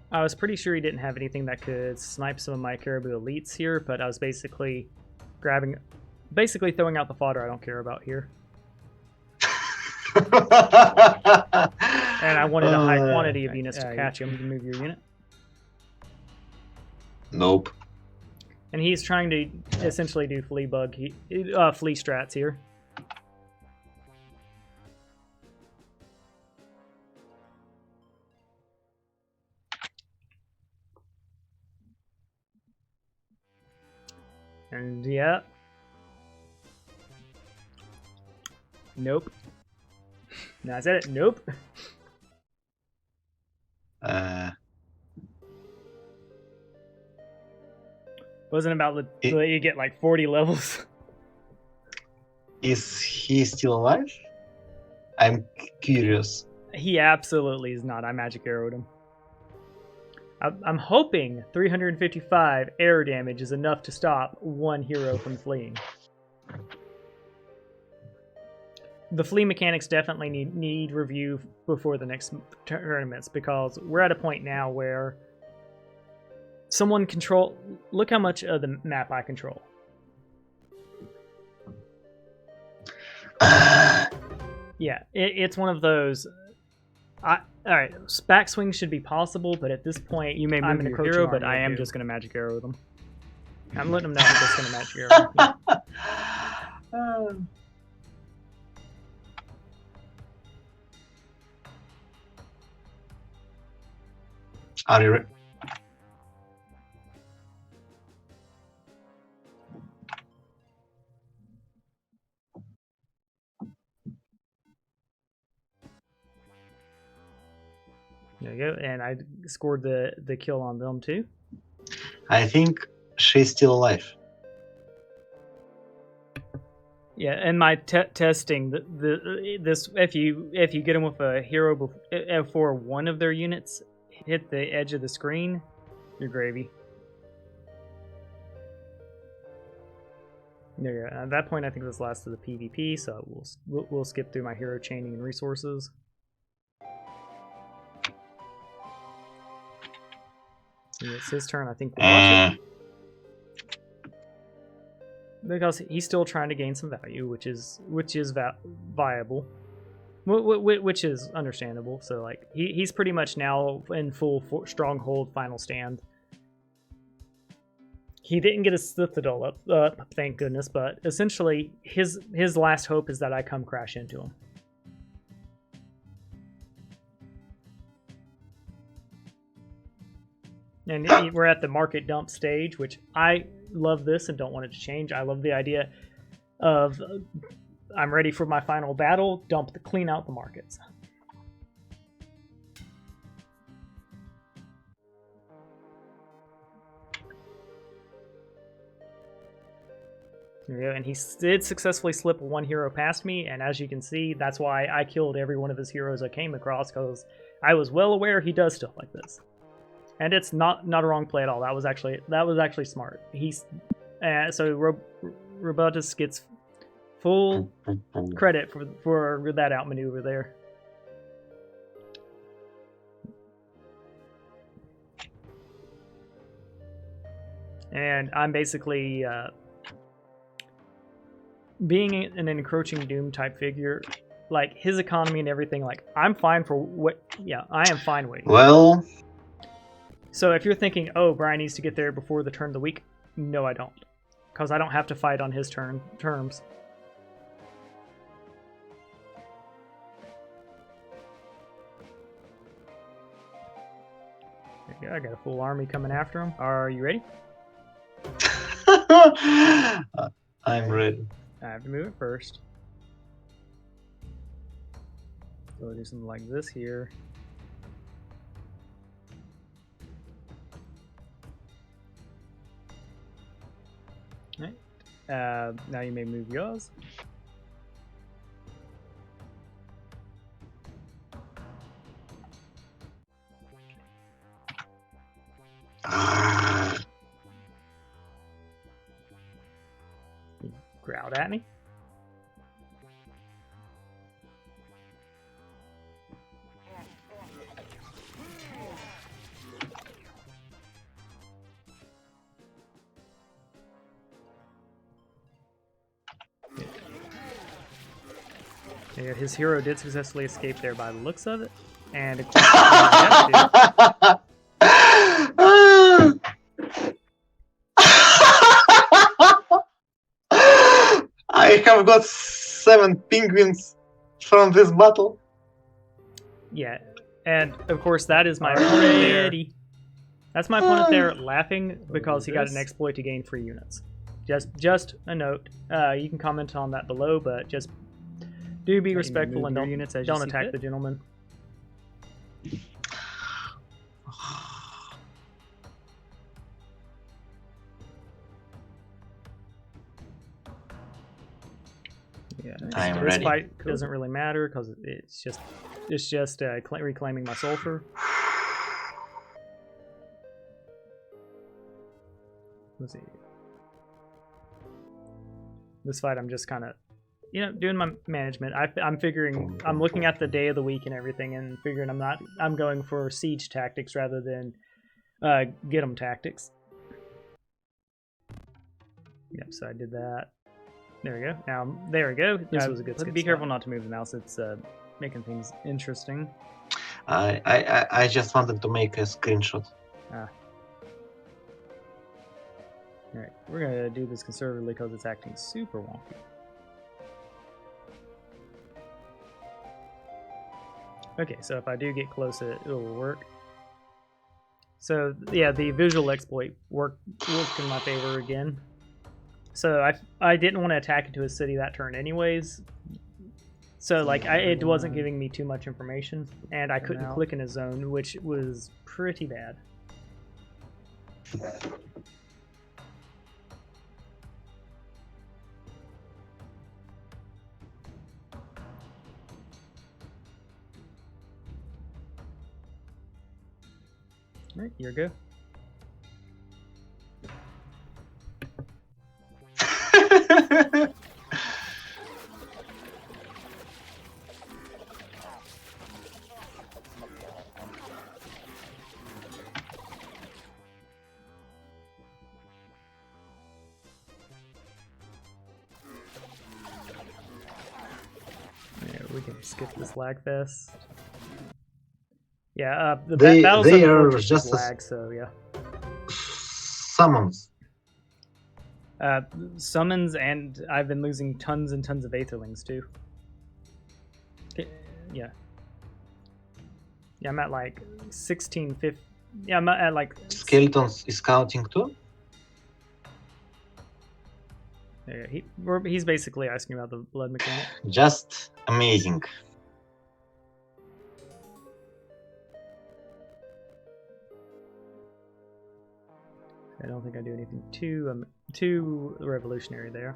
C: I was pretty sure he didn't have anything that could snipe some of my Caribou elites here, but I was basically throwing out the fodder I don't care about here. And I wanted a high quantity of units to catch him. You can move your unit.
B: Nope.
C: And he's trying to essentially do flea strats here. And yeah. Nope. No, I said it. Nope. Wasn't about you get like 40 levels.
B: Is he still alive? I'm curious.
C: He absolutely is not. I magic arrowed him. I'm hoping 355 air damage is enough to stop one hero from fleeing. The flee mechanics definitely need review before the next tournaments, because we're at a point now where someone look how much of the map I control. Yeah, it's one of those. Alright, backswing should be possible, but at this point, you may move your hero, but I am just going to magic arrow them. I'm letting them know I'm just going to magic arrow them.
B: Are you ready?
C: There you go, and I scored the kill on them too.
B: I think she's still alive.
C: Yeah, and my testing this if you get them with a hero before one of their units hit the edge of the screen, you're gravy. There you go. At that point, I think this lasts to the PvP, so we'll skip through my hero chaining and resources. It's his turn. I think we'll watch it. Because he's still trying to gain some value, which is viable, which is understandable. So like he's pretty much now in full stronghold final stand. He didn't get his Citadel up, thank goodness. But essentially, his last hope is that I come crash into him. And we're at the market dump stage, which I love this and don't want it to change. I love the idea of I'm ready for my final battle, clean out the markets. There you go. And he did successfully slip one hero past me, and as you can see, that's why I killed every one of his heroes I came across, because I was well aware he does stuff like this. And it's not a wrong play at all. That was actually smart. So Robotus gets full credit for that outmaneuver there. And I'm basically being an encroaching doom type figure, like his economy and everything. Like I'm fine for what? Yeah, I am fine waiting.
B: Well.
C: So if you're thinking, oh, Brian needs to get there before the turn of the week, no, I don't. Because I don't have to fight on his terms. There you go, I got a full army coming after him. Are you ready?
B: I'm ready.
A: I have to move it first. So I'll do something like this here. Alright. Now you may move yours. You growled at me. Yeah, his hero did successfully escape there by the looks of it, and of course, I
B: have got 7 penguins from this battle.
A: yeah, and of course that is my opponent there. That's my opponent there laughing because he got an exploit to gain free units. Just a note. You can comment on that below, but just do be respectful and don't attack the gentleman. Yeah, this fight doesn't really matter because it's just reclaiming my sulfur. Let's see. This fight, I'm just kind of, doing my management. I'm figuring, I'm looking at the day of the week and everything, and figuring I'm going for siege tactics rather than get 'em tactics. Yep. So I did that. There we go. Now, there we go. This was a good. Be careful not to move the mouse. It's making things interesting.
B: I just wanted to make a screenshot.
A: Alright, we're gonna do this conservatively because it's acting super wonky. Okay, so if I do get close, it'll work. So yeah, the visual exploit worked in my favor again. So I didn't want to attack into his city that turn anyways. So like it wasn't giving me too much information, and I couldn't click in his zone, which was pretty bad. Alright, you're good. Yeah, we can skip this lag fest. Yeah, the battles
B: they
A: of
B: are
A: the
B: just
A: lag, so yeah.
B: Summons.
A: Summons, and I've been losing tons and tons of Aetherlings too. Yeah. Yeah, I'm at like 1650. Yeah, I'm at like...
B: Skeletons is counting too?
A: Yeah, he's basically asking about the blood mechanic.
B: Just amazing.
A: I don't think I do anything too revolutionary there.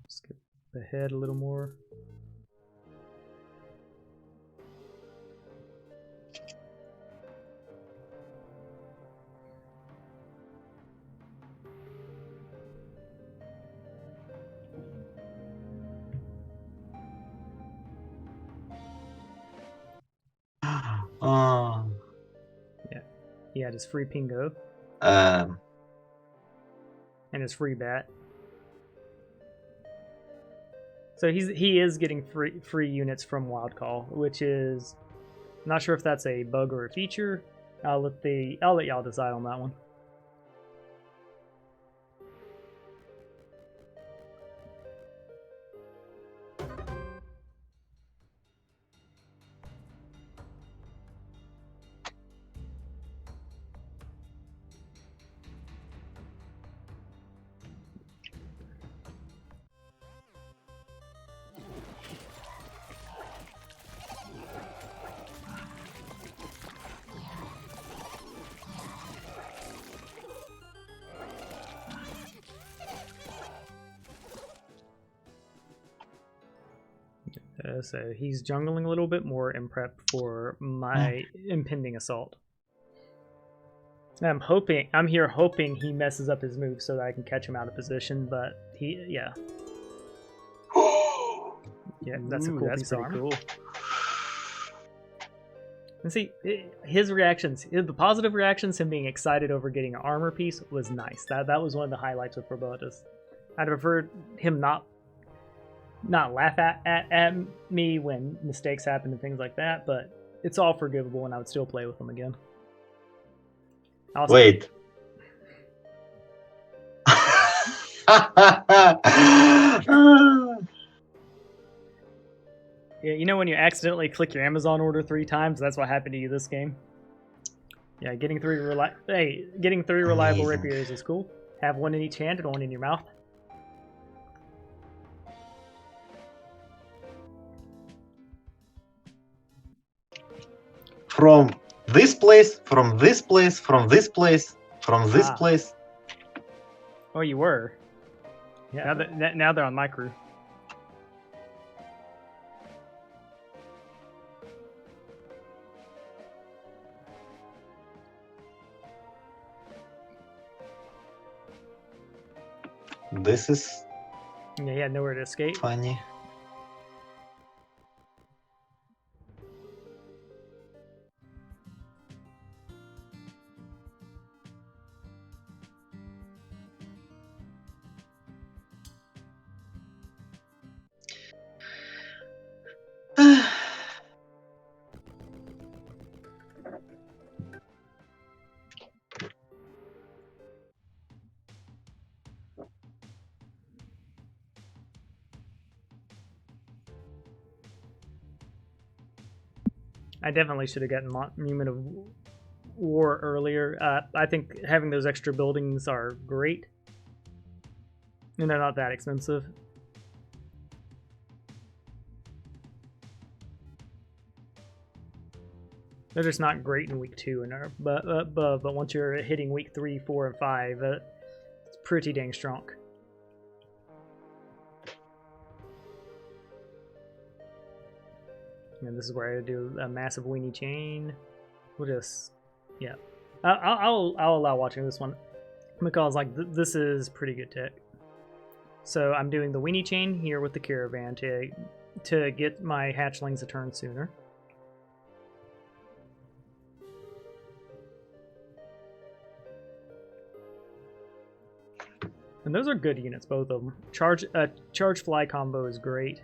A: Skip ahead a little more. Yeah, he had his free Pingo and his free bat. So he is getting free units from Wild Call, which is, I'm not sure if that's a bug or a feature. I'll let y'all decide on that one.
C: go. So he's jungling a little bit more in prep for my impending assault. I'm here hoping he messes up his move so that I can catch him out of position, but yeah, that's a cool piece of armor. Cool. And see, his reactions, the positive reactions, him being excited over getting an armor piece was nice. That was one of the highlights with Robotus. I'd preferred him not laugh at me when mistakes happen and things like that, but it's all forgivable and I would still play with him again.
B: Wait.
C: Yeah, you know when you accidentally click your Amazon order 3 times? That's what happened to you this game. Yeah, getting 3 reliable rapiers is cool. Have one in each hand and one in your mouth.
B: From this place, from this place, from this place, from this place.
C: Oh, you were? Yeah. Now they're on my crew.
B: This is...
C: Yeah, he had nowhere to escape.
B: Funny.
C: I definitely should have gotten Monument of War earlier. I think having those extra buildings are great. And they're not that expensive. They're just not great in week 2, but once you're hitting week 3, 4, and 5, it's pretty dang strong. And this is where I do a massive weenie chain. We'll just, yeah. I'll allow watching this one because like this is pretty good tech. So I'm doing the weenie chain here with the caravan to get my hatchlings a turn sooner. And those are good units, both of them. Charge fly combo is great.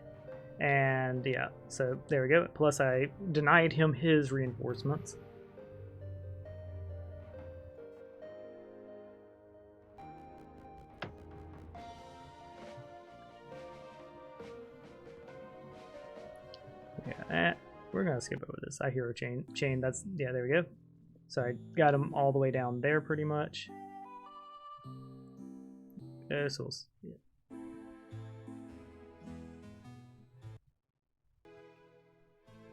C: And yeah, so there we go. Plus I denied him his reinforcements. Yeah, we're gonna skip over this. I hero chain, that's, yeah, there we go. So I got him all the way down there pretty much. So yeah.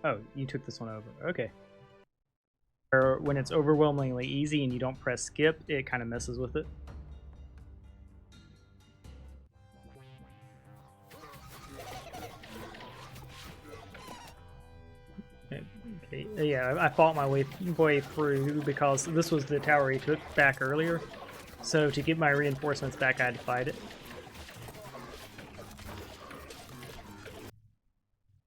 C: Oh, you took this one over. Okay. Or when it's overwhelmingly easy and you don't press skip, it kind of messes with it. Okay. Yeah, I fought my way through because this was the tower he took back earlier. So to get my reinforcements back, I had to fight it.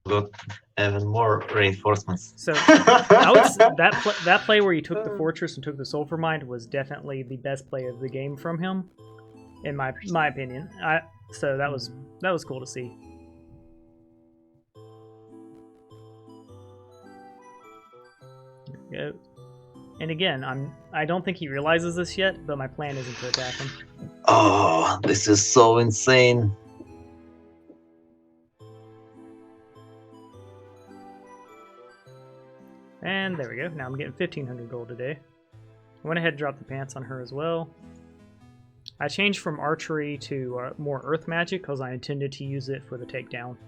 B: Got even more reinforcements.
C: So I would that play where he took the fortress and took the sulfur mine was definitely the best play of the game from him, in my opinion. So that was cool to see. There we go. And again, I don't think he realizes this yet, but my plan isn't to attack him.
B: Oh, this is so insane.
C: And there we go. Now I'm getting 1,500 gold today. I went ahead and dropped the pants on her as well. I changed from archery to more earth magic because I intended to use it for the takedown.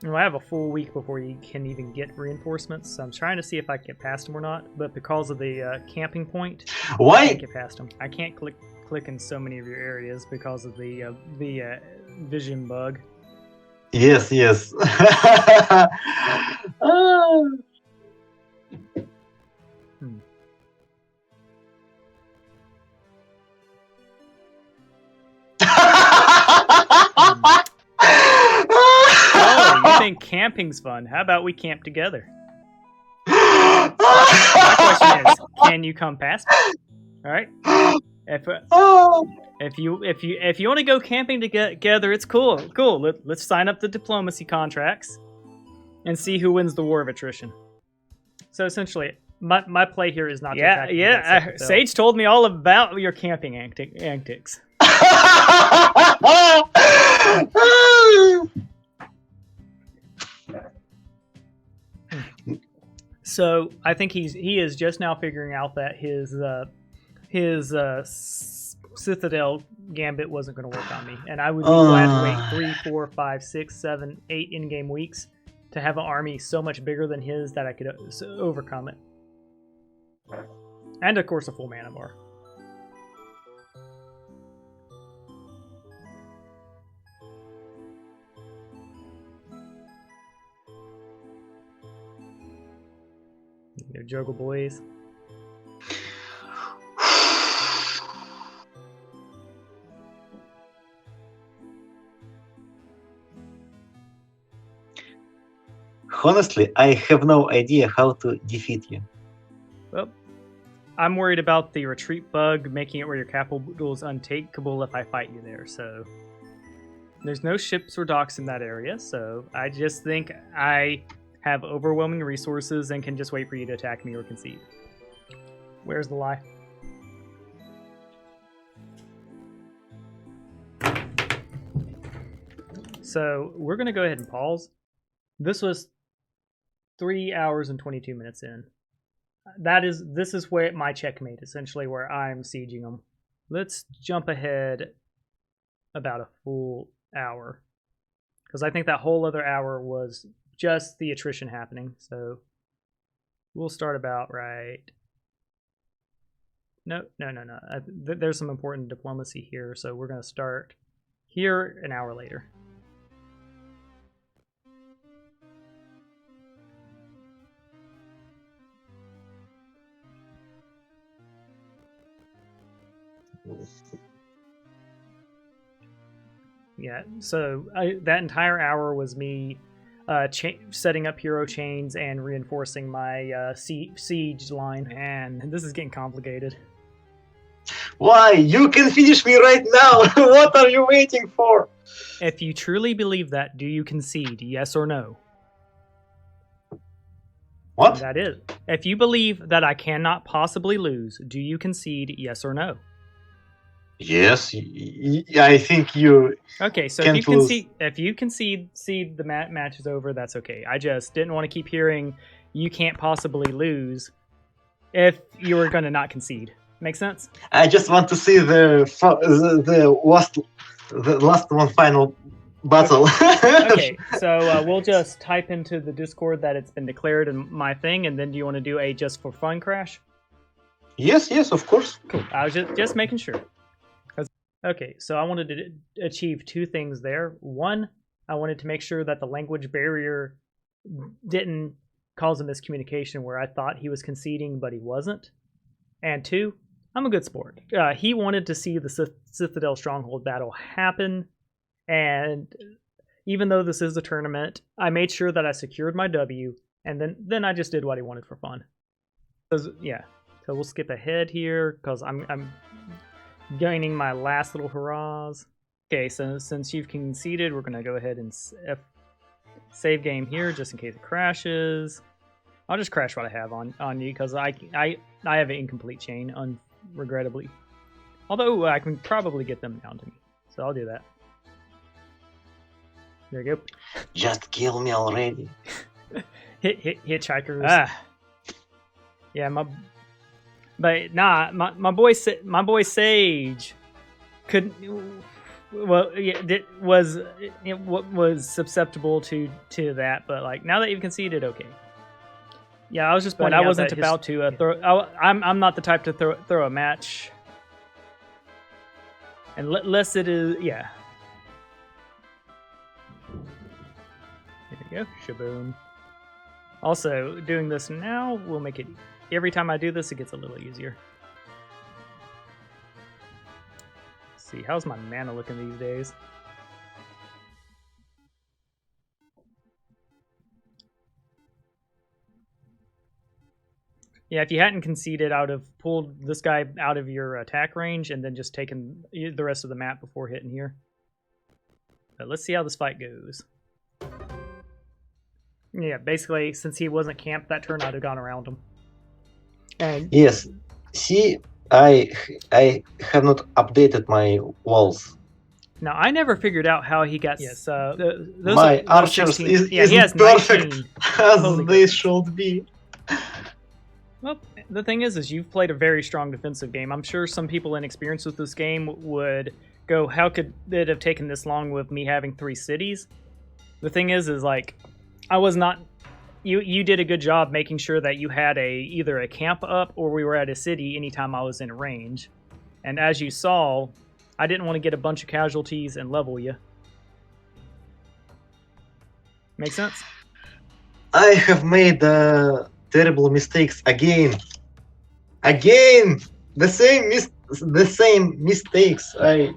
C: Well, I have a full week before you can even get reinforcements, so I'm trying to see if I can get past him or not. But because of the camping point,
B: Why?
C: I can't get past him. I can't click click in so many of your areas because of the vision bug.
B: Yes. Ah.
C: Oh, you think camping's fun? How about we camp together? My question is, can you come past me? All right. If you want to go camping together, it's cool. Let's sign up the diplomacy contracts and see who wins the war of attrition. So essentially, my play here is not to attack. Yeah. Sage told me all about your camping antics. So I think he is just now figuring out that his Citadel Gambit wasn't going to work on me, and I was glad to wait 3, 4, 5, 6, 7, 8 in-game weeks to have an army so much bigger than his that I could overcome it, and of course a full mana bar. No juggle, boys.
B: Honestly, I have no idea how to defeat you.
C: Well, I'm worried about the retreat bug making it where your capital is untakeable if I fight you there, so there's no ships or docks in that area, so I just think I have overwhelming resources and can just wait for you to attack me or concede. Where's the lie? So we're going to go ahead and pause. This was 3 hours and 22 minutes in. This is where my checkmate, essentially, where I'm sieging them. Let's jump ahead about a full hour, because I think that whole other hour was just the attrition happening. So we'll start about right. No. There's some important diplomacy here, so we're going to start here an hour later. Yeah, so that entire hour was me setting up hero chains and reinforcing my siege line, and this is getting complicated.
B: Why? You can finish me right now! What are you waiting for?
C: If you truly believe that, do you concede, yes or no?
B: What?
C: That is. If you believe that I cannot possibly lose, do you concede, yes or no?
B: Yes, I think you.
C: Okay, so if you concede the match is over, that's okay. I just didn't want to keep hearing you can't possibly lose if you were going to not concede. Make sense?
B: I just want to see the last one final battle.
C: Okay, so we'll just type into the Discord that it's been declared in my thing, and then do you want to do a just for fun crash?
B: Yes, of course.
C: Cool. I was just making sure. Okay, so I wanted to achieve two things there. One, I wanted to make sure that the language barrier didn't cause a miscommunication where I thought he was conceding, but he wasn't. And two, I'm a good sport. He wanted to see the Citadel Stronghold battle happen, and even though this is a tournament, I made sure that I secured my W, and then I just did what he wanted for fun. Yeah, so we'll skip ahead here, because I'm gaining my last little hurrahs. Okay, so since you've conceded, we're going to go ahead and save game here just in case it crashes. I'll just crash what I have on you because I have an incomplete chain, regrettably. Although I can probably get them down to me, so I'll do that. There you go.
B: Just kill me already.
C: Hitchhikers. Yeah, my boy Sage couldn't. Well, yeah, was susceptible to that, but like now that you've conceded, okay. Yeah, I was just pointing out I wasn't about to throw. I'm not the type to throw a match.
A: Unless it is, yeah. There we go, shaboom. Also, doing this now will make it, every time I do this, it gets a little easier. Let's see, how's my mana looking these days? Yeah, if you hadn't conceded, I would have pulled this guy out of your attack range and then just taken the rest of the map before hitting here. But let's see how this fight goes. Yeah, basically, since he wasn't camped that turn, I'd have gone around him. And
B: Yes. See, I have not updated my walls.
A: now, I never figured out how he got... Yes, those
B: My
A: are,
B: archers
A: 16.
B: is
A: Yeah, he has
B: perfect
A: 19.
B: as
A: Holy
B: they
A: goodness.
B: should be.
A: Well, the thing is you've played a very strong defensive game. I'm sure some people inexperienced with this game would go, how could it have taken this long with me having 3 cities? The thing is like, I was not... You did a good job making sure that you had either a camp up or we were at a city anytime I was in range. And as you saw, I didn't want to get a bunch of casualties and level you. Make sense?
B: I have made terrible mistakes again. The same mistakes. I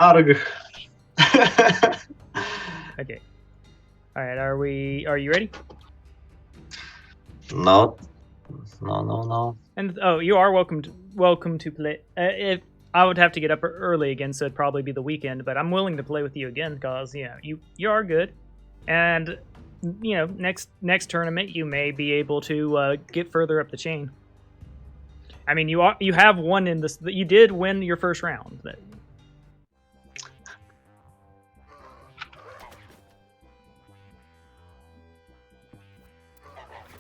B: argue.
A: Okay. All right. Are you ready?
B: No.
A: And oh, you are welcome to play. If I would have to get up early again, so it'd probably be the weekend. But I'm willing to play with you again because you are good, and next tournament you may be able to get further up the chain. I mean, you have won in this. You did win your first round. But...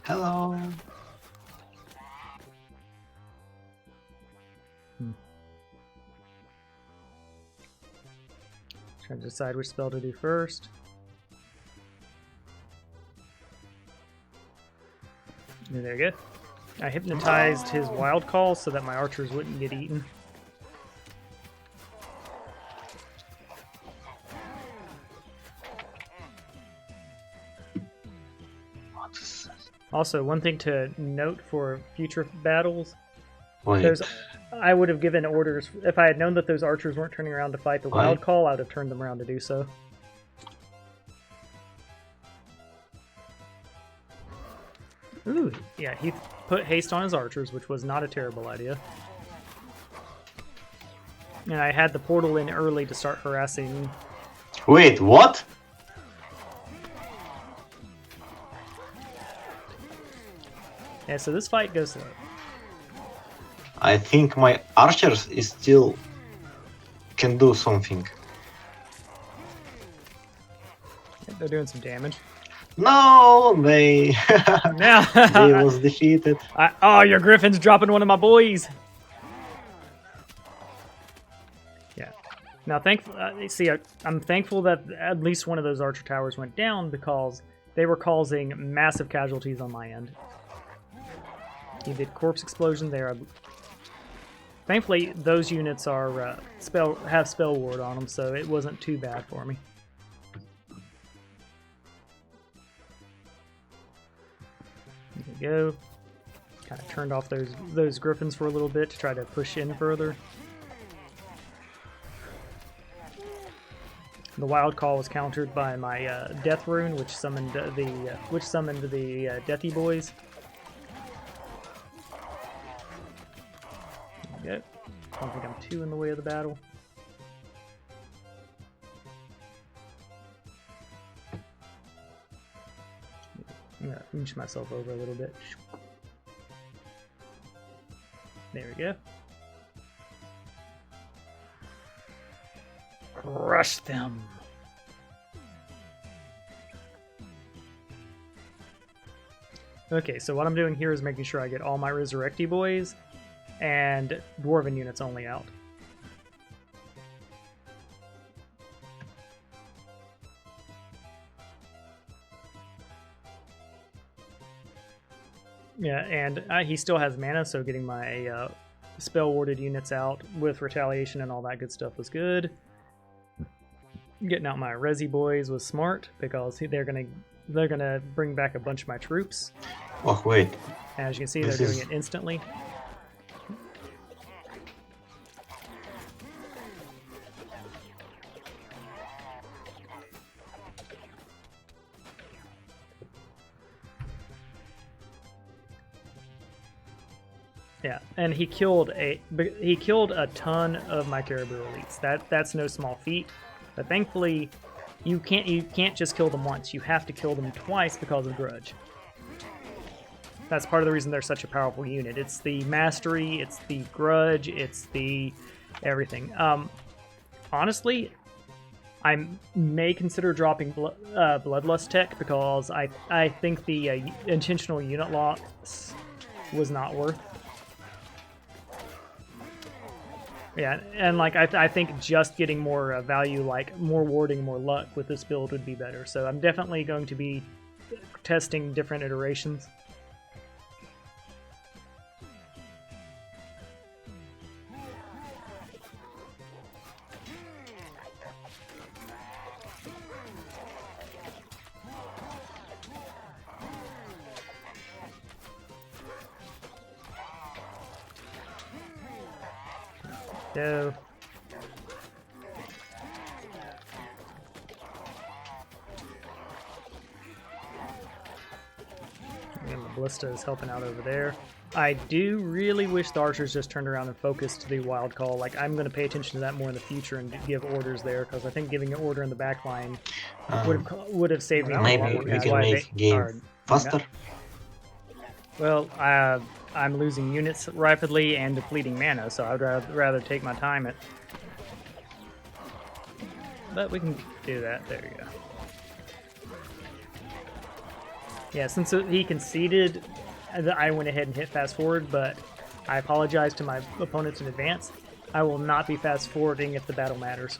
B: Hello.
A: Trying to decide which spell to do first. There you go. I hypnotized his wild call so that my archers wouldn't get eaten. Also, one thing to note for future battles, I would have given orders. If I had known that those archers weren't turning around to fight the wild call, I would have turned them around to do so. Ooh, yeah, he put haste on his archers, which was not a terrible idea. And I had the portal in early to start harassing.
B: Wait, what?
A: Yeah, so this fight goes slow.
B: I think my archers is still can do something.
A: They're doing some damage.
B: No, they
A: Now
B: they was defeated.
A: Oh, your griffin's dropping one of my boys. Yeah. Now, I'm thankful that at least one of those archer towers went down because they were causing massive casualties on my end. He did corpse explosion there. Thankfully, those units are have spell ward on them, so it wasn't too bad for me. There we go. Kind of turned off those griffins for a little bit to try to push in further. The wild call was countered by my death rune, which summoned the deathy boys. There we go. I don't think I'm too in the way of the battle. I'm gonna inch myself over a little bit. There we go. Crush them. Okay, so what I'm doing here is making sure I get all my Resurrecty boys and Dwarven units only out. Yeah, and he still has mana, so getting my
C: spell warded units out with retaliation and all that good stuff was good. Getting out my Resi boys was smart because they're gonna bring back a bunch of my troops.
B: Oh wait.
C: As you can see, they're doing it instantly. Yeah, and he killed a ton of my Caribou elites. That's no small feat. But thankfully, you can't just kill them once. You have to kill them twice because of Grudge. That's part of the reason they're such a powerful unit. It's the mastery, it's the Grudge, it's the everything. Honestly, I may consider dropping Bloodlust Tech because I think the intentional unit loss was not worth. Yeah, and like I think just getting more value, like more warding, more luck with this build would be better. So I'm definitely going to be testing different iterations. Go. And the Ballista is helping out over there. I do really wish the archers just turned around and focused to the wild call. Like, I'm going to pay attention to that more in the future and give orders there, because I think giving an order in the back line would have saved me a lot
B: Maybe
C: more.
B: we can make game faster.
C: Well, I'm losing units rapidly and depleting mana, so I'd rather take my time. But we can do that. There you go. Yeah, since he conceded, I went ahead and hit fast forward, but I apologize to my opponents in advance. I will not be fast forwarding if the battle matters.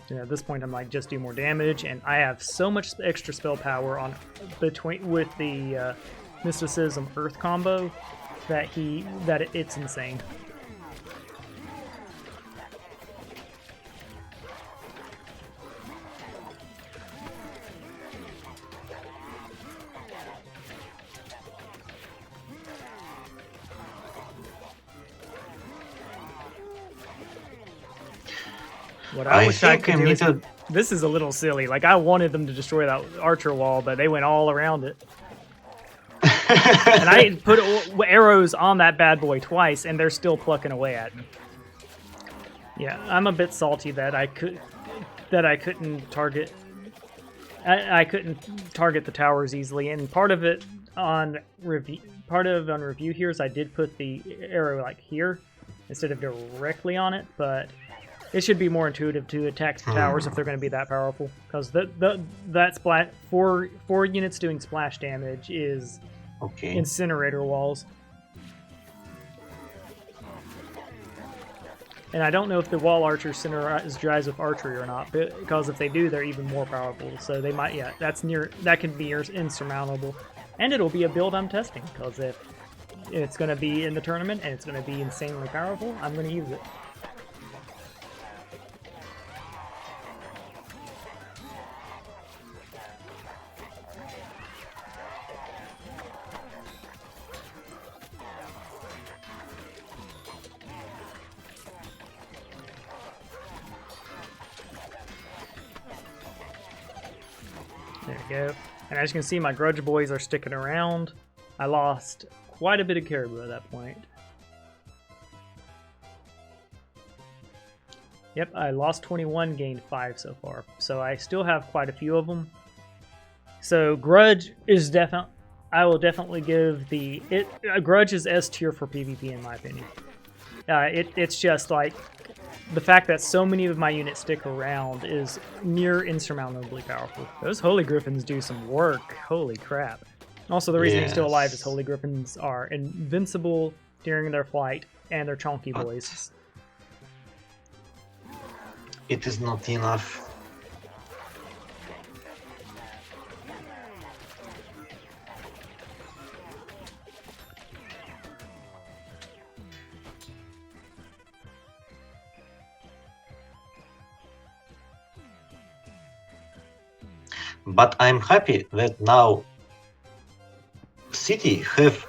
C: And at this point, I'm like, just do more damage, and I have so much extra spell power on with the Mysticism Earth combo that it's insane. What I wish I could do is, this is a little silly. Like, I wanted them to destroy that archer wall, but they went all around it. And I put arrows on that bad boy twice, and they're still plucking away at me. Yeah, I'm a bit salty that I couldn't target. I couldn't target the towers easily, and part of it on review. Part of on review here is I did put the arrow like here instead of directly on it, but it should be more intuitive to attack the towers if they're going to be that powerful, because that splash 4 units doing splash damage is incinerator walls. And I don't know if the wall archers synergize with archery or not, because if they do, they're even more powerful. So they might, yeah, that can be insurmountable, and it'll be a build I'm testing, because if it's going to be in the tournament and it's going to be insanely powerful, I'm going to use it. There we go. And as you can see, my Grudge boys are sticking around. I lost quite a bit of Caribou at that point. Yep, I lost 21, gained 5 so far. So I still have quite a few of them. So Grudge is definitely... I will definitely give Grudge is S tier for PvP in my opinion. It's just like... The fact that so many of my units stick around is near insurmountably powerful. Those Holy Griffins do some work. Holy crap. Also, the reason they're still alive is Holy Griffins are invincible during their flight, and they're chonky boys.
B: It is not enough. but I'm happy that now city have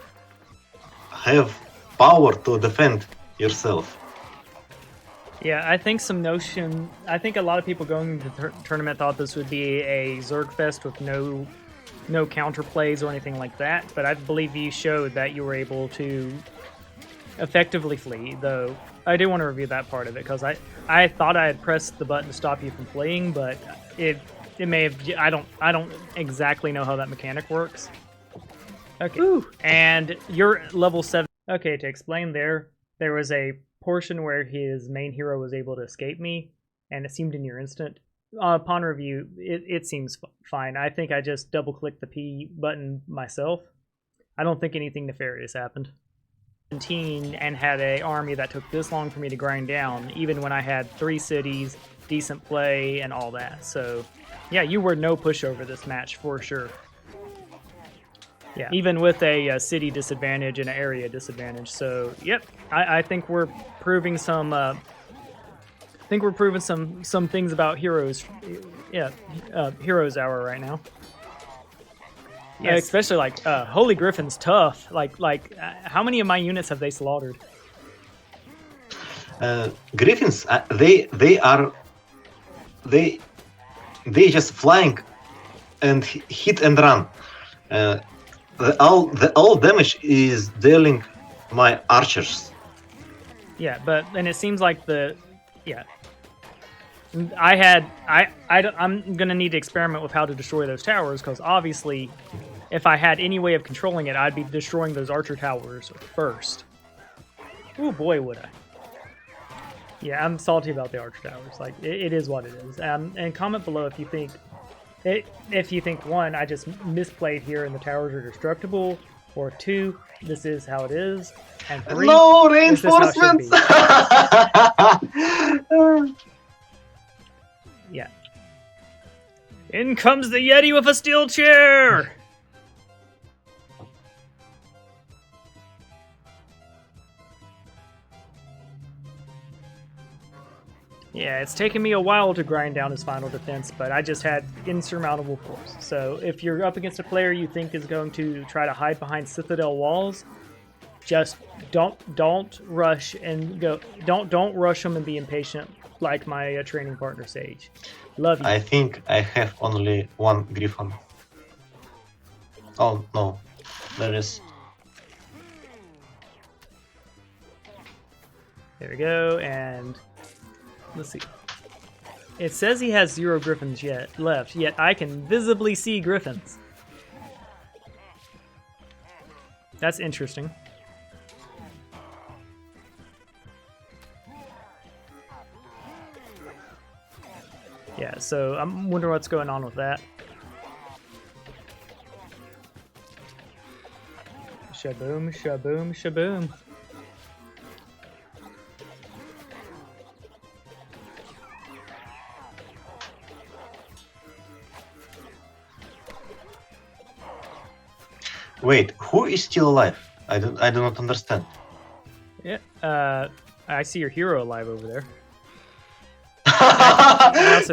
B: power to defend yourself.
C: Yeah, I think I think a lot of people going into the tournament thought this would be a Zerg Fest with no counterplays or anything like that, but I believe you showed that you were able to effectively flee, though I do want to review that part of it, because I thought I had pressed the button to stop you from fleeing, but it may have, I don't exactly know how that mechanic works. Okay. Ooh. And you're level 7. Okay, to explain there was a portion where his main hero was able to escape me, and it seemed in your instant. Upon review, it seems fine. I think I just double-clicked the P button myself. I don't think anything nefarious happened. 17 and had an army that took this long for me to grind down, even when I had 3 cities, decent play, and all that. So, yeah, you were no pushover this match for sure. Yeah, even with a city disadvantage and an area disadvantage. So, yep, I think we're proving some. Some things about heroes. Yeah, Heroes Hour right now. Yeah, especially like Holy Griffin's tough. Like, how many of my units have they slaughtered?
B: Griffins, they just flying and hit and run. The all damage is dealing my archers.
C: Yeah, and it seems like I'm gonna need to experiment with how to destroy those towers, because obviously, if I had any way of controlling it, I'd be destroying those archer towers first. Oh boy, would I! Yeah, I'm salty about the archer towers. Like, it is what it is. And comment below if you think. If you think, 1, I just misplayed here and the towers are destructible, or 2, this is how it is, and 3,
B: no reinforcements.
C: Yeah. In comes the Yeti with a steel chair. Yeah, it's taken me a while to grind down his final defense, but I just had insurmountable force. So if you're up against a player you think is going to try to hide behind Citadel walls, just don't rush and go. Don't rush them and be impatient like my training partner Sage. Love you.
B: I think I have only 1 Griffin. Oh no, there is.
C: There we go, and let's see. It says he has 0 griffins left, yet I can visibly see griffins. That's interesting. Yeah, so I'm wondering what's going on with that. Shaboom, shaboom, shaboom.
B: Wait, who is still alive? I do not understand.
C: Yeah, I see your hero alive over there.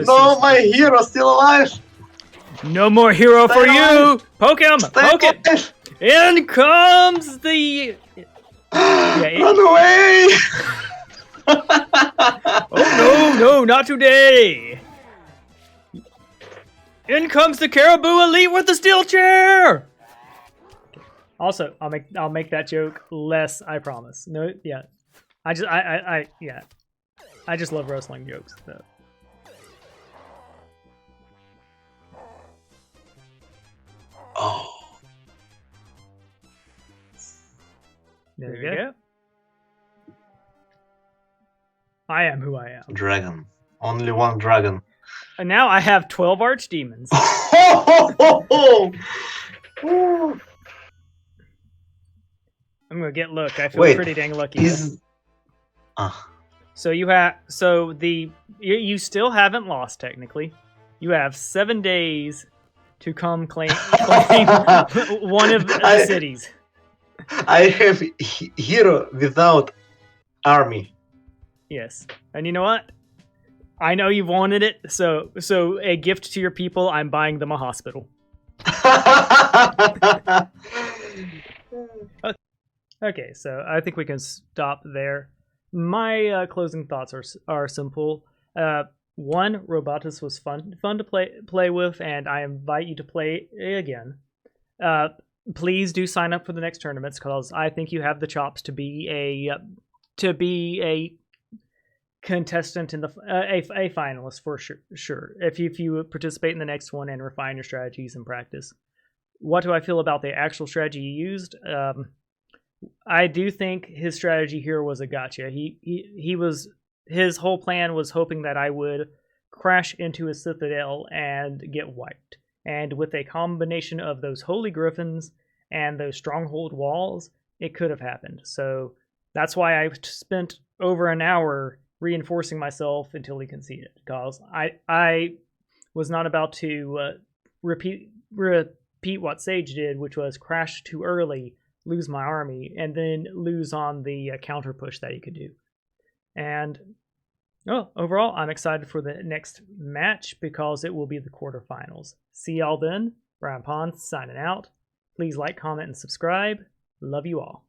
B: No, my hero still alive.
C: No more hero
B: Stay
C: for
B: alive.
C: you. Poke him. Poke it.
B: Alive.
C: In comes the.
B: Run away!
C: Oh no, not today. In comes the Caribou Elite with the steel chair. Also, I'll make that joke less. I promise. No, yeah. I just love wrestling jokes. So.
B: Oh.
C: There you go. I am who I am.
B: Dragon. Only 1 dragon.
C: And now I have 12 archdemons. I'm gonna get look. I feel pretty dang lucky. So you still haven't lost technically. You have 7 days to come claim one of the cities.
B: I have hero without army.
C: Yes, and you know what?
A: I know you've wanted it, so a gift to your people. I'm buying them a hospital. Okay, so I think we can stop there. My closing thoughts are simple. One, Robotus was fun to play with, and I invite you to play again. Please do sign up for the next tournaments because I think you have the chops to be a contestant in a finalist for sure. If you participate in the next one and refine your strategies in practice. What do I feel about the actual strategy you used? I do think his strategy here was a gotcha. His whole plan was hoping that I would crash into his citadel and get wiped. And with a combination of those holy griffins and those stronghold walls, it could have happened. So that's why I spent over an hour reinforcing myself until he conceded, because I was not about to repeat what Sage did, which was crash too early, lose my army, and then lose on the counter push that he could do. And overall, I'm excited for the next match because it will be the quarterfinals. See y'all then. Brian Pond signing out. Please like, comment, and subscribe. Love you all.